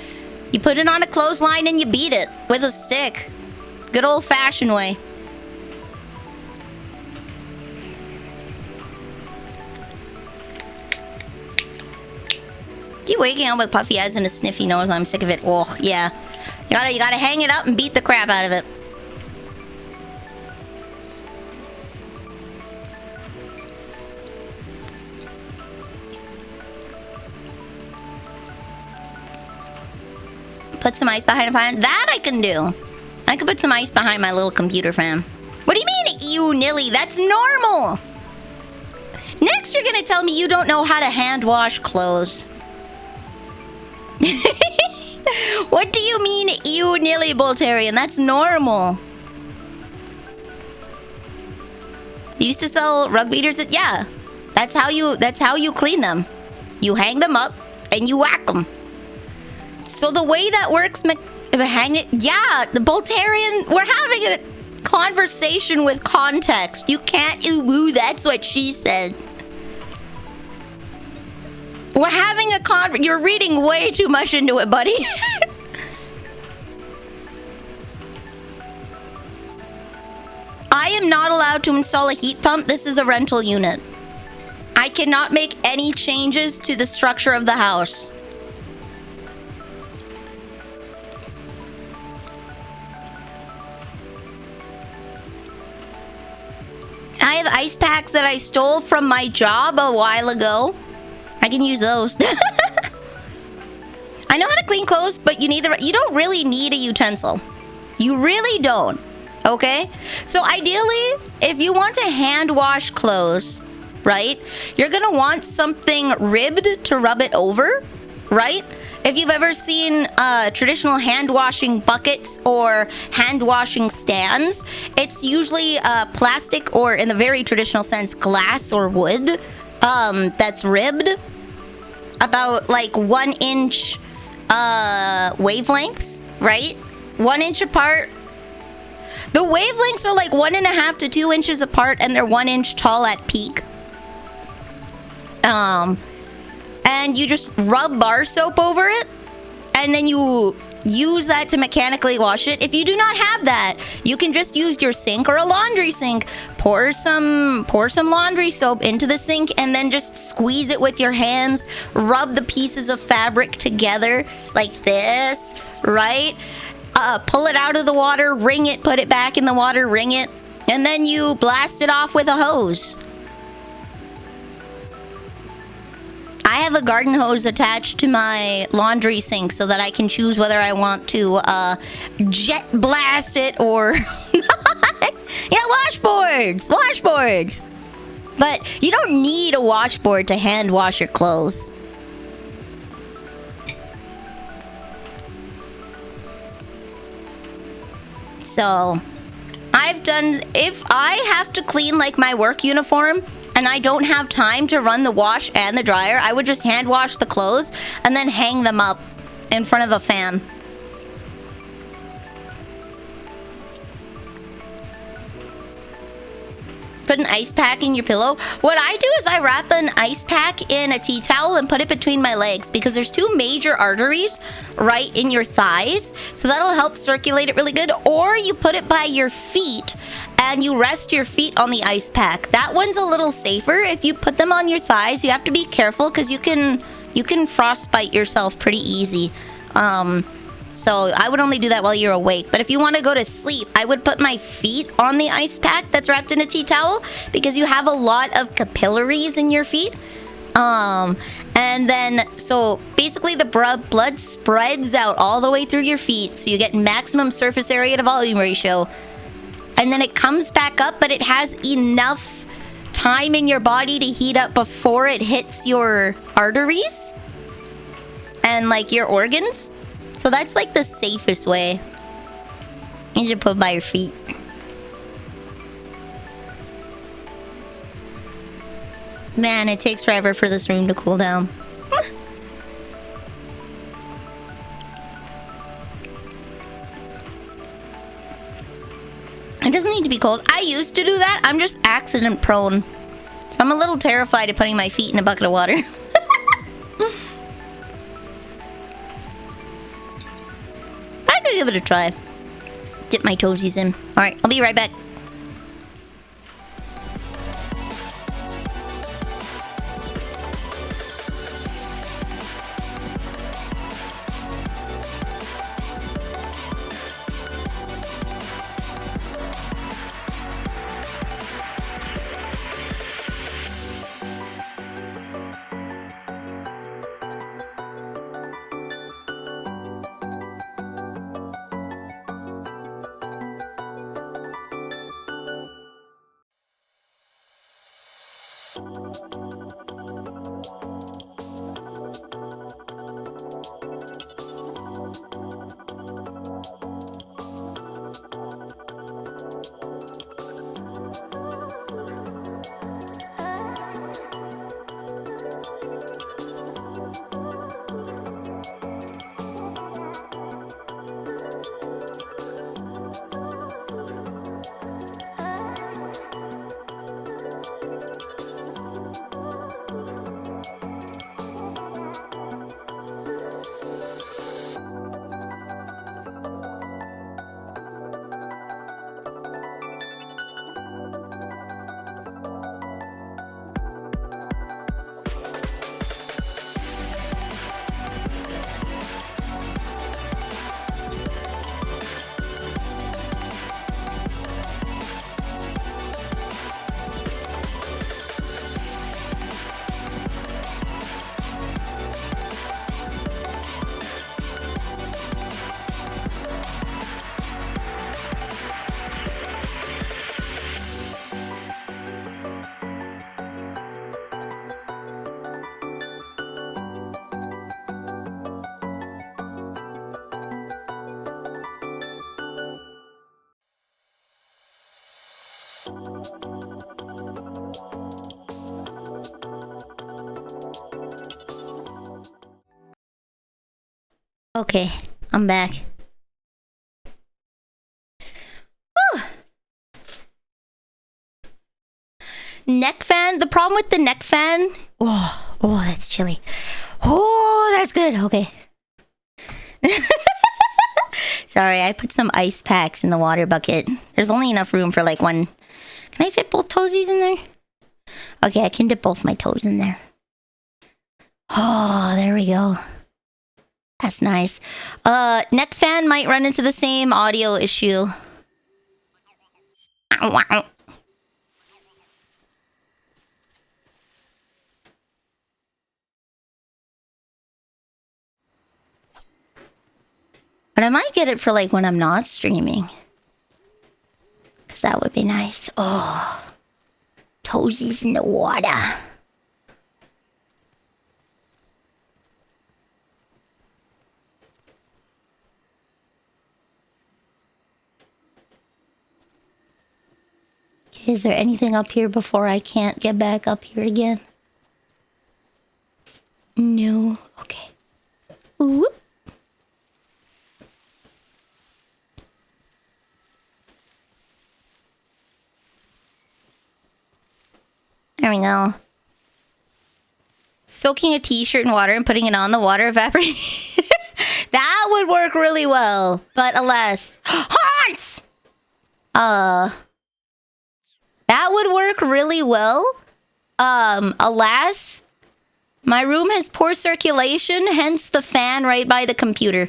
you put it on a clothesline and you beat it with a stick. Good old-fashioned way. Keep waking up with puffy eyes and a sniffy nose. I'm sick of it. Oh, yeah. You gotta hang it up and beat the crap out of it. Put some ice behind a fan. That I can do. I could put some ice behind my little computer fan. What do you mean, ew, Nilly? That's normal. Next, you're gonna tell me you don't know how to hand wash clothes. What do you mean, ew, Nilly, Boltarian? That's normal. You used to sell rug beaters. Yeah, that's how you clean them. You hang them up and you whack them. So the way that works, hang it. Yeah, the Boltarian. We're having a conversation with context. You can't ooh, that's what she said. We're having a you're reading way too much into it, buddy. I am not allowed to install a heat pump. This is a rental unit. I cannot make any changes to the structure of the house. I have ice packs that I stole from my job a while ago. I can use those. I know how to clean clothes, but you don't really need a utensil. You really don't. Okay? So ideally, if you want to hand wash clothes, right? You're gonna want something ribbed to rub it over, right? If you've ever seen traditional hand washing buckets or hand washing stands, it's usually plastic or, in the very traditional sense, glass or wood that's ribbed about like 1 inch wavelengths. right? 1 inch apart. The wavelengths are like 1.5 to 2 inches apart, and they're 1 inch tall at peak. And you just rub bar soap over it, and then you use that to mechanically wash it. If you do not have that, you can just use your sink or a laundry sink. Pour some laundry soap into the sink, and then just squeeze it with your hands. Rub the pieces of fabric together like this, right? Pull it out of the water, wring it, put it back in the water, wring it, and then you blast it off with a hose. I have a garden hose attached to my laundry sink so that I can choose whether I want to jet blast it or... Yeah, washboards! But you don't need a washboard to hand wash your clothes. So, if I have to clean like my work uniform and I don't have time to run the wash and the dryer, I would just hand wash the clothes and then hang them up in front of a fan. Put an ice pack in your pillow. What I do is I wrap an ice pack in a tea towel and put it between my legs because there's 2 major arteries right in your thighs. So that'll help circulate it really good. Or you put it by your feet and you rest your feet on the ice pack. That one's a little safer. If you put them on your thighs, you have to be careful because you can frostbite yourself pretty easy. So I would only do that while you're awake. But if you want to go to sleep, I would put my feet on the ice pack that's wrapped in a tea towel because you have a lot of capillaries in your feet. And then, so basically the blood spreads out all the way through your feet. So you get maximum surface area to volume ratio. And then it comes back up, but it has enough time in your body to heat up before it hits your arteries and like your organs. So that's like the safest way. You should put by your feet. Man, it takes forever for this room to cool down. It doesn't need to be cold. I used to do that. I'm just accident prone. So I'm a little terrified of putting my feet in a bucket of water. I could give it a try. Dip my toesies in. Alright, I'll be right back. Okay, I'm back. neck fan. The problem with the neck fan. Oh, that's chilly. Oh, that's good. Okay. Sorry, I put some ice packs in the water bucket. There's only enough room for like one. Can I fit both toesies in there? Okay, I can dip both my toes in there. Oh, there we go. That's nice. Neck fan might run into the same audio issue. But I might get it for like when I'm not streaming. Because that would be nice. Oh, toesies in the water. Okay, is there anything up here before I can't get back up here again? No. Okay. Ooh. There we go. Soaking a t-shirt in water and putting it on the water evaporating. That would work really well. But alas. Haunts! That would work really well. Alas. My room has poor circulation, hence the fan right by the computer.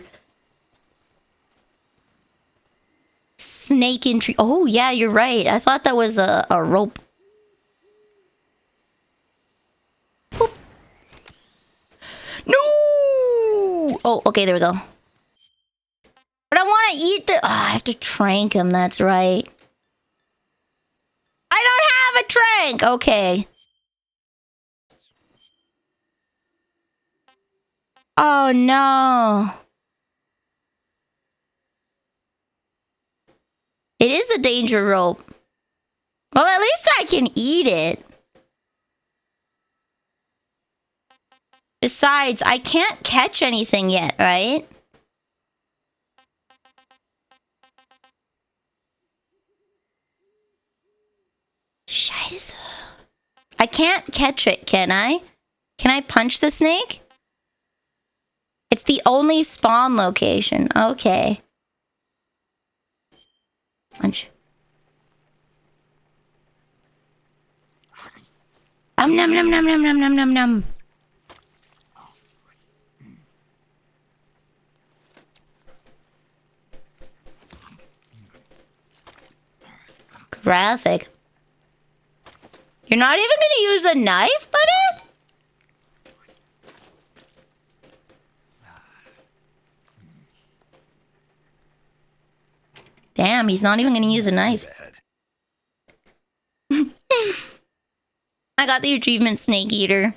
Snake in tree. Oh, yeah, you're right. I thought that was a rope. Boop. No! Oh, okay, there we go. But I want to eat the... Oh, I have to trank him, that's right. I don't have a trank! Okay. Oh, no. It is a danger rope. Well, at least I can eat it. Besides, I can't catch anything yet, right? Scheiße. I can't catch it, can I? Can I punch the snake? It's the only spawn location. Okay. Punch. Nom nom nom nom nom nom nom nom. Graphic. You're not even gonna use a knife, buddy? Damn, he's not even gonna use a knife. I got the achievement Snake Eater.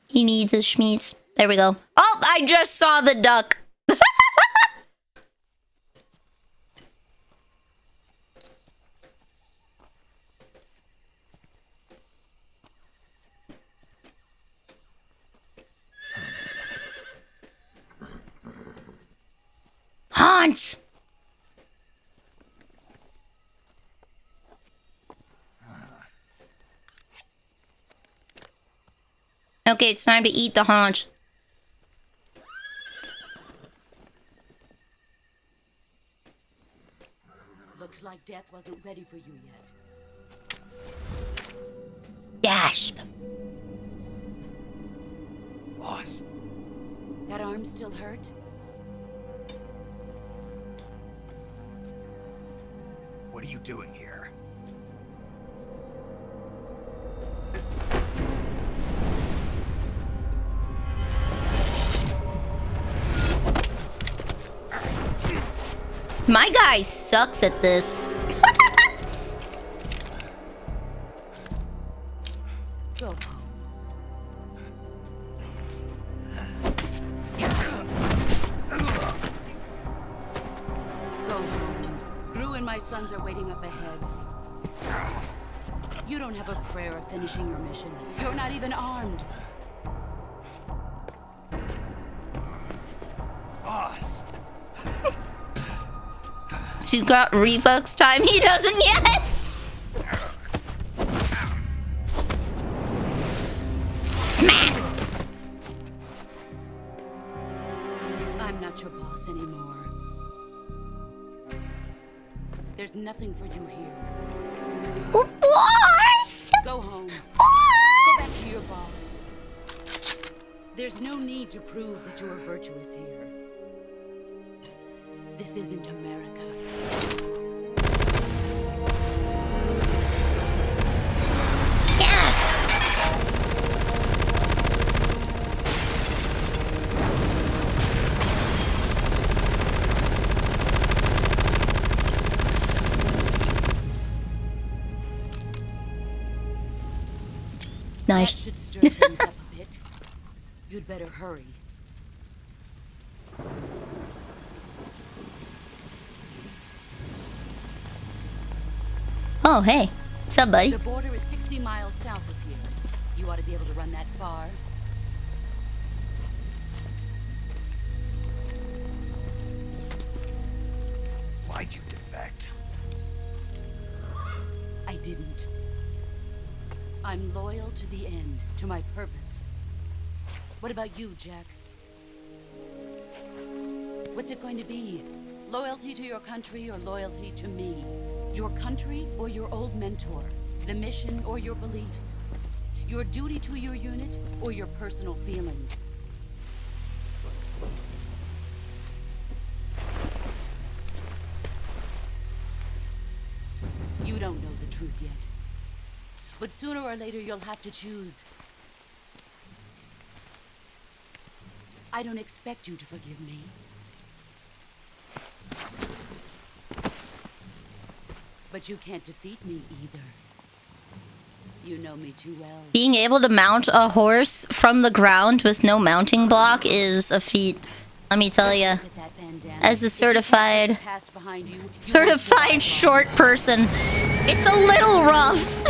He needs his schmeats. There we go. Oh, I just saw the duck. Hans! Okay, it's time to eat the haunch. Looks like death wasn't ready for you yet. Gasp. Boss. That arm still hurt? What are you doing here? My guy sucks at this. Go home. Go home. Gru and my sons are waiting up ahead. You don't have a prayer of finishing your mission. You're not even armed. boss. She's got reflex time. He doesn't yet. Smack. I'm not your boss anymore. There's nothing for you here. Boss. Go home. Boss. Go back to your boss. There's no need to prove that you are virtuous here. This isn't America. Yes. Nice. That should stir things up a bit. You'd better hurry. Oh, hey. What's up, buddy? The border is 60 miles south of here. You ought to be able to run that far. Why'd you defect? I didn't. I'm loyal to the end, to my purpose. What about you, Jack? What's it going to be? Loyalty to your country or loyalty to me? Your country or your old mentor? The mission or your beliefs? Your duty to your unit or your personal feelings? You don't know the truth yet. But sooner or later you'll have to choose. I don't expect you to forgive me. But you can't defeat me either. You know me too well. Being able to mount a horse from the ground with no mounting block is a feat. Let me tell you. As a certified short person, it's a little rough.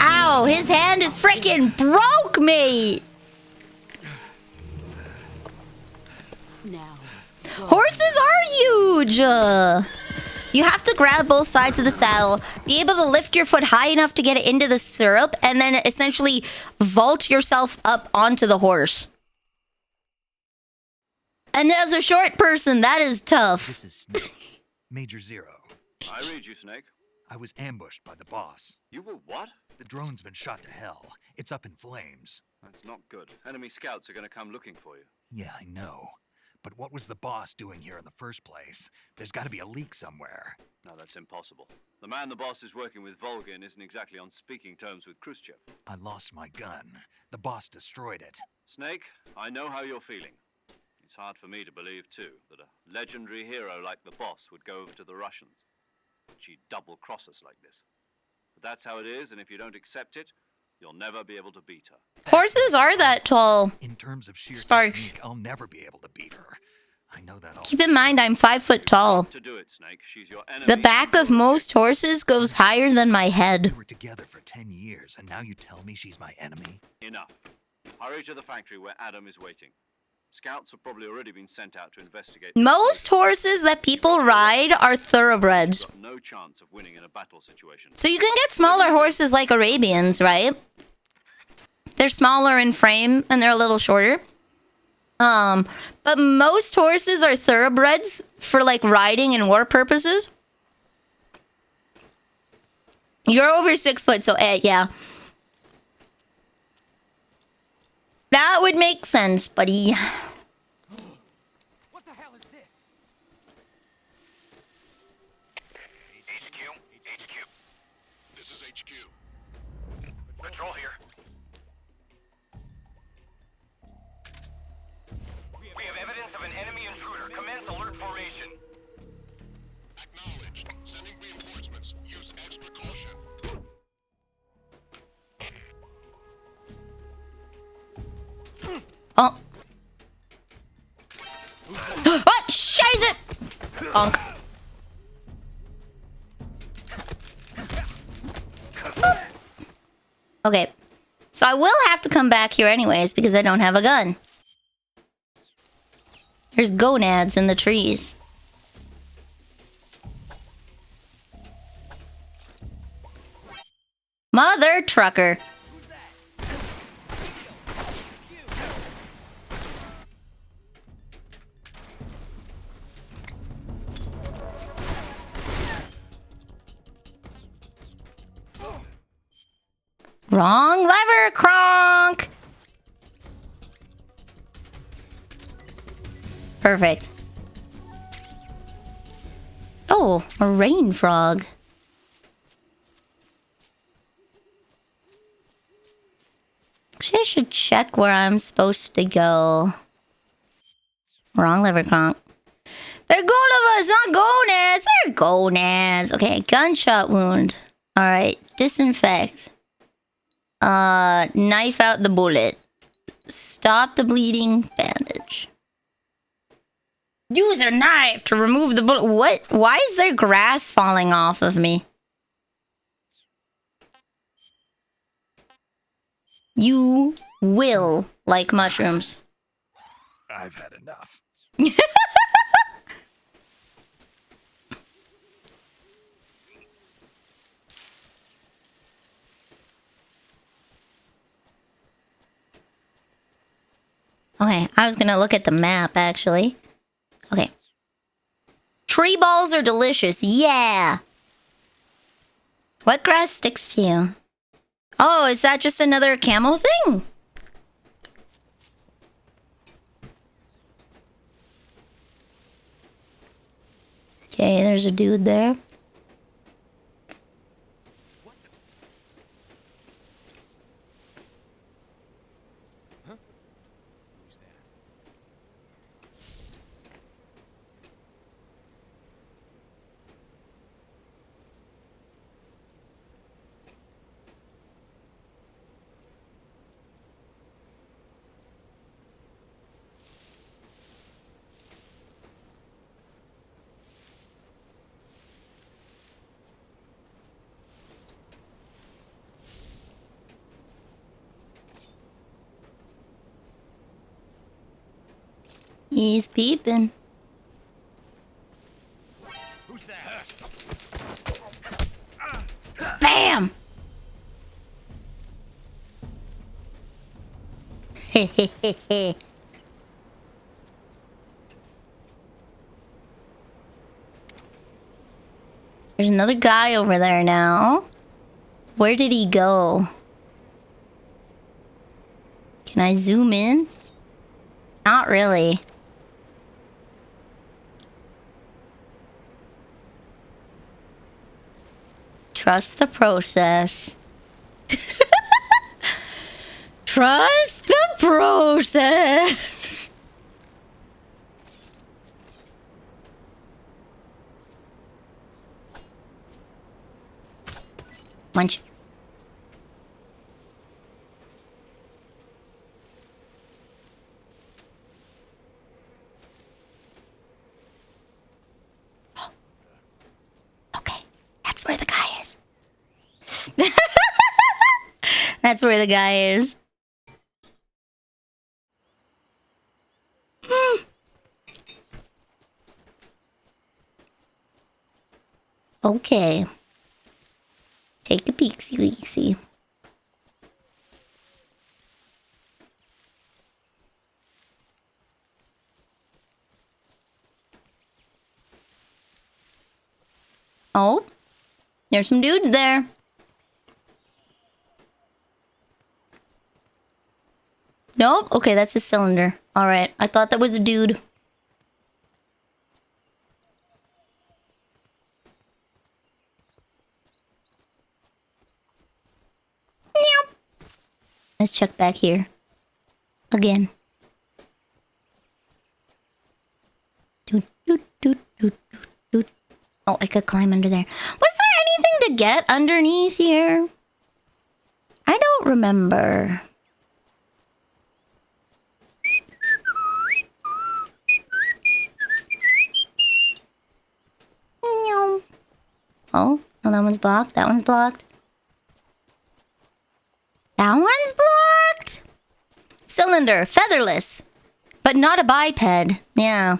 Ow, his hand is freaking broke me. Horses are huge. You have to grab both sides of the saddle, be able to lift your foot high enough to get it into the stirrup, and then essentially vault yourself up onto the horse. And as a short person, that is tough. This is Snake. Major Zero. I read you, Snake. I was ambushed by the boss. You were what? The drone's been shot to hell. It's up in flames. That's not good. Enemy scouts are going to come looking for you. Yeah, I know. But what was the boss doing here in the first place? There's got to be a leak somewhere. No, that's impossible. The man the boss is working with, Volgin, isn't exactly on speaking terms with Khrushchev. I lost my gun. The boss destroyed it. Snake, I know how you're feeling. It's hard for me to believe, too, that a legendary hero like the boss would go over to the Russians. She'd double-cross us like this. But that's how it is, and if you don't accept it, you'll never be able to beat her. Horses are that tall. In terms of sheer Sparks. technique, I'll never be able to beat her. I know that all. Keep in mind, I'm 5 foot tall. To do it, Snake. She's your enemy. The back of most horses goes higher than my head. We were together for 10 years, and now you tell me she's my enemy? Enough. Hurry to the factory where Adam is waiting. Scouts have probably already been sent out to investigate. Most horses that people ride are thoroughbreds. Got no chance of winning in a battle situation. So you can get smaller horses like Arabians, right? They're smaller in frame and they're a little shorter. But most horses are thoroughbreds for like riding and war purposes. You're over 6 foot, so yeah. That would make sense, buddy. What the hell is this? HQ. This is HQ. Control here. We have evidence of an enemy intruder. Commence alert formation. Acknowledged. Sending reinforcements. Use extra caution. Oh. Oh, scheiße! Bonk. Okay. So I will have to come back here anyways because I don't have a gun. There's gonads in the trees. Mother trucker. Wrong lever, Kronk! Perfect. Oh, a rain frog. Actually, I should check where I'm supposed to go. Wrong lever, Kronk. They're golovas, not gonads! They're gonads! Okay, gunshot wound. Alright, disinfect. Knife out the bullet. Stop the bleeding. Bandage. Use a knife to remove the bullet. What? Why is there grass falling off of me? You will like mushrooms. I've had enough. Okay, I was gonna look at the map, actually. Okay. Tree balls are delicious. Yeah! What grass sticks to you? Oh, is that just another camo thing? Okay, there's a dude there. He's peeping. Who's there? Bam! Hehehehe. There's another guy over there now. Where did he go? Can I zoom in? Not really. Trust the process. Trust the process. Munch. Okay, that's where the guy is. That's where the guy is. Okay. Take a peek-see-see. Oh, there's some dudes there. Nope. Okay, that's a cylinder. All right. I thought that was a dude. Nope. Let's check back here. Again. Doot, doot, doot, doot, doot, doot. Oh, I could climb under there. Was there anything to get underneath here? I don't remember. Oh, well, that one's blocked. That one's blocked. That one's blocked? cylinder, featherless, but not a biped. Yeah,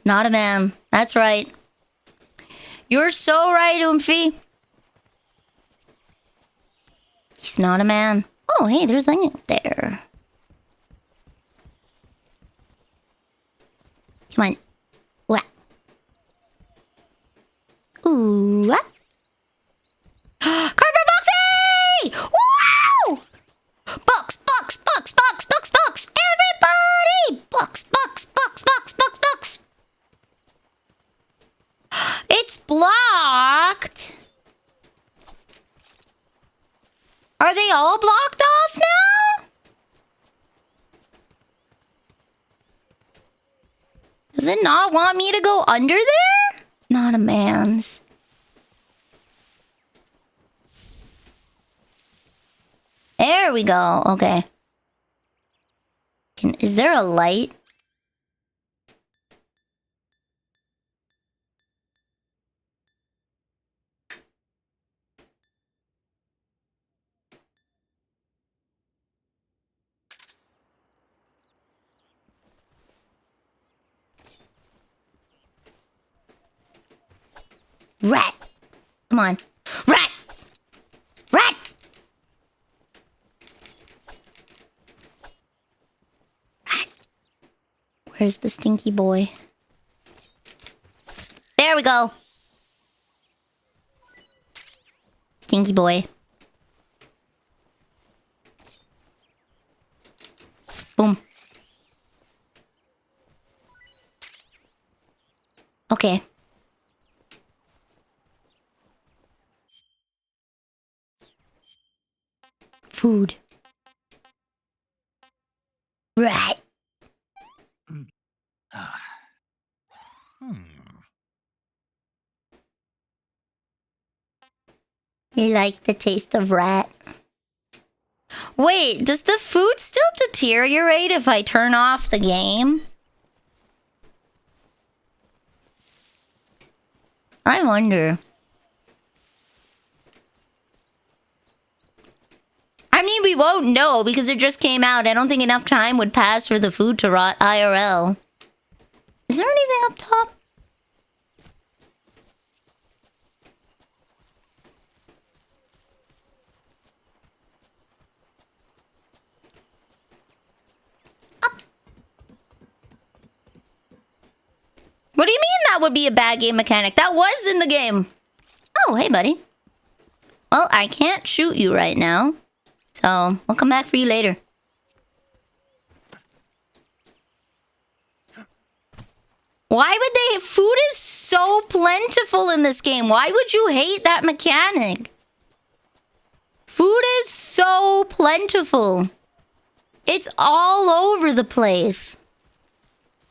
not a man. That's right. You're so right, Oomphy. He's not a man. Oh, hey, there's something there. Come on. What? Ooh, what? Cardboard boxy! Wow! Box, box, box, box, box, box! Everybody! Box, box, box, box, box, box! It's blocked! Are they all blocked off now? Does it not want me to go under there? Not a man's. There we go. Okay. Is there a light? Rat! Come on. Rat! Rat! Rat! Where's the stinky boy? There we go! Stinky boy. Boom. Okay. Food. Rat. You like the taste of rat? Wait, does the food still deteriorate if I turn off the game? I wonder. I mean, we won't know because it just came out. I don't think enough time would pass for the food to rot IRL. Is there anything up top? What do you mean that would be a bad game mechanic? That was in the game. Oh, hey, buddy. Well, I can't shoot you right now. So, I'll come back for you later. Why would they... Food is so plentiful in this game. Why would you hate that mechanic? Food is so plentiful. It's all over the place.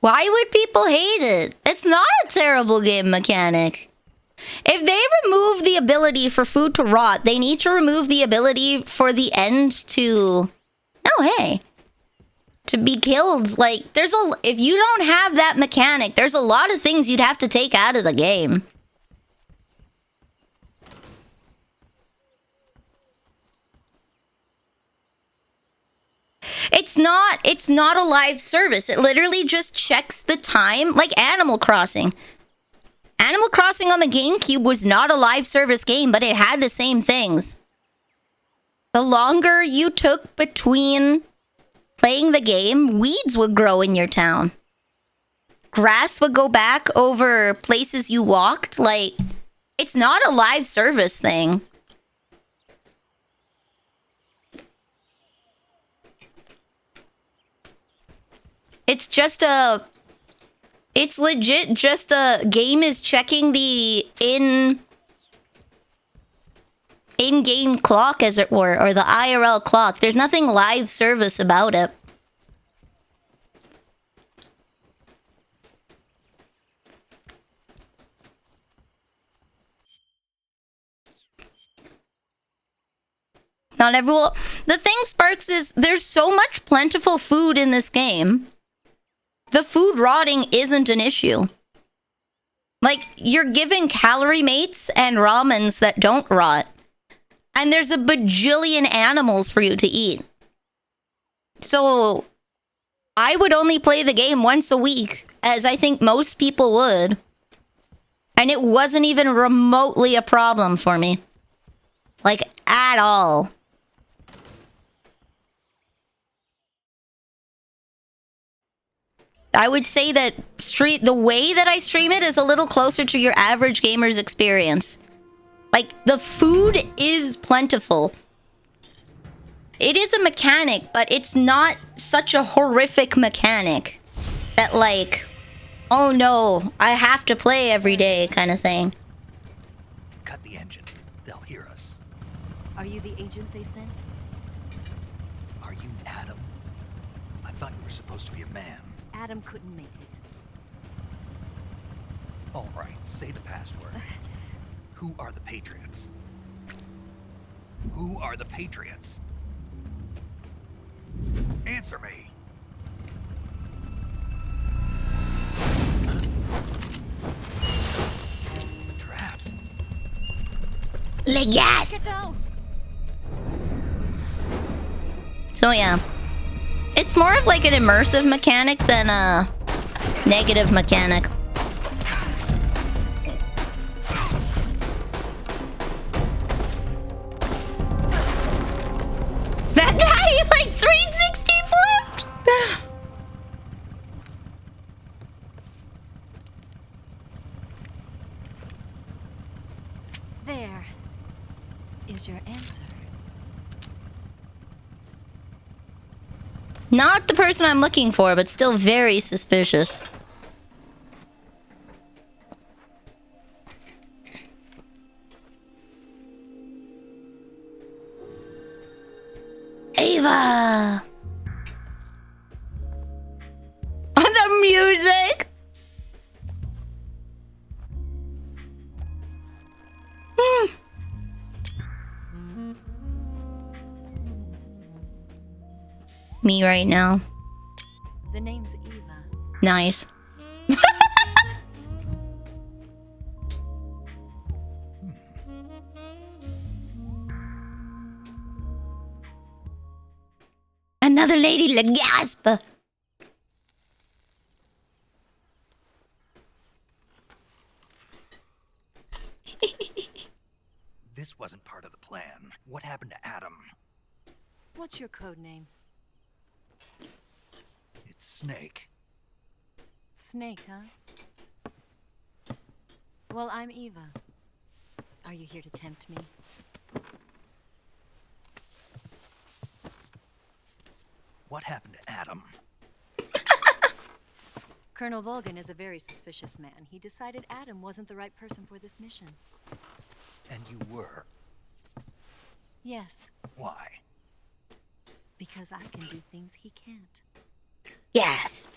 Why would people hate it? It's not a terrible game mechanic. If they remove the ability for food to rot, they need to remove the ability for the end to... Oh, hey. To be killed. Like, there's a... If you don't have that mechanic, there's a lot of things you'd have to take out of the game. It's not a live service. It literally just checks the time, like Animal Crossing. Animal Crossing on the GameCube was not a live service game, but it had the same things. The longer you took between playing the game, weeds would grow in your town. Grass would go back over places you walked. Like, it's not a live service thing. It's just a... It's legit just a game is checking the in-game clock, as it were, or the IRL clock. There's nothing live service about it. Not everyone... The thing, Sparks, is there's so much plentiful food in this game. The food rotting isn't an issue. Like, you're given calorie mates and ramens that don't rot. And there's a bajillion animals for you to eat. So, I would only play the game once a week, as I think most people would. And it wasn't even remotely a problem for me. Like, at all. I would say that the way that I stream it is a little closer to your average gamer's experience. Like, the food is plentiful. It is a mechanic, but it's not such a horrific mechanic that, like, oh no, I have to play every day kind of thing. Cut the engine. They'll hear us. Are you the agent they sent? Are you Adam? I thought you were supposed to be a man. Adam couldn't make it. All right, say the password. Who are the Patriots? Who are the Patriots? Answer me. Trapped. Le gas. So yeah. It's more of like an immersive mechanic than a negative mechanic. That guy like 360 flipped! There is your answer. Not the person I'm looking for, but still very suspicious. Ava! The music! Me right now. The name's Eva. Nice. Another lady le gasp. This wasn't part of the plan. What happened to Adam? What's your code name? It's Snake. Snake, huh? Well, I'm Eva. Are you here to tempt me? What happened to Adam? Colonel Volgan is a very suspicious man. He decided Adam wasn't the right person for this mission. And you were. Yes. Why? Because I can do things he can't. Yes.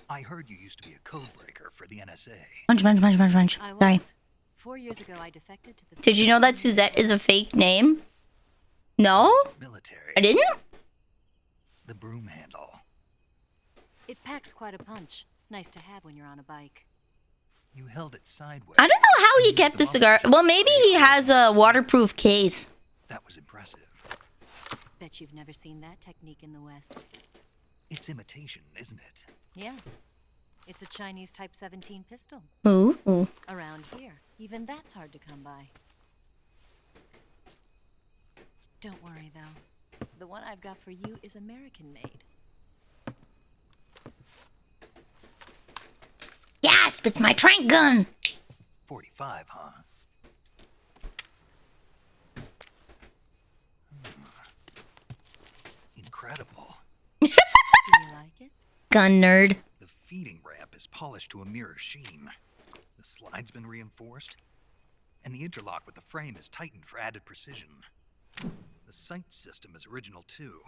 I heard you used to be a code breaker for the NSA. Punch. I was. Sorry. 4 years ago, I defected to the... Did you know that Suzette is a fake name? No? Military. I didn't? The broom handle. It packs quite a punch. Nice to have when you're on a bike. You held it sideways. I don't know how he kept the cigar. Well, maybe he has a waterproof case. That was impressive. Bet you've never seen that technique in the West. It's imitation, isn't it? Yeah. It's a Chinese Type 17 pistol. Ooh. Around here, even that's hard to come by. Don't worry, though. The one I've got for you is American-made. Yes, it's my trank gun. 45, huh? Incredible. Do you like it? Gun nerd. The feeding ramp is polished to a mirror sheen. The slide's been reinforced, and the interlock with the frame is tightened for added precision. The sight system is original too.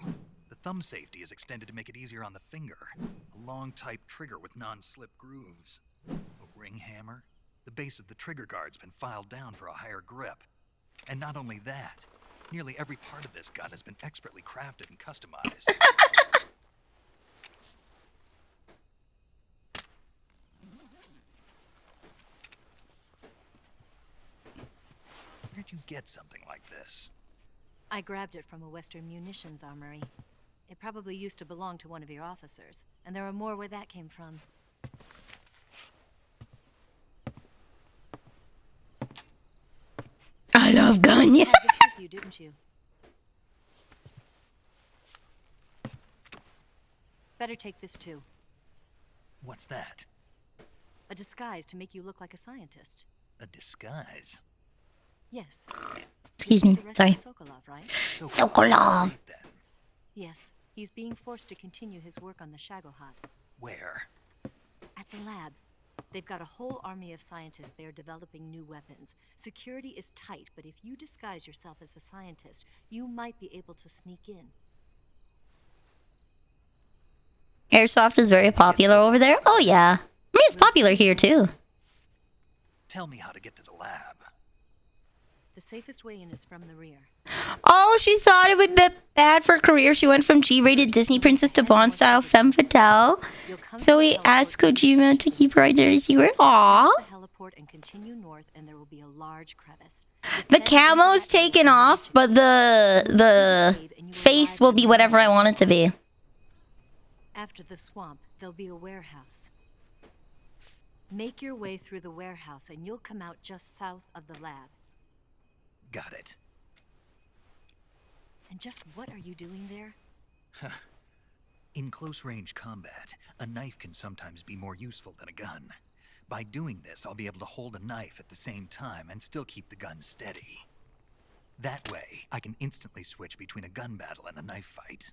The thumb safety is extended to make it easier on the finger. A long type trigger with non-slip grooves. A ring hammer. The base of the trigger guard's been filed down for a higher grip. And not only that, nearly every part of this gun has been expertly crafted and customized. Where'd you get something like this? I grabbed it from a Western munitions armory. It probably used to belong to one of your officers, and there are more where that came from. I love gun, You yeah. had this with you, didn't you? Better take this too. What's that? A disguise to make you look like a scientist. A disguise? Yes. Excuse You me, took the rest sorry. of Sokolov, right? Sokolov. Yes. He's being forced to continue his work on the Shagohod. Where? At the lab. They've got a whole army of scientists there developing new weapons. Security is tight, but if you disguise yourself as a scientist, you might be able to sneak in. Airsoft is very popular over there. Oh yeah. I mean, it's popular here too. Tell me how to get to the lab. The safest way in is from the rear. Oh, she thought it would be bad for her career. She went from G-rated Disney princess to Bond-style femme fatale. So he asked Kojima to keep her identity secret. Aww. The heliport and continue north, and there will be a large crevice. The camo's taken off, but the face will be whatever I want it to be. After the swamp, there'll be a warehouse. Make your way through the warehouse, and you'll come out just south of the lab. Got it. And just what are you doing there? In close-range combat, a knife can sometimes be more useful than a gun. By doing this, I'll be able to hold a knife at the same time and still keep the gun steady. That way, I can instantly switch between a gun battle and a knife fight.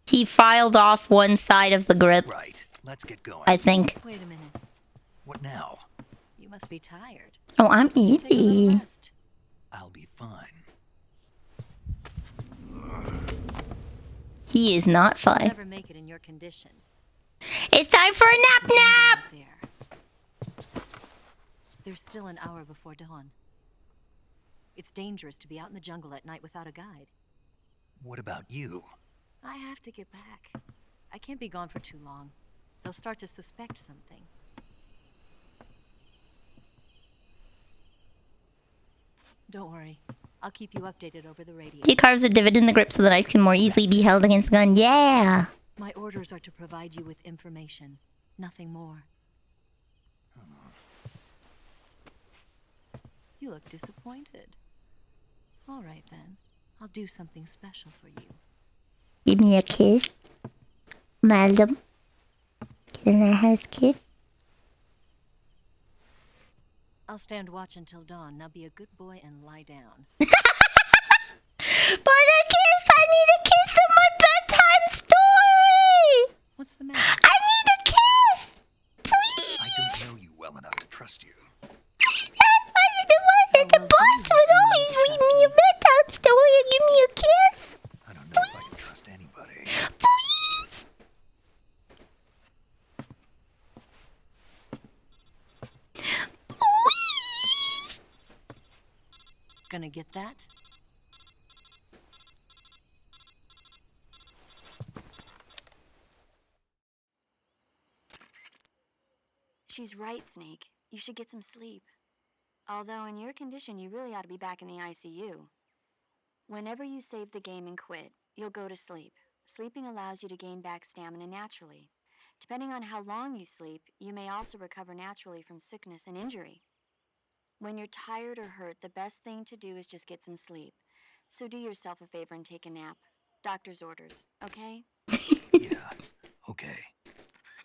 He filed off one side of the grip. Right. Let's get going. I think. Wait a minute. What now? You must be tired. Oh, I'm Take a little eating. rest. I'll be fine. He is not You'll fine. never make it in your condition. It's time for a nap nap! There. There's still an hour before dawn. It's dangerous to be out in the jungle at night without a guide. What about you? I have to get back. I can't be gone for too long. They'll start to suspect something. Don't worry. I'll keep you updated over the radio. He carves a divot in the grip so the knife can more easily be held against the gun. Yeah! My orders are to provide you with information, nothing more. You look disappointed. All right then. I'll do something special for you. Give me a kiss. Madam. Can I have a kiss? I'll stand watch until dawn. Now be a good boy and lie down. But a kiss! I need a kiss in my bedtime story! What's the matter? I need a kiss! Please! I don't know you well enough to trust you. The boss would always read me a bedtime story and give me a kiss. I don't know if I can trust anybody. Please! Please! Gonna get that? She's right, Snake. You should get some sleep. Although in your condition, you really ought to be back in the ICU. Whenever you save the game and quit, you'll go to sleep. Sleeping allows you to gain back stamina naturally. Depending on how long you sleep, you may also recover naturally from sickness and injury. When you're tired or hurt, the best thing to do is just get some sleep. So do yourself a favor and take a nap. Doctor's orders, okay? Yeah, okay.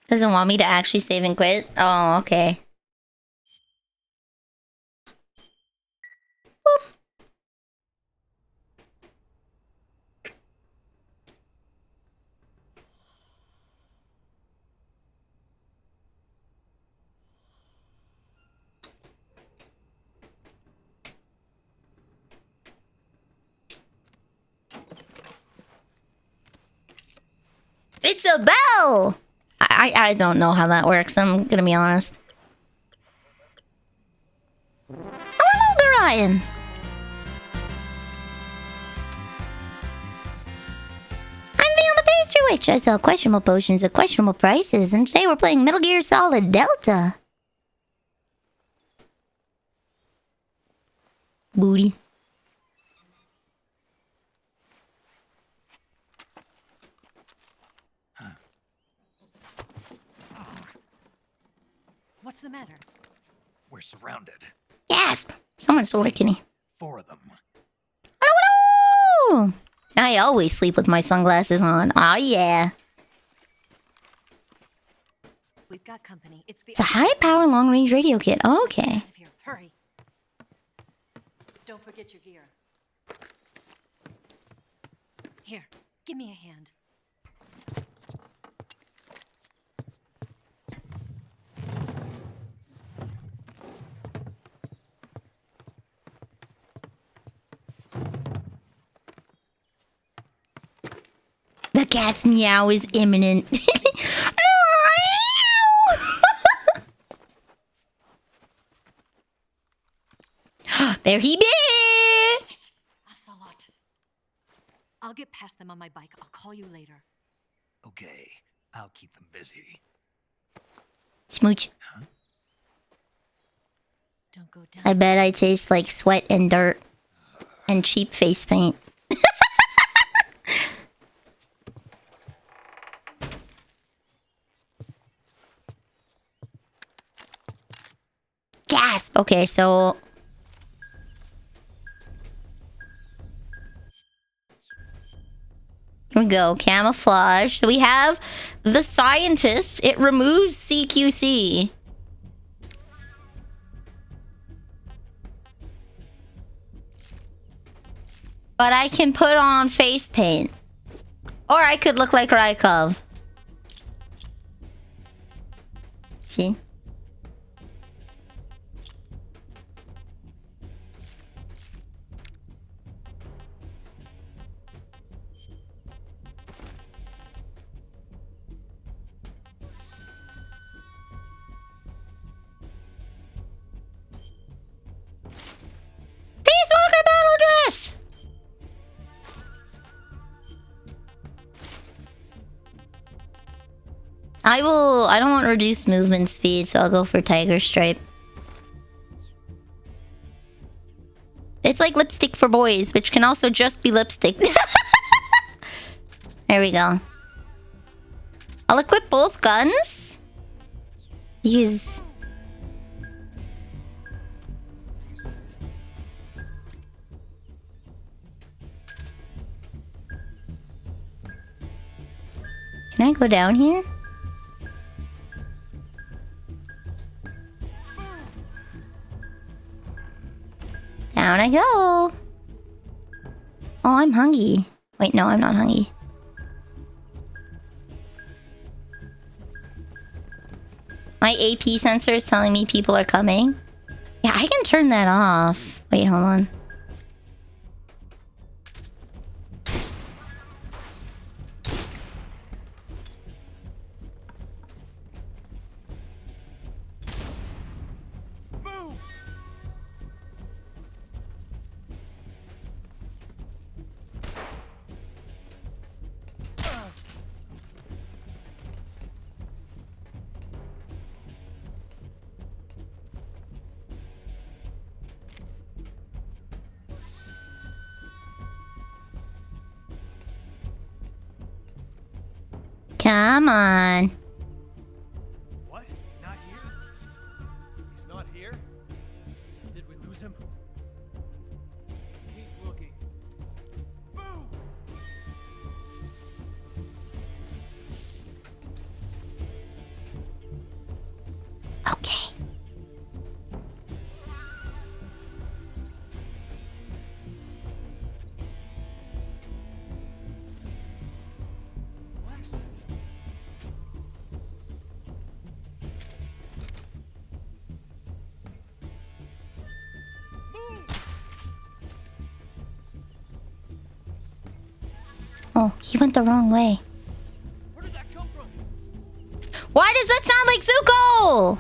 Doesn't want me to actually save and quit? Oh, okay. It's a bell! I don't know how that works, I'm gonna be honest. Hello, Orion! I'm Vanille the Pastry Witch. I sell questionable potions at questionable prices, and today we're playing Metal Gear Solid Delta. Booty. What's the matter? We're surrounded. Gasp! Someone's lurking. 4 of them. Oh! I always sleep with my sunglasses on. Oh yeah. We've got company. It's a high-power long-range radio kit. Oh, okay. Hurry. Don't forget your gear. Here, give me a hand. The cat's meow is imminent. There he be! Ocelot. I'll get past them on my bike. I'll call you later. Okay, I'll keep them busy. Smooch. Huh? Don't go down. I bet I taste like sweat and dirt and cheap face paint. Gasp! Okay, so... Here we go. Camouflage. So we have the scientist. It removes CQC. But I can put on face paint. Or I could look like Rykov. See? Peace Walker battle dress! I don't want reduced movement speed, so I'll go for Tiger Stripe. It's like lipstick for boys, which can also just be lipstick. There we go. I'll equip both guns. Because... Can I go down here? Down I go. Oh, I'm hungry. Wait, no, I'm not hungry. My AP sensor is telling me people are coming. Yeah, I can turn that off. Wait, hold on. Come on. What? Not here? He's not here? Did we lose him? Keep looking. Boom! Okay. Oh, he went the wrong way. Where did that come from? Why does that sound like Zuko?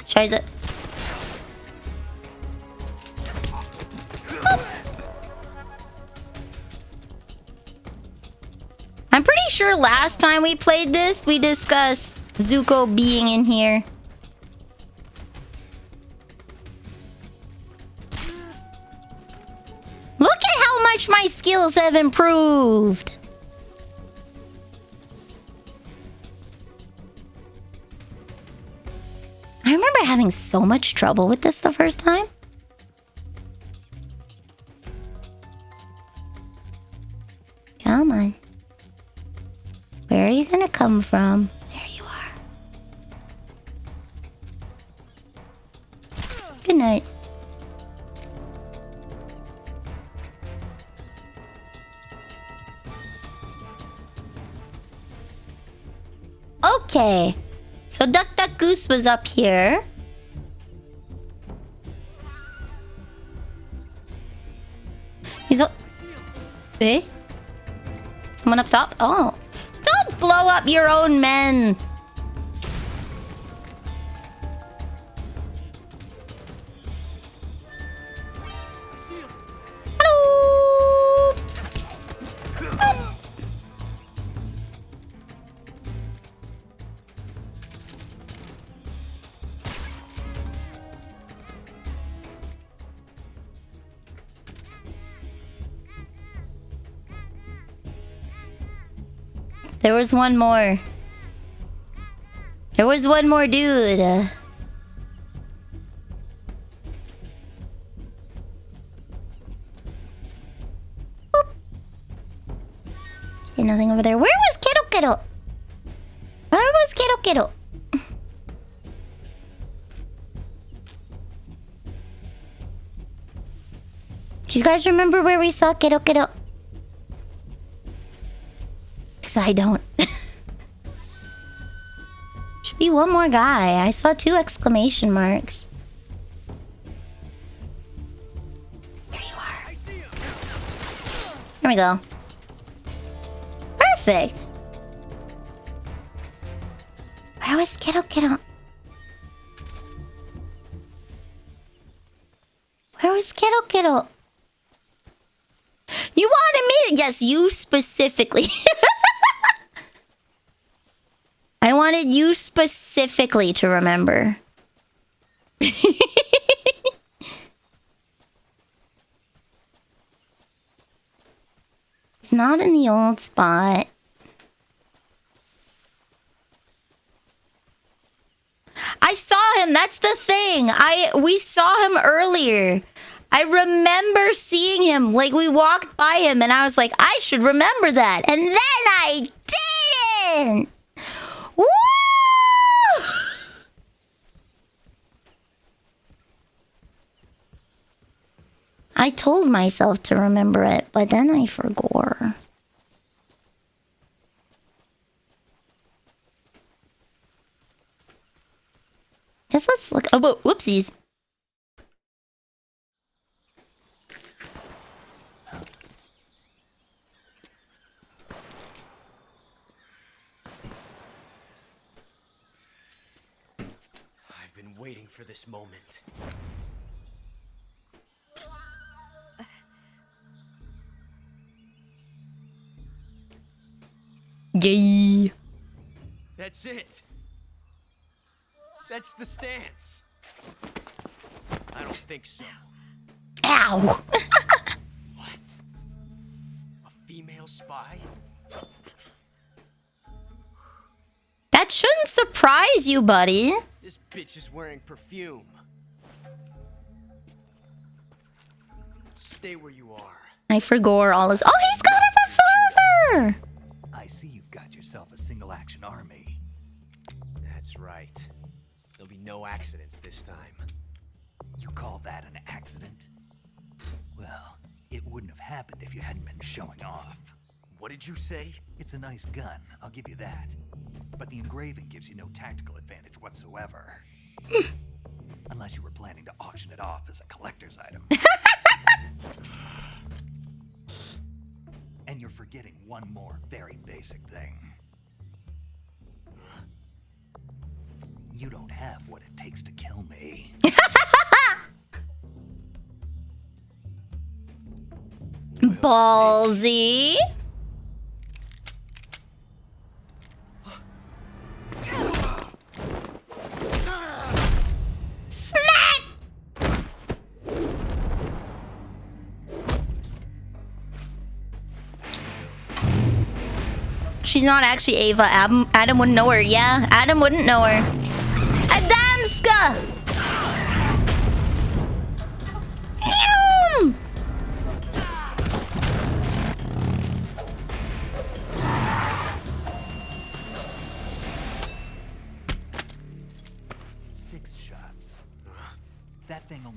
Scheiße. I'm pretty sure last time we played this, we discussed Zuko being in here. Look at how much my skills have improved. having so much trouble with this the first time? Come on. Where are you gonna come from? There you are. Good night. Okay. So Duck Duck Goose was up here. He's up. Eh? Someone up top? Oh. Don't blow up your own men. Hello. There was one more. There was one more dude. Boop. Okay, nothing over there. Where was Kittle Kittle? Where was Kittle Kittle? Do you guys remember where we saw Kittle Kittle? Because I don't. Should be one more guy. I saw 2 exclamation marks. There you are. There we go. Perfect. Where was Kittle Kittle? Where was Kittle Kittle? You wanted me to... Yes, you specifically. I wanted you specifically to remember. It's not in the old spot. I saw him. That's the thing. We saw him earlier. I remember seeing him. Like, we walked by him and I was like, I should remember that. And then I didn't. Woo! I told myself to remember it, but then I forgot. Guess let's look. Oh, but whoopsies. I've been waiting for this moment. Gay. That's it. That's the stance. I don't think so. Ow. What? A female spy? That shouldn't surprise you, buddy. This bitch is wearing perfume. Stay where you are. I forgot all his... Oh, he's got a revolver! I see you've got yourself a single-action army. That's right. There'll be no accidents this time. You call that an accident? Well, it wouldn't have happened if you hadn't been showing off. What did you say? It's a nice gun, I'll give you that. But the engraving gives you no tactical advantage whatsoever. Unless you were planning to auction it off as a collector's item. And you're forgetting one more very basic thing. You don't have what it takes to kill me. Ballsy. Smack! She's not actually Ava. Adam wouldn't know her. Yeah, Adam wouldn't know her. Adamska!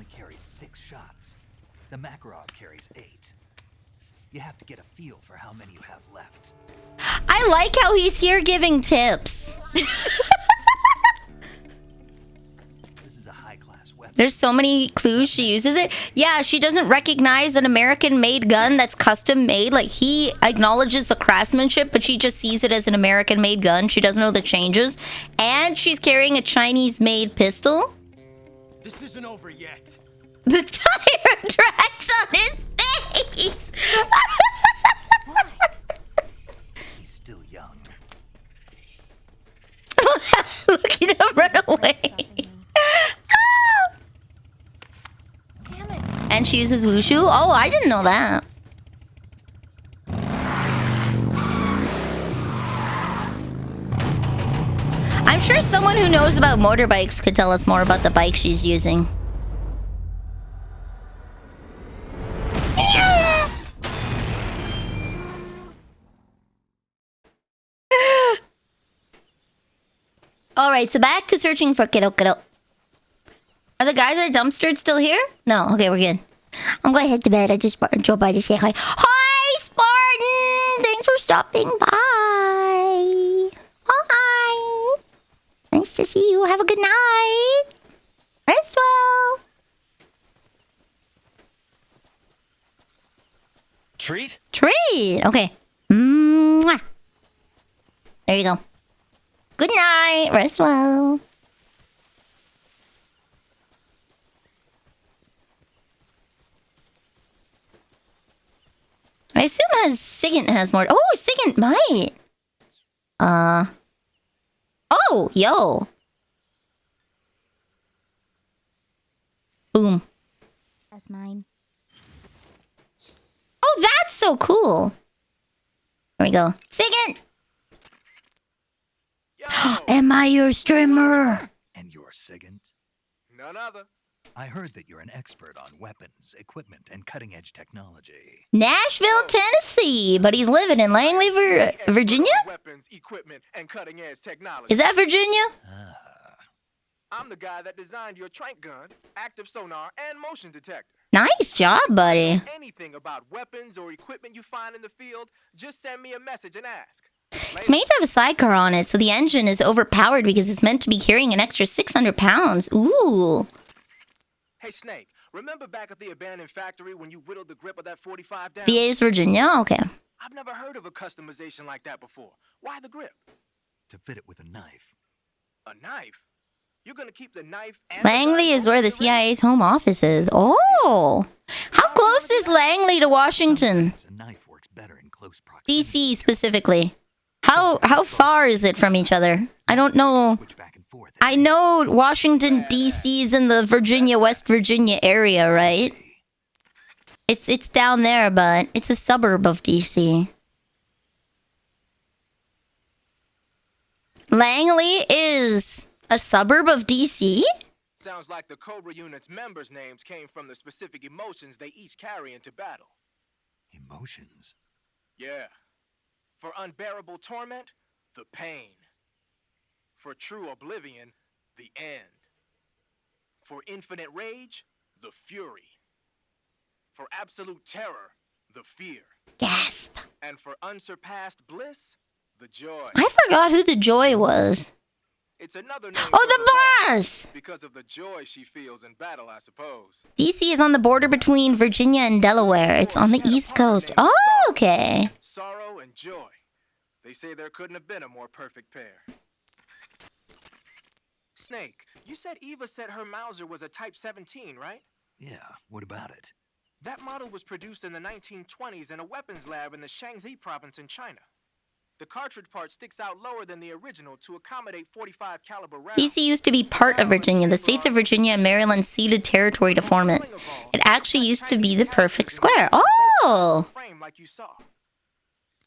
carries 6 shots. The Makarov carries 8. You have to get a feel for how many you have left. I like how he's here giving tips. This is a high-class weapon. There's so many clues she uses it. Yeah, she doesn't recognize an American-made gun that's custom-made. Like, he acknowledges the craftsmanship, but she just sees it as an American-made gun. She doesn't know the changes. And she's carrying a Chinese-made pistol. This isn't over yet. The tire tracks on his face! He's still young. Look at him run away. Damn it. And she uses wushu? Oh, I didn't know that. I'm sure someone who knows about motorbikes could tell us more about the bike she's using. Alright, so back to searching for Kiddo Kiddo. Are the guys at the dumpster still here? No, okay, we're good. I'm going to head to bed. I just drove by to say hi. Hi, Spartan! Thanks for stopping by. Hi. Nice to see you. Have a good night. Rest well. Treat? Treat. Okay. Mwah. There you go. Good night. Rest well. I assume Sigint has more. Oh, Sigint might. Oh, yo. Boom. That's mine. Oh, that's so cool. There we go. Sigint! Am I your streamer? And you're Sigint? None other. I heard that you're an expert on weapons, equipment, and cutting-edge technology. Nashville, Tennessee, but he's living in Langley, Virginia? Weapons, equipment, and cutting-edge technology. Is that Virginia? I'm the guy that designed your trank gun, active sonar, and motion detector. Nice job, buddy. Anything about weapons or equipment you find in the field, just send me a message and ask. It's made to have a sidecar on it, so the engine is overpowered because it's meant to be carrying an extra 600 pounds. Ooh. Hey, Snake, remember back at the abandoned factory when you whittled the grip of that 45 down? VA's Virginia? Okay. I've never heard of a customization like that before. Why the grip? To fit it with a knife. A knife? You're gonna keep the knife and Langley is where the CIA's home office is. Oh. How close is Langley to Washington? A knife works better in close DC specifically. How far is it from each other? I don't know. I know Washington DC is in the Virginia, West Virginia area, right? It's down there, but it's a suburb of DC. Langley is a suburb of DC? Sounds like the Cobra Unit's members' names came from the specific emotions they each carry into battle. Emotions? Yeah. For unbearable torment, the pain. For true oblivion, the end. For infinite rage, the fury. For absolute terror, the fear. Gasp. And for unsurpassed bliss, the joy. I forgot who the Joy was. It's another name. Oh, the boss! Because of the joy she feels in battle, I suppose. DC is on the border between Virginia and Delaware. It's on the East Coast. Oh, okay. Sorrow and joy. They say there couldn't have been a more perfect pair. Snake, you said Eva said her Mauser was a Type 17, right? Yeah, what about it? That model was produced in the 1920s in a weapons lab in the Shaanxi province in China. The cartridge part sticks out lower than the original to accommodate 45 caliber rounds. DC used to be part of Virginia. The states of Virginia and Maryland ceded territory to form it. It actually used to be the perfect square. Oh! Frame like you saw.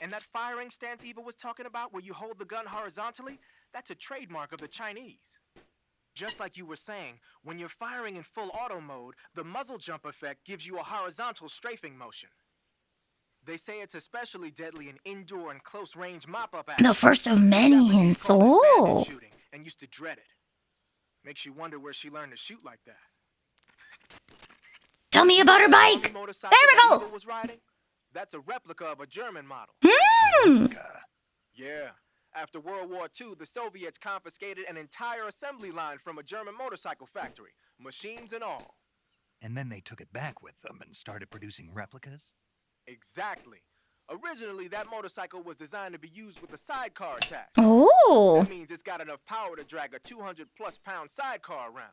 And that firing stance Eva was talking about where you hold the gun horizontally, that's a trademark of the Chinese. Just like you were saying, when you're firing in full auto mode, the muzzle jump effect gives you a horizontal strafing motion. They say it's especially deadly in indoor and close-range mop-up action. The first of many hints. Oh! Shooting and used to dread it. Makes you wonder where she learned to shoot like that. Tell me about her bike. There we go. Was riding? That's a replica of a German model. Yeah. After World War II, the Soviets confiscated an entire assembly line from a German motorcycle factory, machines and all. And then they took it back with them and started producing replicas? Exactly. Originally, that motorcycle was designed to be used with a sidecar attached. Oh. That means it's got enough power to drag a 200+ pound sidecar around.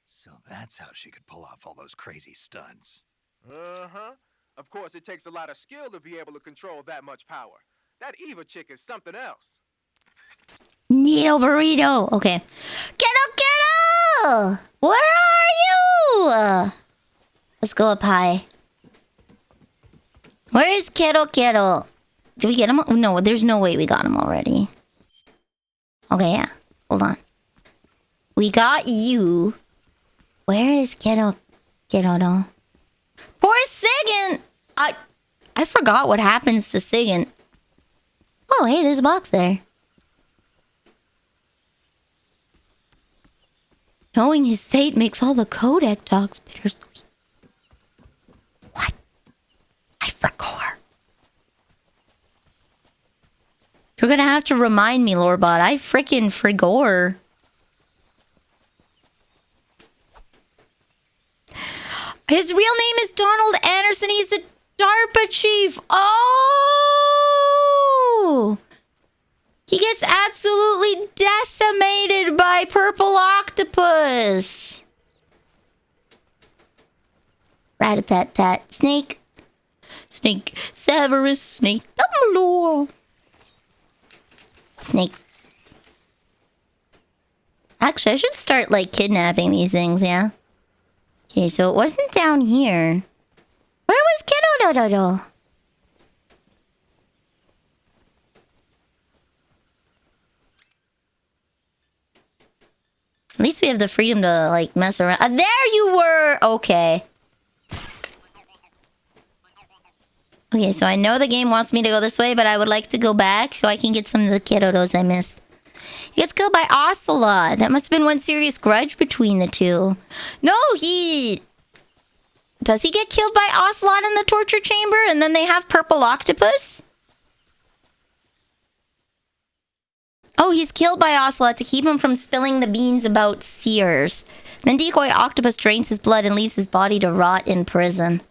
So that's how she could pull off all those crazy stunts. Uh-huh. Of course, it takes a lot of skill to be able to control that much power. That Eva chick is something else. Needle burrito. Okay. Kiddo! Where are you? Let's go up high. Where is Kiddo? Did we get him? No, there's no way we got him already. Okay, yeah. Hold on. We got you. Where is Kiddo? Poor Sigyn! I forgot what happens to Sigyn. Oh, hey, there's a box there. Knowing his fate makes all the codec talks bittersweet. What? I forgot. You're gonna have to remind me, Lorebot. I frickin' forgot. His real name is Donald Anderson. He's a DARPA chief. Oh! He gets absolutely decimated by purple octopus. Rat-a-tat-tat. Snake. Snake. Severus. Snake. Dumbledore. Snake. Actually, I should start, like, kidnapping these things, yeah? Okay, so it wasn't down here. Where was Kiddo? At least we have the freedom to, like, mess around. There you were! Okay. Okay, so I know the game wants me to go this way, but I would like to go back so I can get some of the kiddos I missed. He gets killed by Ocelot. That must have been one serious grudge between the two. No, Does he get killed by Ocelot in the torture chamber and then they have purple octopus? Oh, he's killed by Ocelot to keep him from spilling the beans about Sears. Then Decoy Octopus drains his blood and leaves his body to rot in prison.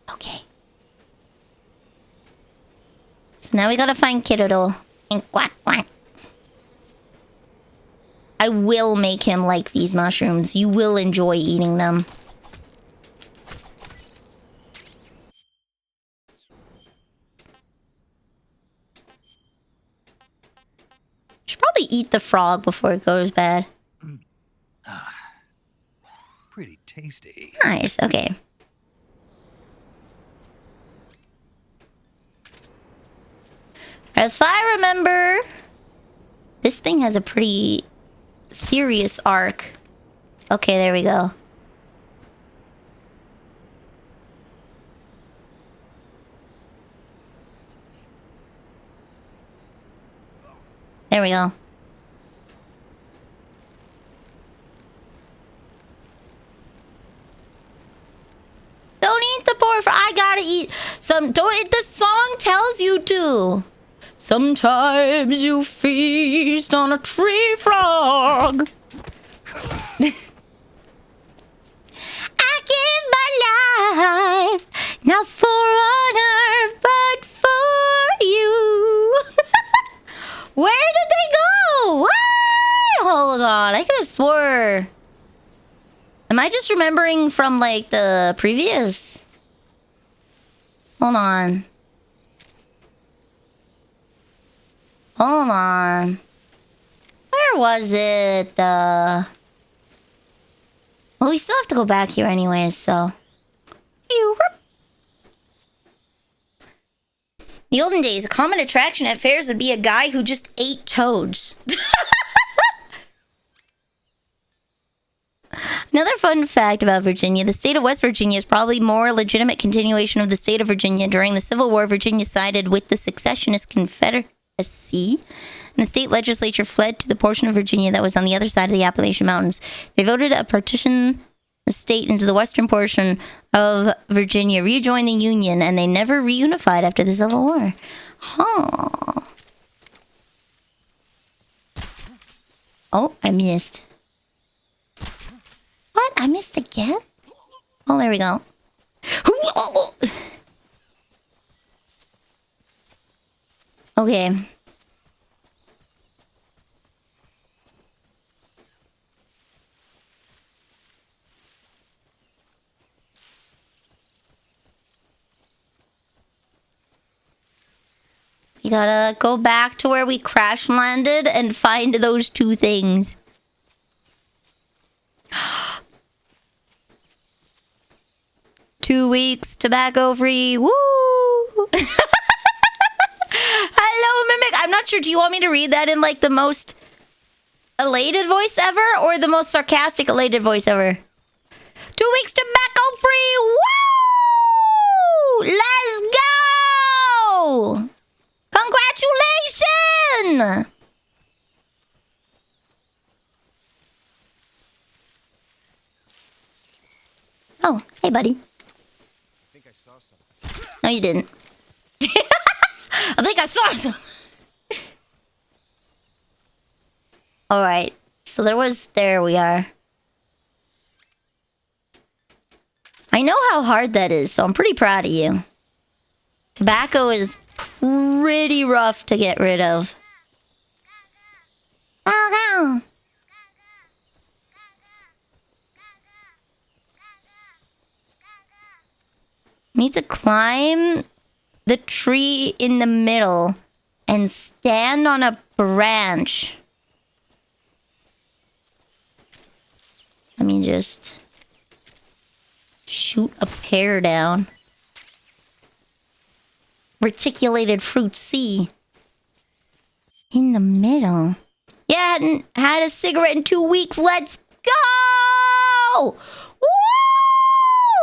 Okay. So now we gotta find Kiddo. And quack quack. I will make him like these mushrooms. You will enjoy eating them. Should probably eat the frog before it goes bad. Pretty tasty. Nice, okay. If I remember, this thing has a pretty serious arc. Okay, there we go. There we go. Don't eat the poor frog. I gotta eat some. Don't eat. The song tells you to. Sometimes you feast on a tree frog. I give my life not for honor, but for you. Where did they go? What? Hold on. I could have swore. Am I just remembering from, like, the previous? Hold on. Hold on. Where was it? Well, we still have to go back here anyways, so. In the olden days, a common attraction at fairs would be a guy who just ate toads. Another fun fact about Virginia, the state of West Virginia is probably more legitimate continuation of the state of Virginia. During the Civil War, Virginia sided with the secessionist Confederacy, and the state legislature fled to the portion of Virginia that was on the other side of the Appalachian Mountains. They voted to partition the state into the western portion of Virginia, rejoined the Union, and they never reunified after the Civil War. Huh. Oh, I missed. What? I missed again? Oh, there we go. Okay. We gotta go back to where we crash landed and find those two things. 2 weeks tobacco free. Woo! Hello, Mimic. I'm not sure. Do you want me to read that in like the most elated voice ever or the most sarcastic elated voice ever? 2 weeks tobacco free. Woo! Let's go! Congratulations! Oh, hey, buddy. I think I saw something. No, you didn't. I think I saw some. All right. So there we are. I know how hard that is, so I'm pretty proud of you. Tobacco is pretty rough to get rid of. Oh, no. Need to climb the tree in the middle and stand on a branch. Let me just shoot a pear down. Reticulated fruit C. In the middle. Yeah, I hadn't had a cigarette in 2 weeks. Let's go!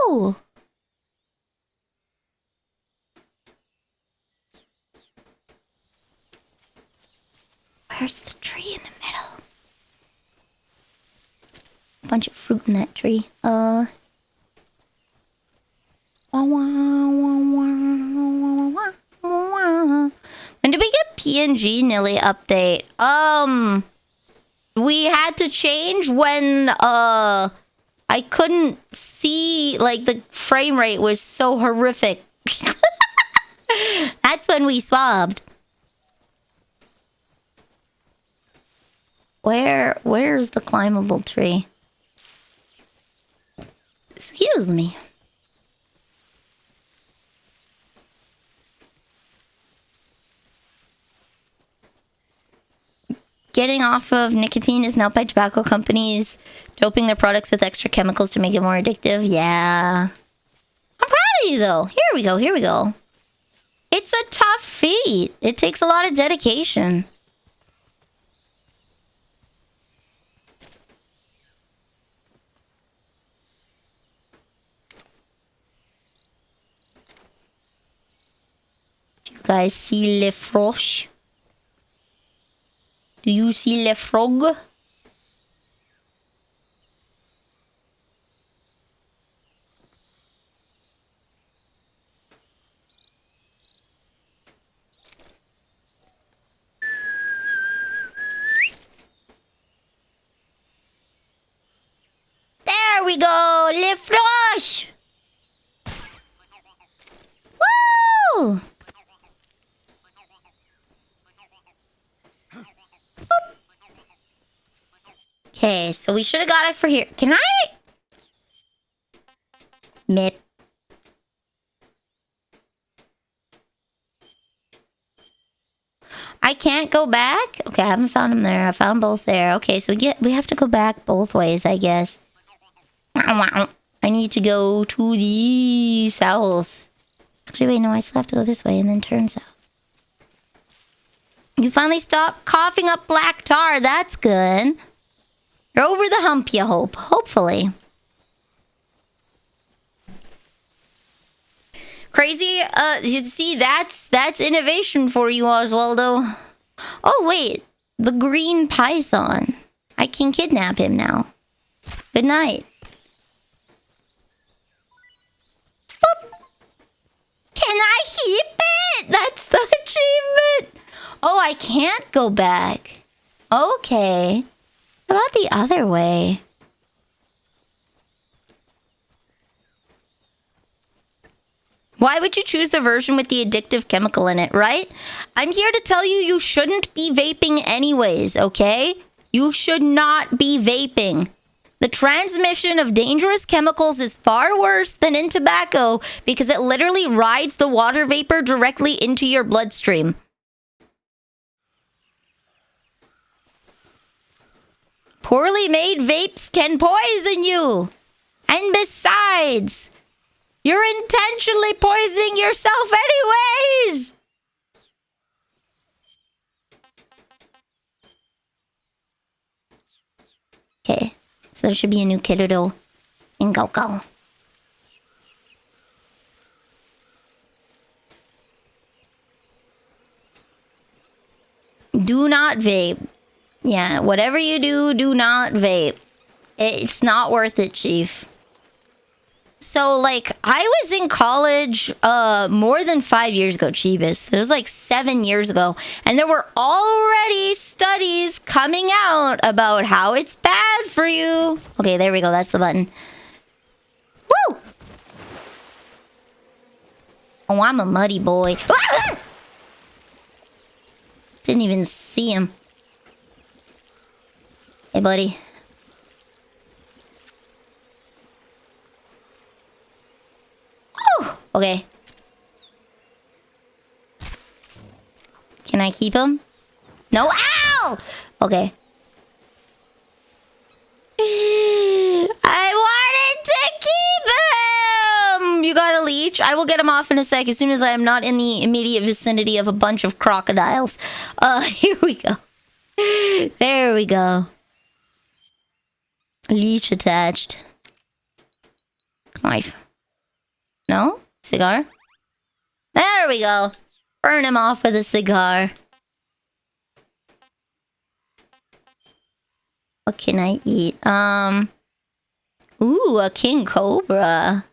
Woo! Where's the tree in the middle? A bunch of fruit in that tree. When did we get PNG Nilly update? We had to change when I couldn't see, like, the frame rate was so horrific. That's when we swapped. Where's the climbable tree? Excuse me. Getting off of nicotine is now by tobacco companies doping their products with extra chemicals to make it more addictive. Yeah. I'm proud of you, though. Here we go. It's a tough feat. It takes a lot of dedication. Do you guys see Le Froche? Do you see Le Frog? There we go! Le Froche! Woo! Okay, so we should have got it for here. Can I? Mip. I can't go back? Okay, I haven't found them there. I found both there. Okay, so we have to go back both ways, I guess. I need to go to the south. Actually, wait, no, I still have to go this way and then turn south. You finally stopped coughing up black tar. That's good. You're over the hump, you hope. Hopefully. Crazy. You see, that's innovation for you, Oswaldo. Oh wait, the green python. I can kidnap him now. Good night. Boop. Can I keep it? That's the achievement. Oh, I can't go back. Okay. How about the other way? Why would you choose the version with the addictive chemical in it, right? I'm here to tell you you shouldn't be vaping anyways, okay? You should not be vaping. The transmission of dangerous chemicals is far worse than in tobacco because it literally rides the water vapor directly into your bloodstream. Poorly made vapes can poison you. And besides, you're intentionally poisoning yourself anyways! Okay, so there should be a new Kidodo in Go-Go. Do not vape. Yeah, whatever you do, do not vape. It's not worth it, Chief. So, like, I was in college more than 5 years ago, Chiebus. It was like 7 years ago. And there were already studies coming out about how it's bad for you. Okay, there we go. That's the button. Woo! Oh, I'm a muddy boy. Didn't even see him. Hey, buddy. Okay. Can I keep him? No. Ow! Okay. I wanted to keep him! You got a leech? I will get him off in a sec as soon as I am not in the immediate vicinity of a bunch of crocodiles. Here we go. There we go. Leech attached. Come on. No? Cigar? There we go. Burn him off with a cigar. What can I eat? Ooh, a king cobra.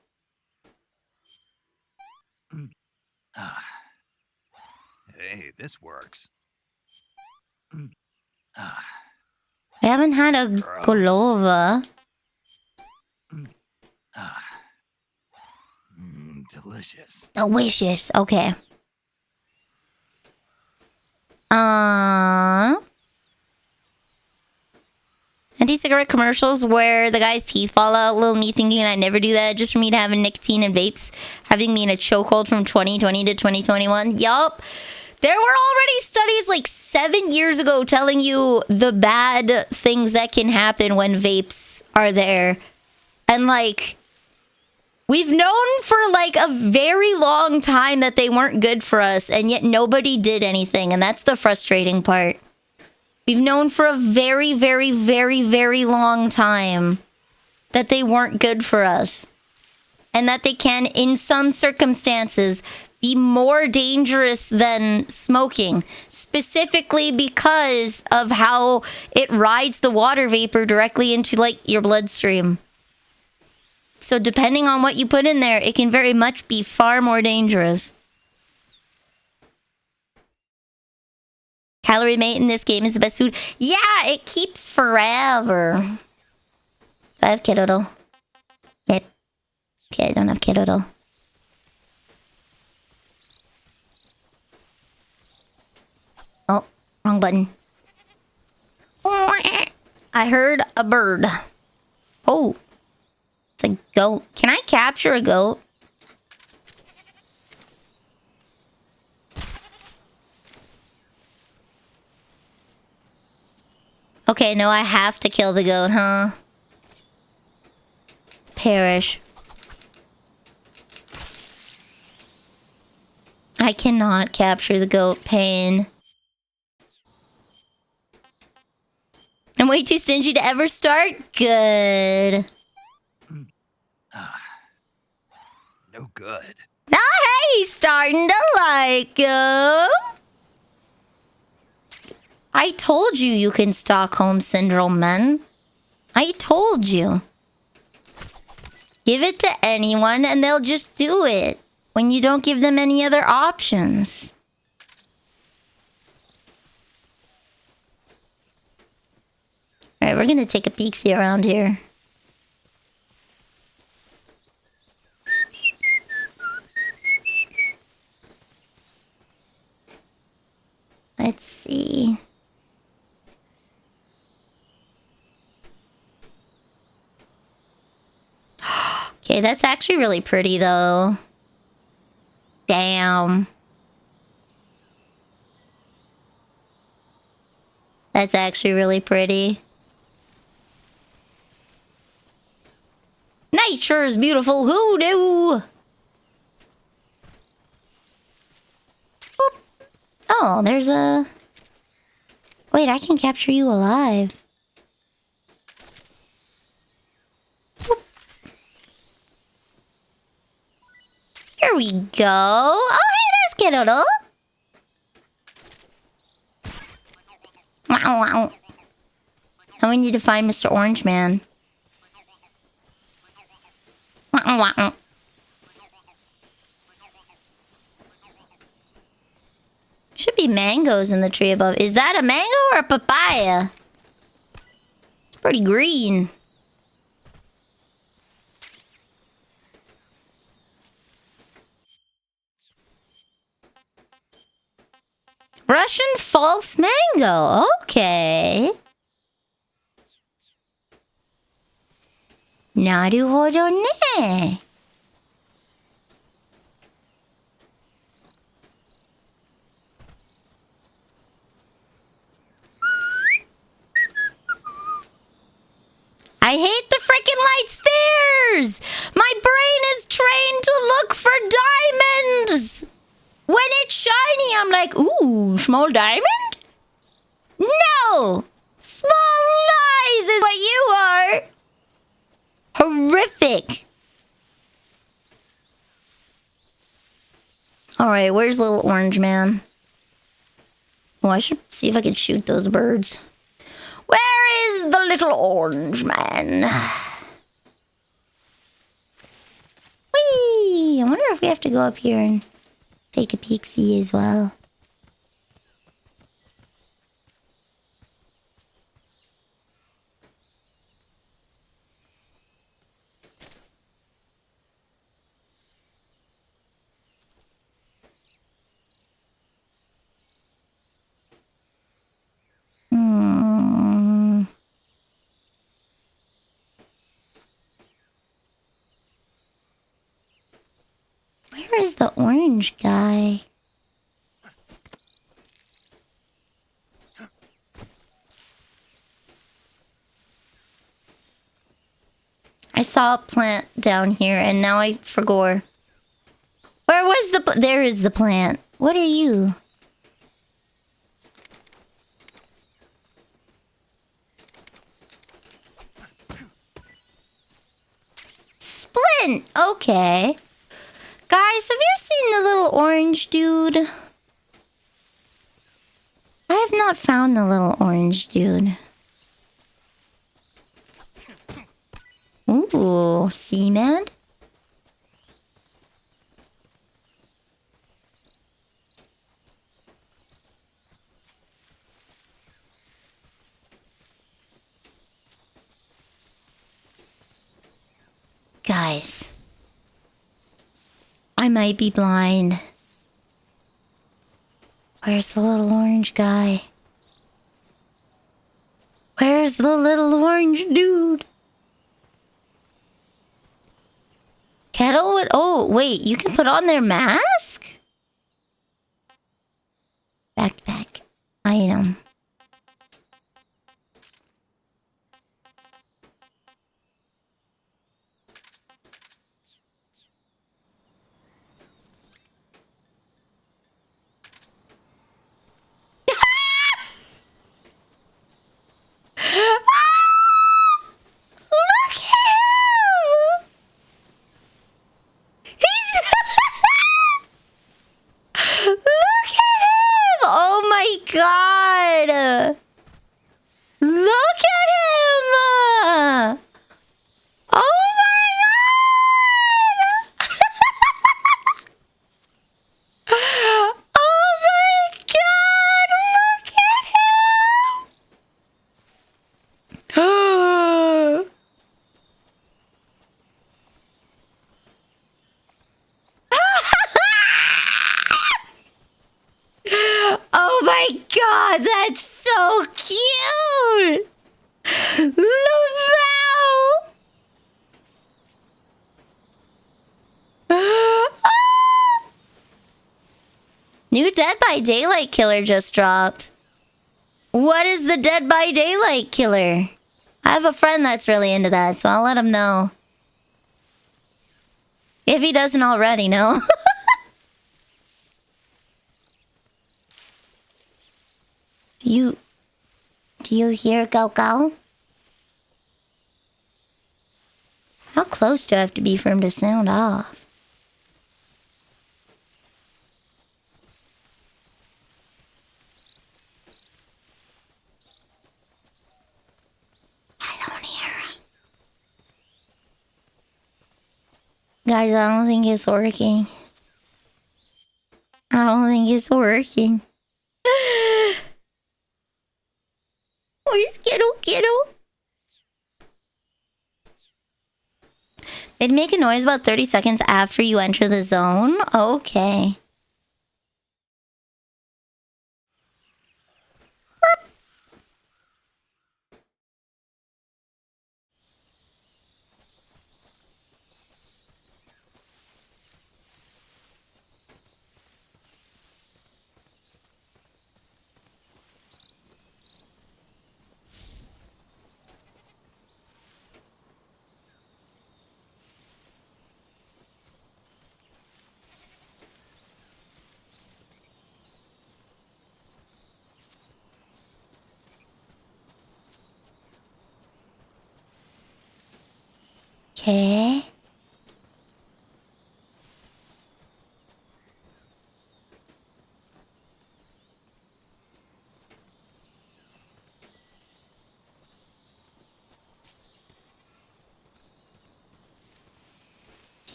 Hey, this works. I haven't had a golova. Delicious. Delicious. Okay. Anti-cigarette commercials where the guy's teeth fall out. Little me thinking I never do that just for me to have a nicotine and vapes having me in a chokehold from 2020 to 2021. Yup. There were already studies like 7 years ago telling you the bad things that can happen when vapes are there. And like, we've known for like a very long time that they weren't good for us, and yet nobody did anything, and that's the frustrating part. We've known for a very, very, very, very long time that they weren't good for us, and that they can, in some circumstances, be more dangerous than smoking, specifically because of how it rides the water vapor directly into like your bloodstream. So depending on what you put in there, it can very much be far more dangerous. Calorie mate in this game is the best food. Yeah, it keeps forever. Do I have Kidoodle? Yep. Okay, I don't have Kidoodle. Oh, wrong button. I heard a bird. Oh. It's a goat. Can I capture a goat? Okay, no, I have to kill the goat, huh? Perish. I cannot capture the goat. Pain. I'm way too stingy to ever start? Good. No good. Oh, He's starting to like him. I told you you can Stockholm Syndrome, man. I told you. Give it to anyone and they'll just do it when you don't give them any other options. Alright, we're gonna take a peek-see around here. Let's see. Okay, that's actually really pretty, though. Damn. That's actually really pretty. Nature is beautiful. Who knew? Oh, there's a... Wait, I can capture you alive. Here we go. Oh, hey, there's Kiddo. Wow, wow. Now we need to find Mr. Orange Man. Wow, wow. Should be mangoes in the tree above. Is that a mango or a papaya? It's pretty green. Russian false mango. Okay. Naruhodo ne. I hate the freaking light spheres! My brain is trained to look for diamonds! When it's shiny, I'm like, ooh, small diamond? No! Small lies is what you are! Horrific! Alright, where's little orange man? Oh, I should see if I can shoot those birds. Where is the little orange man? Whee! I wonder if we have to go up here and take a peek-see as well. Where is the orange guy? I saw a plant down here and now I forgot. Where was the... There is the plant. What are you? Splint! Okay. Guys, have you seen the little orange dude? I have not found the little orange dude. Ooh, Seaman? Guys, I might be blind. Where's the little orange guy? Where's the little orange dude? Kettle would... Oh, wait, you can put on their mask? Backpack. Item. Look at him! He's... that's so cute! LaVal! New Dead by Daylight killer just dropped. What is the Dead by Daylight killer? I have a friend that's really into that, so I'll let him know. If he doesn't already know. Do you hear Go? How close do I have to be for him to sound off? I don't hear him. Guys, I don't think it's working. I don't think it's working. Where's Kiddo? It'd make a noise about 30 seconds after you enter the zone? Okay. Okay.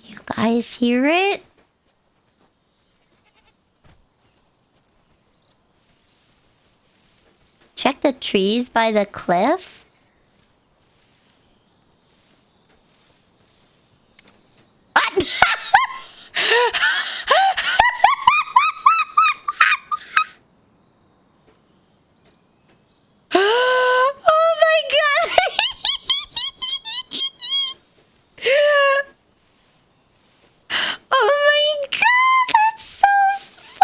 You guys hear it? Check the trees by the cliff. Oh my god! Oh my god, that's so funny!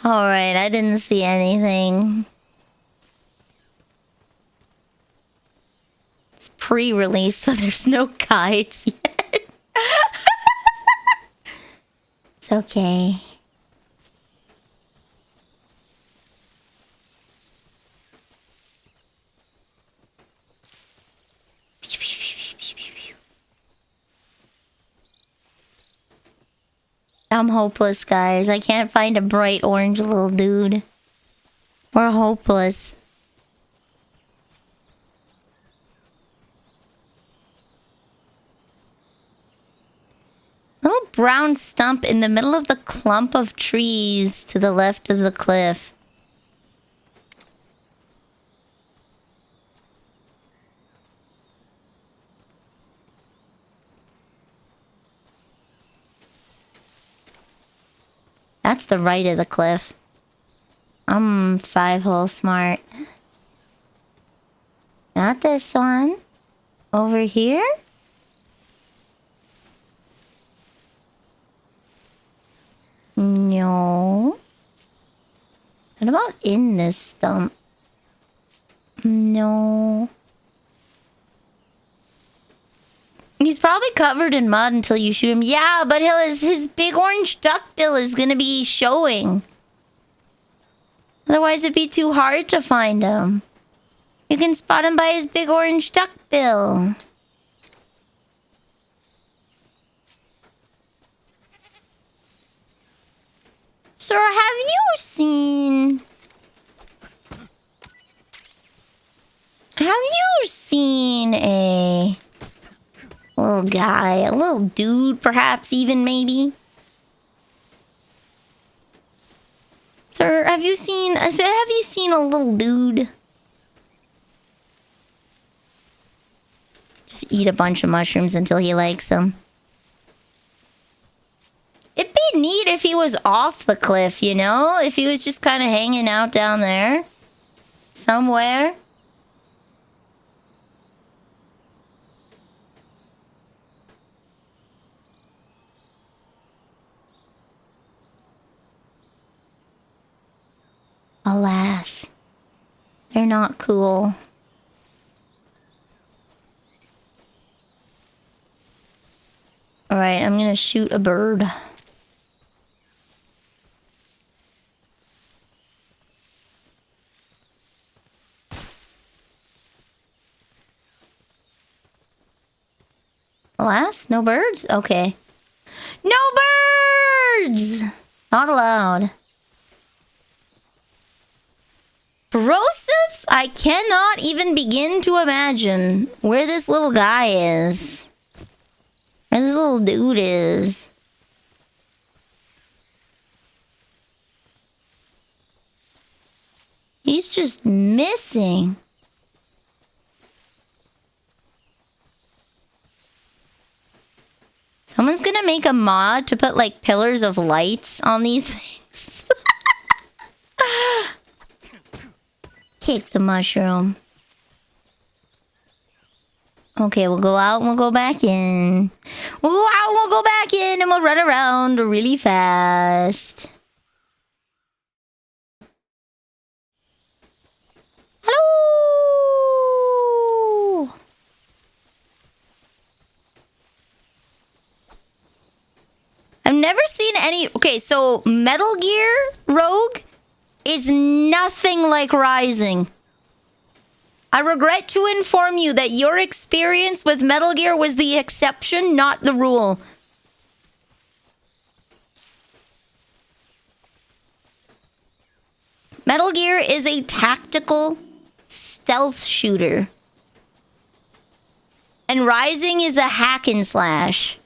Alright, I didn't see anything. It's pre-release, so there's no guides yet. It's okay. I'm hopeless, guys. I can't find a bright orange little dude. We're hopeless. Little brown stump in the middle of the clump of trees to the left of the cliff. That's the right of the cliff. I'm 5-hole smart. Not this one. Over here? No. What about in this stump? No. He's probably covered in mud until you shoot him. Yeah, but his big orange duckbill is gonna be showing. Otherwise, it'd be too hard to find him. You can spot him by his big orange duckbill. Sir, have you seen... Have you seen a little guy, a little dude, perhaps even maybe. Sir, have you seen a little dude? Just eat a bunch of mushrooms until he likes them. It'd be neat if he was off the cliff, you know? If he was just kind of hanging out down there. Somewhere. Alas. They're not cool. Alright, I'm gonna shoot a bird. Alas, no birds? Okay. No birds! Not allowed. Corrosives? I cannot even begin to imagine where this little guy is. Where this little dude is. He's just missing. Someone's gonna make a mod to put like pillars of lights on these things. Kick the mushroom. Okay, we'll go out and we'll go back in. We'll go out and we'll go back in and we'll run around really fast. Hello! I've never seen any... Okay, so Metal Gear Rogue is nothing like Rising. I regret to inform you that your experience with Metal Gear was the exception, not the rule. Metal Gear is a tactical stealth shooter. And Rising is a hack and slash.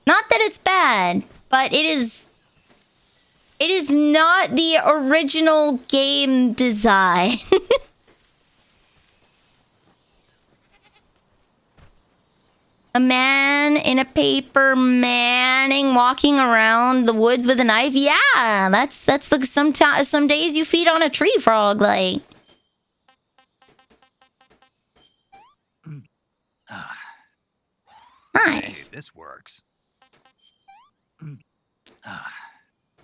Not that it's bad, but it is not the original game design. A man in a paper manning walking around the woods with a knife. Yeah, that's the some days you feed on a tree frog, like. Nice. Hey, this works.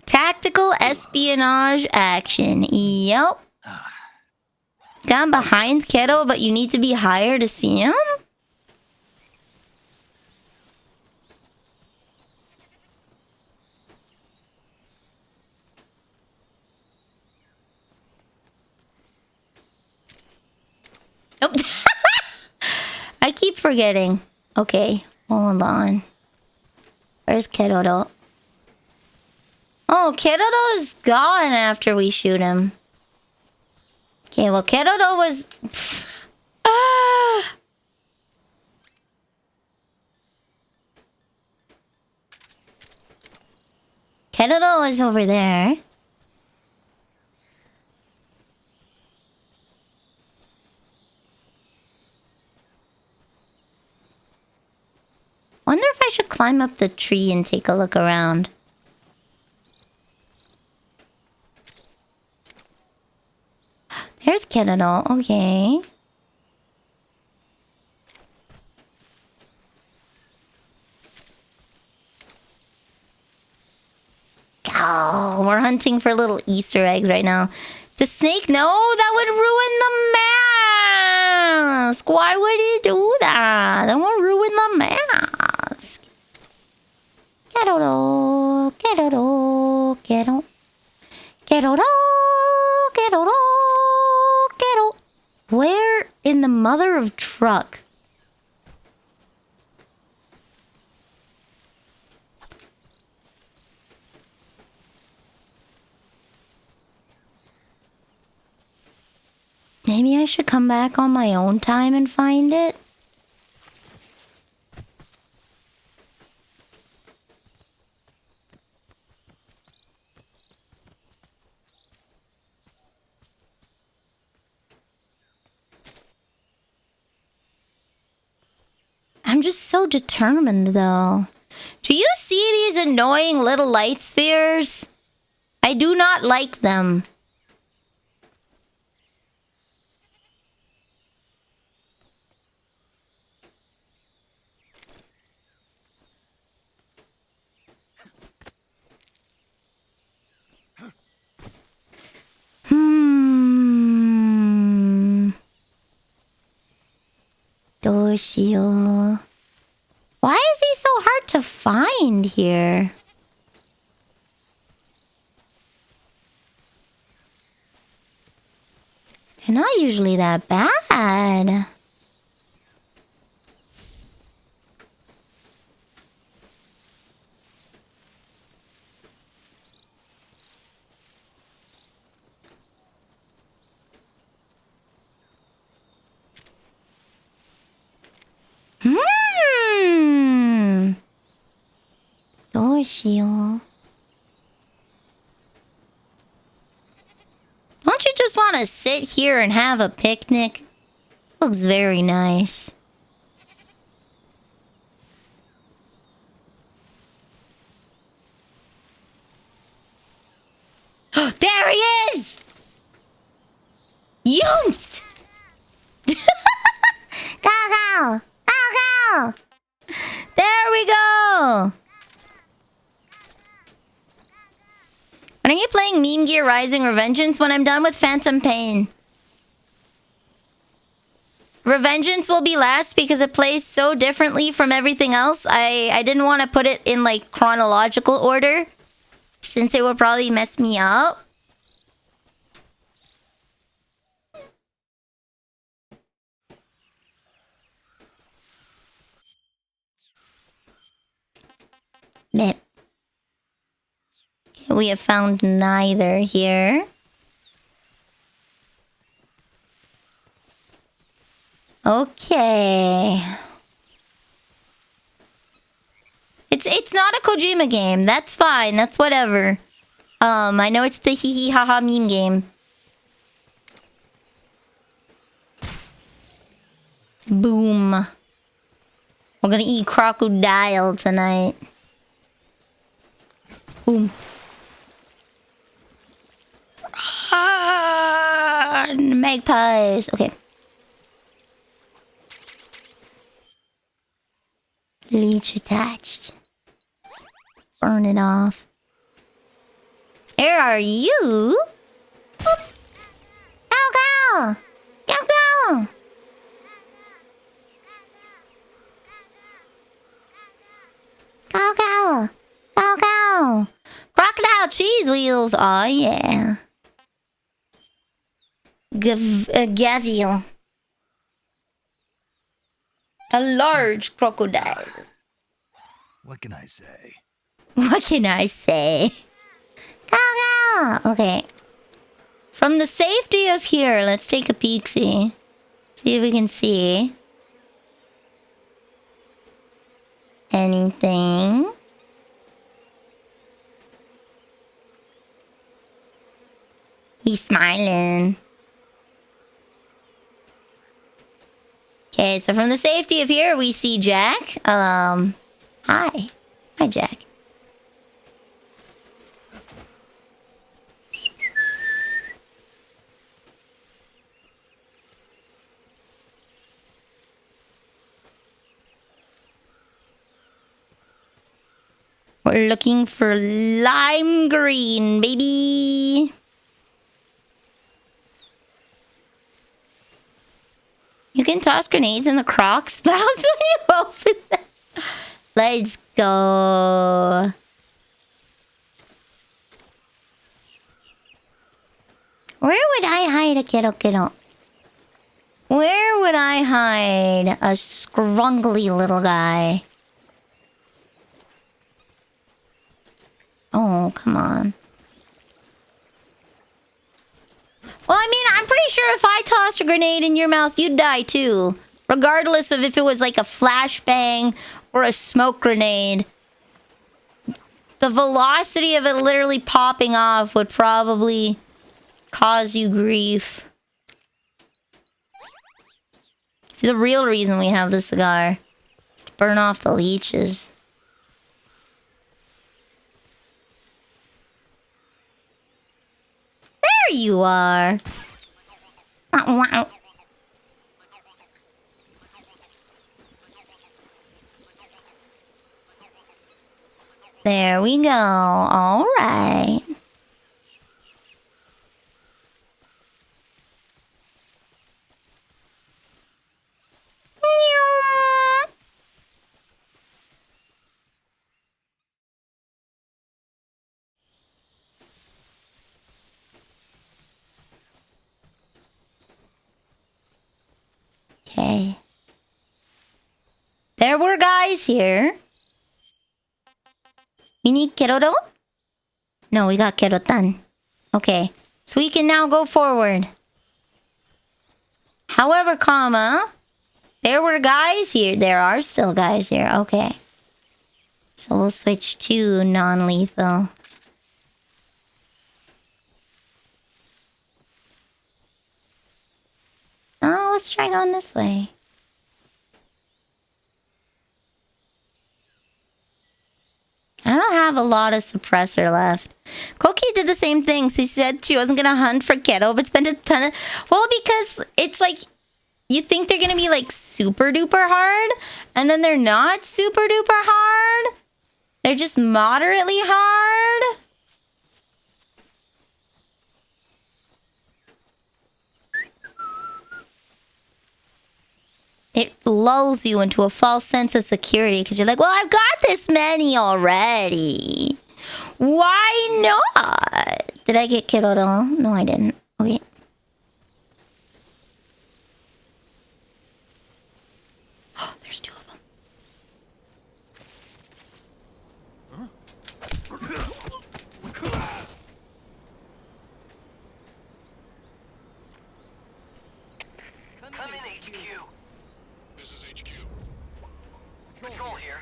Tactical espionage action. Yep. Down behind Keto, but you need to be higher to see him? Nope. I keep forgetting. Okay, hold on. Where's Kedodo? Oh, Kedodo is gone after we shoot him. Okay, well, Kedodo was... Kedodo is over there. Wonder if I should climb up the tree and take a look around. There's Kedodo. Okay. Oh, we're hunting for little Easter eggs right now. The snake? No, that would ruin the mask. Why would he do that? That would ruin the mask. Kedodo, Kedodo, Kedodo, Kedodo, Kedodo, Kedodo. Where in the mother of truck? Maybe I should come back on my own time and find it. I'm just so determined, though. Do you see these annoying little light spheres? I do not like them. Doshio. Why is he so hard to find here? They're not usually that bad. Doshio. Don't you just want to sit here and have a picnic? Looks very nice. There he is! Yoomst! Go, go! Go, go! There we go! When are you playing Meme Gear Rising Revengeance? When I'm done with Phantom Pain. Revengeance will be last because it plays so differently from everything else. I didn't want to put it in like chronological order, since it would probably mess me up. Meh. We have found neither here. Okay. It's not a Kojima game. That's fine. That's whatever. I know it's the hee hee ha ha meme game. Boom. We're gonna eat crocodile tonight. Boom. Magpies. Okay. Leech attached. Burn it off. Where are you? Go, go! Go, go! Go, go! Go, go! Crocodile cheese wheels. Oh, yeah. Gavial. A large crocodile. What can I say? What can I say? Go, go! Okay. From the safety of here, let's take a peek-see. See if we can see anything. He's smiling. Okay, so from the safety of here, we see Jack. Hi. Hi, Jack. We're looking for lime green, baby. You can toss grenades in the croc spouts when you open them. Let's go. Where would I hide a kiddo? Where would I hide a scrungly little guy? Oh, come on. Well, I mean, I'm pretty sure if I tossed a grenade in your mouth, you'd die too. Regardless of if it was like a flashbang or a smoke grenade. The velocity of it literally popping off would probably cause you grief. It's the real reason we have this cigar. Just burn off the leeches. There you are. Wow. There we go. All right. Okay. There were guys here. You need Keroro? No, we got Kerotan. Okay. So we can now go forward. However, comma, there were guys here. There are still guys here. Okay. So we'll switch to non-lethal. Oh, let's try going this way. I don't have a lot of suppressor left. Koki did the same thing. She said she wasn't gonna hunt for Keto, but spent a ton of... Well, because it's like... You think they're gonna be like super duper hard, and then they're not super duper hard. They're just moderately hard. It lulls you into a false sense of security because you're like, well, I've got this many already. Why not? Did I get Kiroro? No, I didn't. Okay. Oh, there's two of them. Come in, HQ. This is HQ. Patrol here.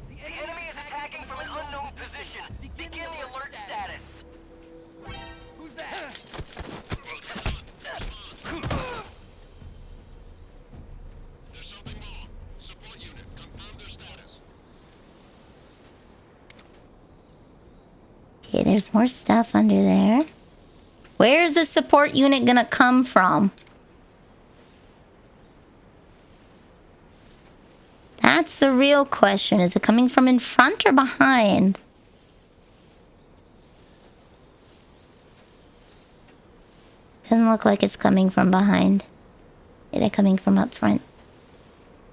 The enemy is attacking from an unknown position. Begin the alert status. Who's that? There's something wrong. Support unit, confirm their status. Okay, there's more stuff under there. Where's the support unit gonna come from? That's the real question. Is it coming from in front or behind? Doesn't look like it's coming from behind. Okay, they're coming from up front.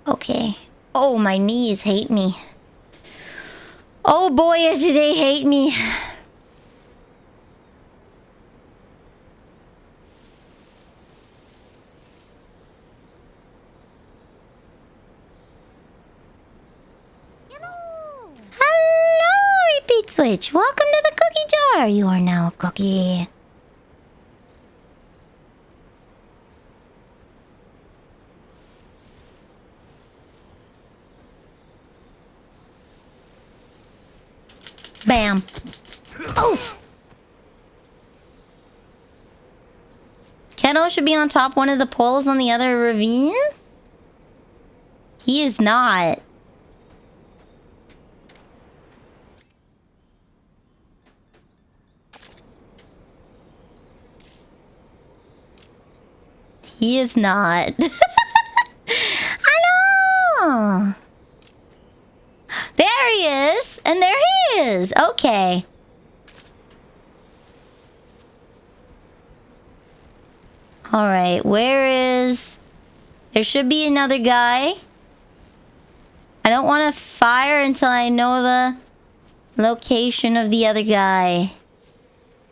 Okay. Oh, my knees hate me. Oh boy, do they hate me. Hello, Repeat Switch. Welcome to the cookie jar. You are now a cookie. Bam. Oof. Keno should be on top one of the poles on the other ravine? He is not. He is not. Hello. There he is. And there he is. Okay. Alright, where is... There should be another guy. I don't want to fire until I know the location of the other guy.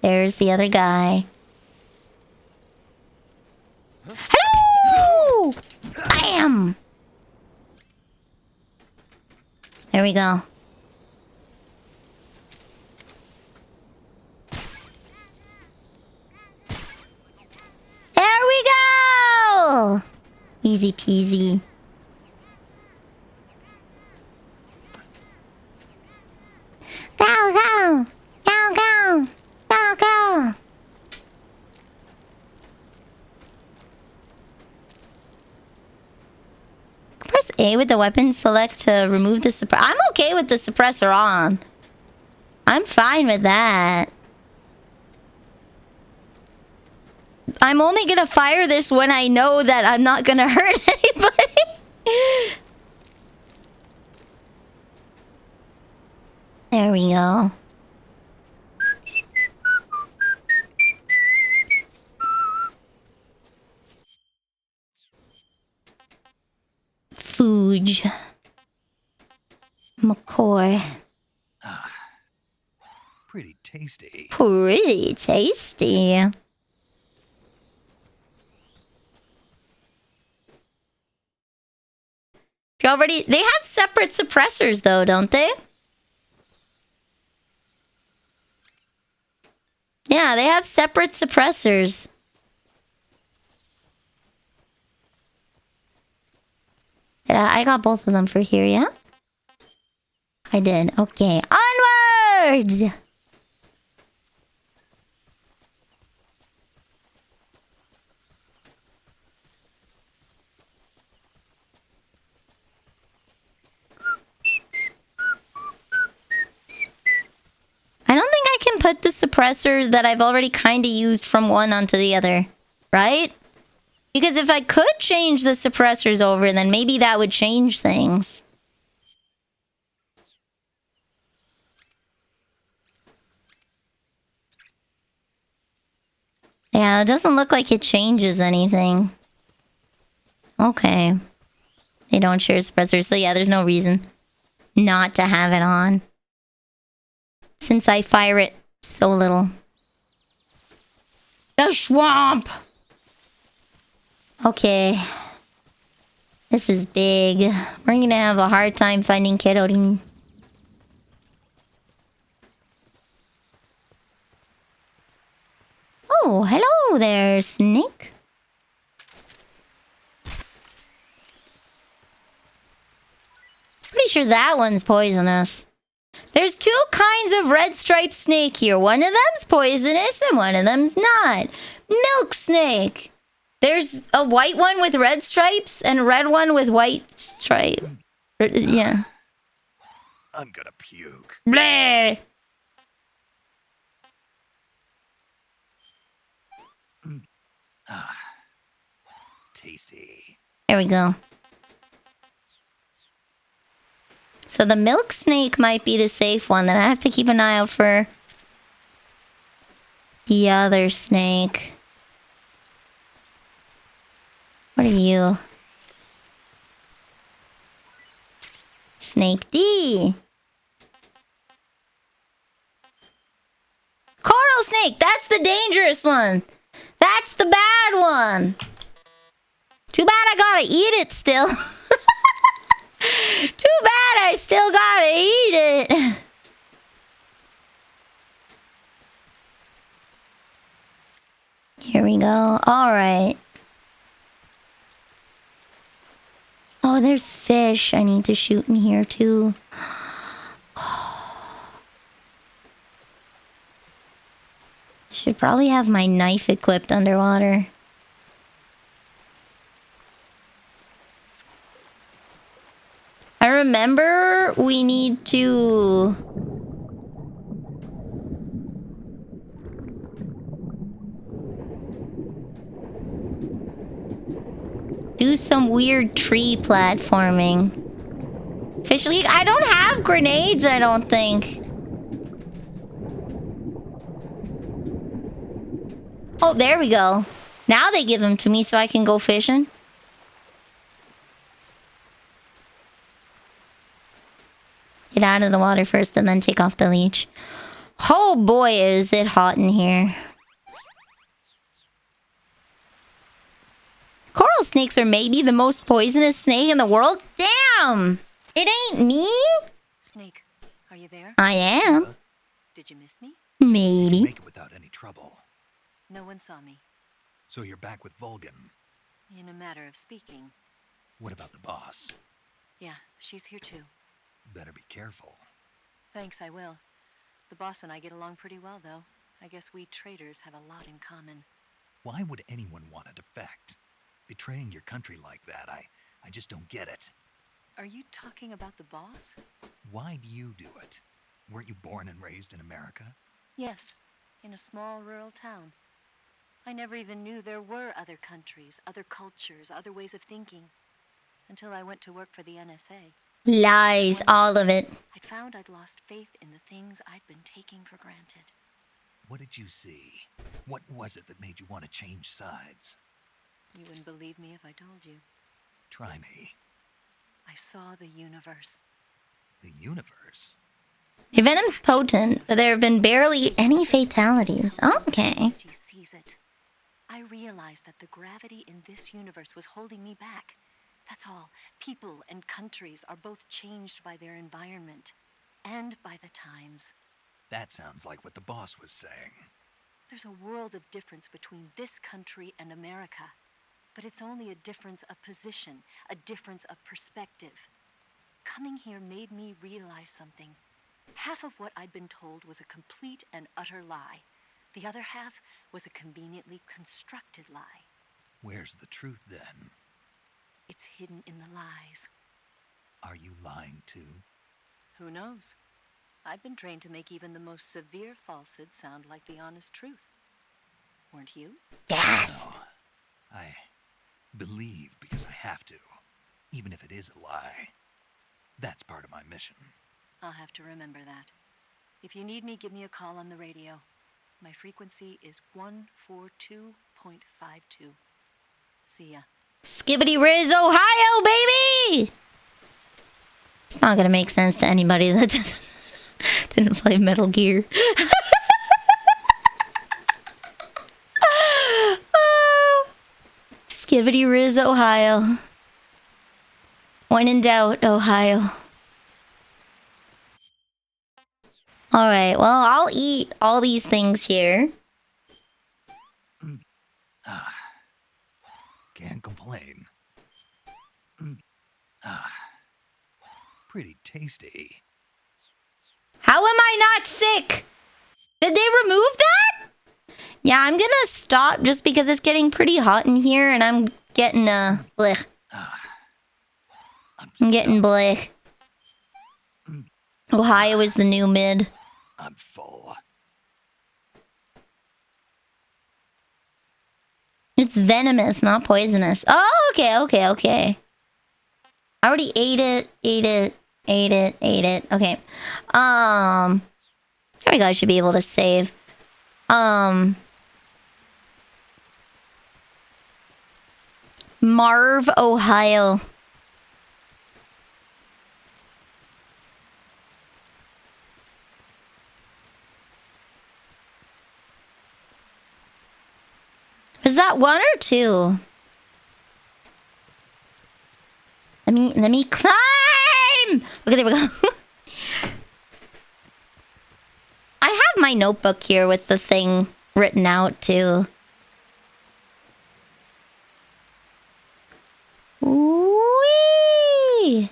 There's the other guy. Hello! Bam! There we go. There we go! Easy peasy. Go, go! Go, go! Go, go! Press A with the weapon select to remove the suppressor. I'm okay with the suppressor on. I'm fine with that. I'm only gonna fire this when I know that I'm not gonna hurt anybody. There we go. Fuge. McCoy. Pretty tasty. Pretty tasty. They have separate suppressors though, don't they? Yeah, they have separate suppressors. I got both of them for here, yeah? I did. Okay, onwards! I don't think I can put the suppressor that I've already kind of used from one onto the other, right? Because if I could change the suppressors over, then maybe that would change things. Yeah, it doesn't look like it changes anything. Okay. They don't share suppressors, so yeah, there's no reason not to have it on. Since I fire it so little. The swamp! Okay. This is big. We're gonna have a hard time finding Kerorin. Oh, hello there, snake. Pretty sure that one's poisonous. There's two kinds of red striped snake here. One of them's poisonous and one of them's not. Milk snake. There's a white one with red stripes and a red one with white stripe. Yeah. I'm gonna puke. Bleh. Tasty. There we go. So the milk snake might be the safe one. Then I have to keep an eye out for the other snake. What are you? Snake D. Coral snake. That's the dangerous one. That's the bad one. Too bad I gotta eat it still. Too bad I still gotta eat it. Here we go. All right. Oh, there's fish I need to shoot in here too. Should probably have my knife equipped underwater. I remember we need to do some weird tree platforming. Fish leak? I don't have grenades, I don't think. Oh, there we go. Now they give them to me so I can go fishing. Get out of the water first and then take off the leash. Oh boy, is it hot in here. Coral snakes are maybe the most poisonous snake in the world? Damn! It ain't me? Snake, are you there? I am. Did you miss me? Maybe. Make it without any trouble. No one saw me. So you're back with Vulcan. In a matter of speaking. What about the boss? Yeah, she's here too. Better be careful. Thanks, I will. The boss and I get along pretty well, though. I guess we traders have a lot in common. Why would anyone want to defect? Betraying your country like that, I just don't get it. Are you talking about the boss? Why'd you do it? Weren't you born and raised in America? Yes, in a small rural town. I never even knew there were other countries, other cultures, other ways of thinking. Until I went to work for the NSA. Lies, all of it. I'd found I'd lost faith in the things I'd been taking for granted. What did you see? What was it that made you want to change sides? You wouldn't believe me if I told you. Try me. I saw the universe. The universe? Your venom's potent, but there have been barely any fatalities. Okay. She sees it. I realized that the gravity in this universe was holding me back. That's all. People and countries are both changed by their environment and by the times. That sounds like what the boss was saying. There's a world of difference between this country and America. But it's only a difference of position, a difference of perspective. Coming here made me realize something. Half of what I'd been told was a complete and utter lie. The other half was a conveniently constructed lie. Where's the truth then? It's hidden in the lies. Are you lying too? Who knows? I've been trained to make even the most severe falsehood sound like the honest truth. Weren't you? Yes! No. I believe because I have to, even if it is a lie. That's part of my mission. I'll have to remember that. If you need me, give me a call on the radio. My frequency is 142.52. See ya. Skibbity Riz, Ohio, baby! It's not gonna make sense to anybody that didn't play Metal Gear. Skibbity Riz, Ohio. When in doubt, Ohio. Alright, well, I'll eat all these things here. Can't complain. Pretty tasty. How am I not sick? Did they remove that? Yeah, I'm gonna stop just because it's getting pretty hot in here and I'm getting, blech. I'm getting blech. Ohio is the new mid. I'm full. It's venomous, not poisonous. Oh, okay. I already ate it. Okay. There we go. I should be able to save. Marv, Ohio. Is that one or two? Let me climb! Okay, there we go. I have my notebook here with the thing written out too. Whee!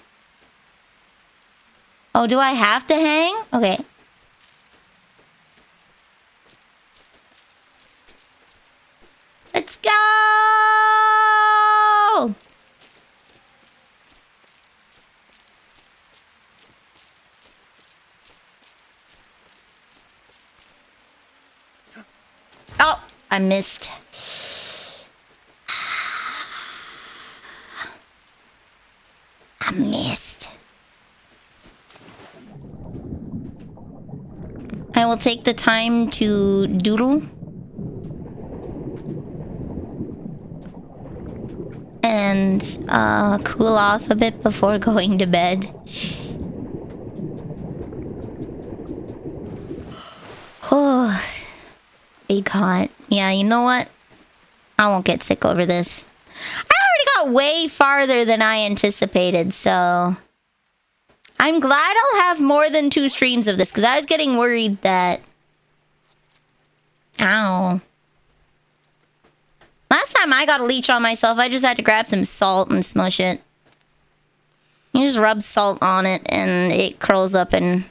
Oh, do I have to hang? Okay. Let's go! Oh, I missed. I missed. I will take the time to doodle. And cool off a bit before going to bed. Oh, big hot. Yeah, you know what? I won't get sick over this. I already got way farther than I anticipated, so I'm glad I'll have more than 2 streams of this, because I was getting worried that... Ow. Last time I got a leech on myself, I just had to grab some salt and smush it. You just rub salt on it and it curls up and...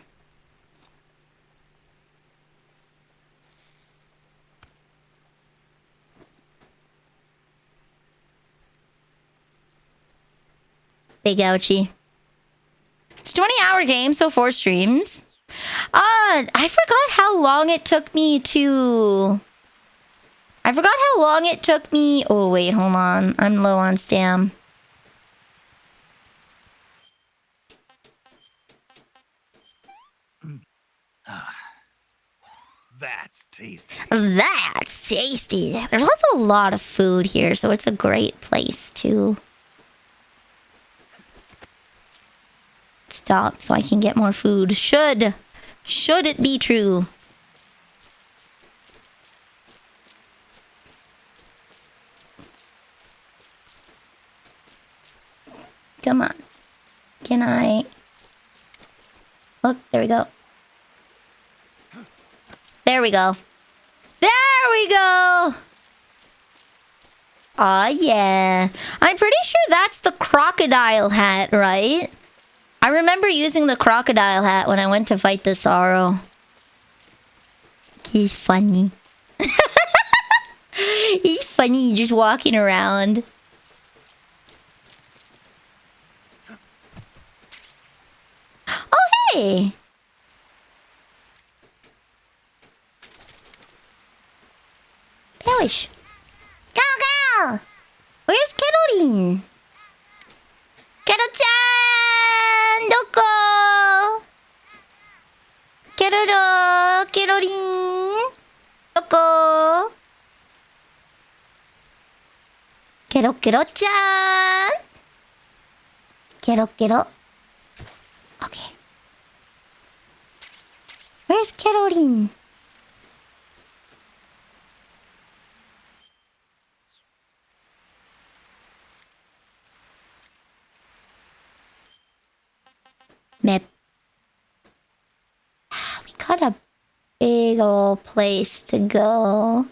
Big ouchie. a 20-hour game, so 4 streams. I forgot how long it took me to... Oh, wait, hold on. I'm low on stam. That's tasty. That's tasty. There's also a lot of food here, so it's a great place to stop so I can get more food. Should it be true? Come on. Can I... Look, there we go. There we go. There we go! Aw, yeah. I'm pretty sure that's the crocodile hat, right? I remember using the crocodile hat when I went to fight the Sorrow. He's funny. He's funny just walking around. Oh, hey! Perish. Go, go! Where's Kettlerin? Kettle-chan! Doko? Keroro, Kettlerin? Doko? Kero-kero-chan? Kero-kero. Okay. Where's Kettlerin? Map. We got a big old place to go.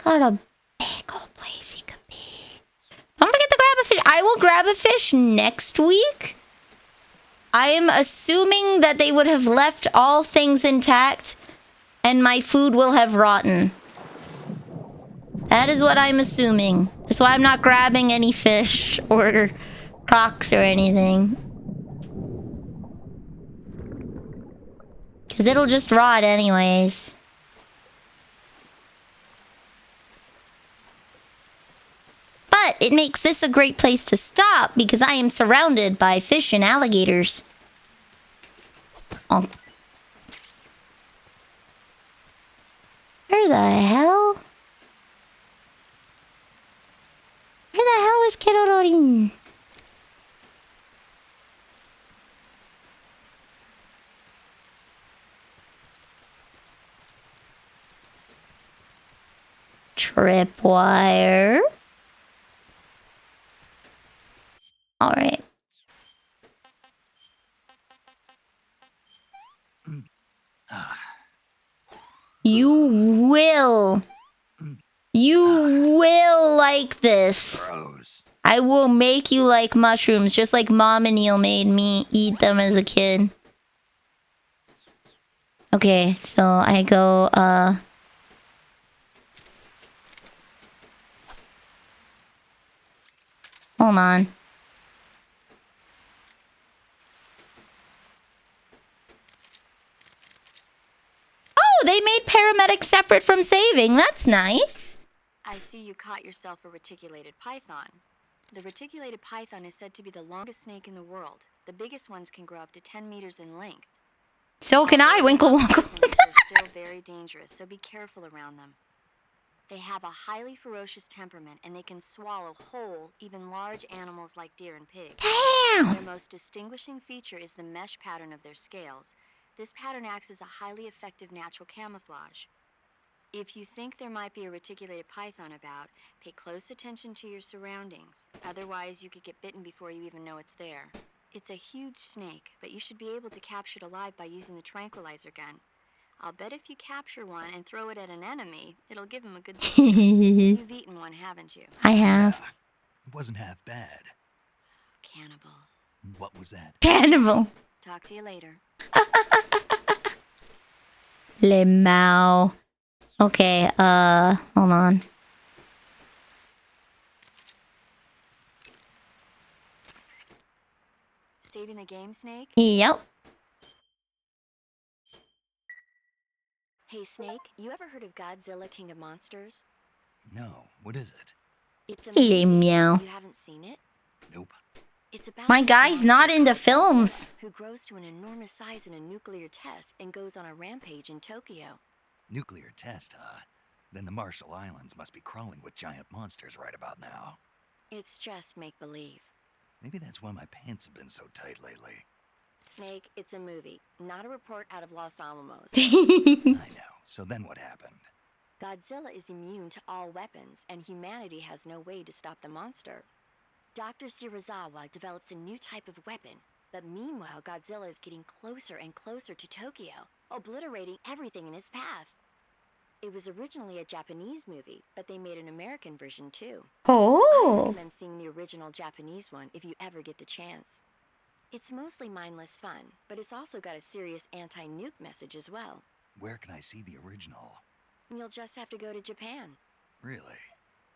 Got a big old place he could be. Don't forget to grab a fish. I will grab a fish next week. I am assuming that they would have left all things intact and my food will have rotten. That is what I'm assuming. So I'm not grabbing any fish or crocs or anything. Because it'll just rot anyways. But it makes this a great place to stop because I am surrounded by fish and alligators. Oh. Where the hell? Where the hell is Kettlerin? Tripwire. All right. You will like this. Gross. I will make you like mushrooms, just like Mom and Neil made me eat them as a kid. Okay, so I go, hold on. Oh, they made paramedics separate from saving. That's nice. I see you caught yourself a reticulated python. The reticulated python is said to be the longest snake in the world. The biggest ones can grow up to 10 meters in length. So can I, Winkle Winkle. They're still very dangerous, so be careful around them. They have a highly ferocious temperament, and they can swallow whole, even large animals like deer and pigs. Damn! Their most distinguishing feature is the mesh pattern of their scales. This pattern acts as a highly effective natural camouflage. If you think there might be a reticulated python about, pay close attention to your surroundings. Otherwise, you could get bitten before you even know it's there. It's a huge snake, but you should be able to capture it alive by using the tranquilizer gun. I'll bet if you capture one and throw it at an enemy, it'll give him a good scare. You've eaten one, haven't you? I have. It wasn't half bad. Cannibal. What was that? Cannibal. Talk to you later. Lemao. Okay, hold on. Saving the game, Snake? Yep. Hey, Snake, you ever heard of Godzilla King of Monsters? No, what is it? It's a Hey, movie. meow. You haven't seen it? Nope. It's about My this guy's monster not into called films. Godzilla, who grows to an enormous size in a nuclear test and goes on a rampage in Tokyo. Nuclear test, huh? Then the Marshall Islands must be crawling with giant monsters right about now. It's just make-believe. Maybe that's why my pants have been so tight lately. Snake, it's a movie, not a report out of Los Alamos. I know. So then what happened? Godzilla is immune to all weapons, and humanity has no way to stop the monster. Dr. Shirazawa develops a new type of weapon, but meanwhile Godzilla is getting closer and closer to Tokyo, obliterating everything in his path. It was originally a Japanese movie, but they made an American version too. I Oh. recommend seeing the original Japanese one if you ever get the chance. It's mostly mindless fun, but it's also got a serious anti-nuke message as well. Where can I see the original? You'll just have to go to Japan. Really?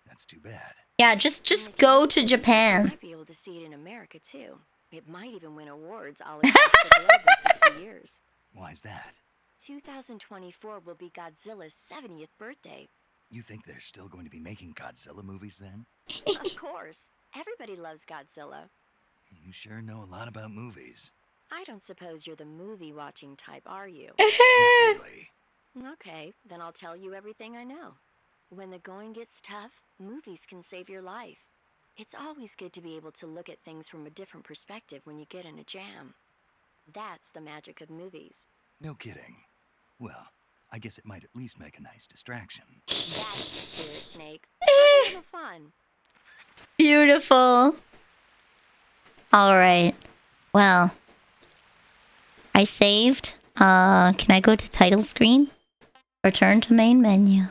That's too bad. Yeah, just go to You Japan. might be able to see it in America too. It might even win awards all across the globe in 60 years. Why's that? 2024 will be Godzilla's 70th birthday. You think they're still going to be making Godzilla movies then? Of course. Everybody loves Godzilla. You sure know a lot about movies. I don't suppose you're the movie-watching type, are you? Not really. Okay, then I'll tell you everything I know. When the going gets tough, movies can save your life. It's always good to be able to look at things from a different perspective when you get in a jam. That's the magic of movies. No kidding. Well, I guess it might at least make a nice distraction. That's the spirit, Snake. A little fun. Beautiful. All right. Well, I saved. Can I go to title screen? Return to main menu.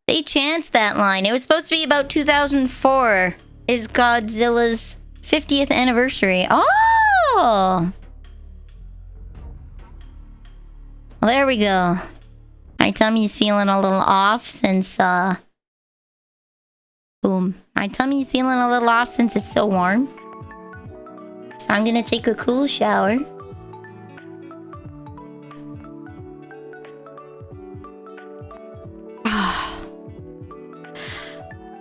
They chanced that line. It was supposed to be about 2004 is Godzilla's 50th anniversary. Oh! Well, there we go. My tummy's feeling a little off since, boom. My tummy's feeling a little off since it's so warm. So I'm gonna take a cool shower.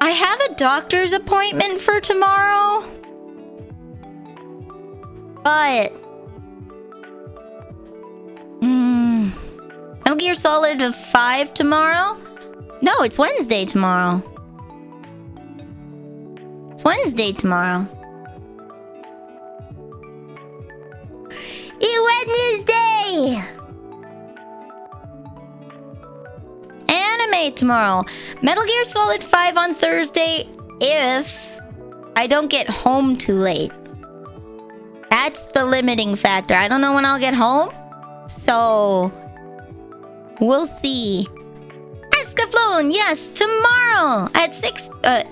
I have a doctor's appointment for tomorrow. But Metal Gear Solid 5 tomorrow? No, it's Wednesday tomorrow. It's Wednesday tomorrow. It's Wednesday! Anime tomorrow. Metal Gear Solid 5 on Thursday if I don't get home too late. That's the limiting factor. I don't know when I'll get home. So we'll see. Escaflowne, yes, tomorrow at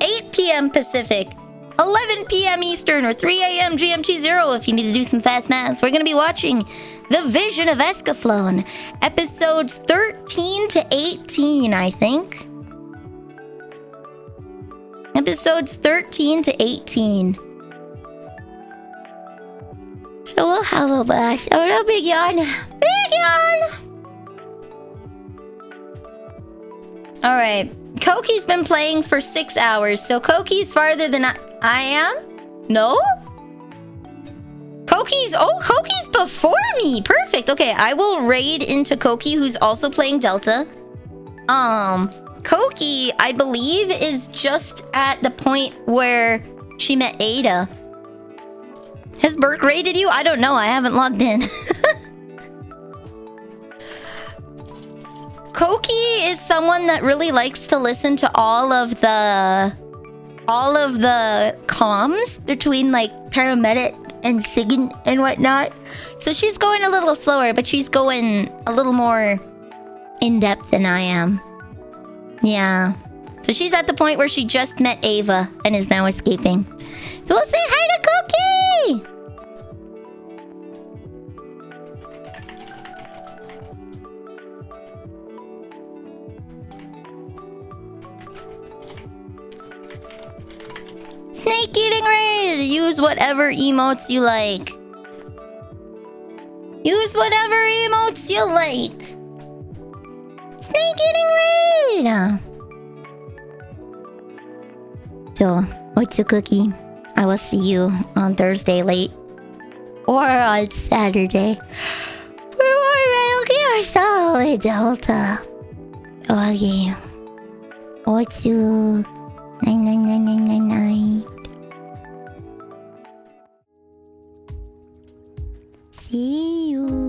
8 p.m. Pacific, 11 p.m. Eastern, or 3 a.m. GMT 0 if you need to do some fast maths. We're going to be watching The Vision of Escaflowne, episodes 13 to 18, I think. Episodes 13 to 18. So we'll have a blast. Oh no, big yawn. Big yawn! Alright. Koki's been playing for 6 hours, so Koki's farther than I am? No? Koki's before me! Perfect. Okay, I will raid into Koki, who's also playing Delta. Koki, I believe, is just at the point where she met Ada. Has Burke raided you? I don't know. I haven't logged in. Koki is someone that really likes to listen to all of the comms between like paramedic and SIGINT and whatnot. So she's going a little slower, but she's going a little more in depth than I am. Yeah. So she's at the point where she just met Ava and is now escaping. So we'll say hi to Koki! Snakey! eating raid! Use whatever emotes you like. Use whatever emotes you like. Snake eating raid! So, what's a cookie? I will see you on Thursday late. Or on Saturday. For more Metal Gear Solid Delta. Okay. Otsu. 99999. See you.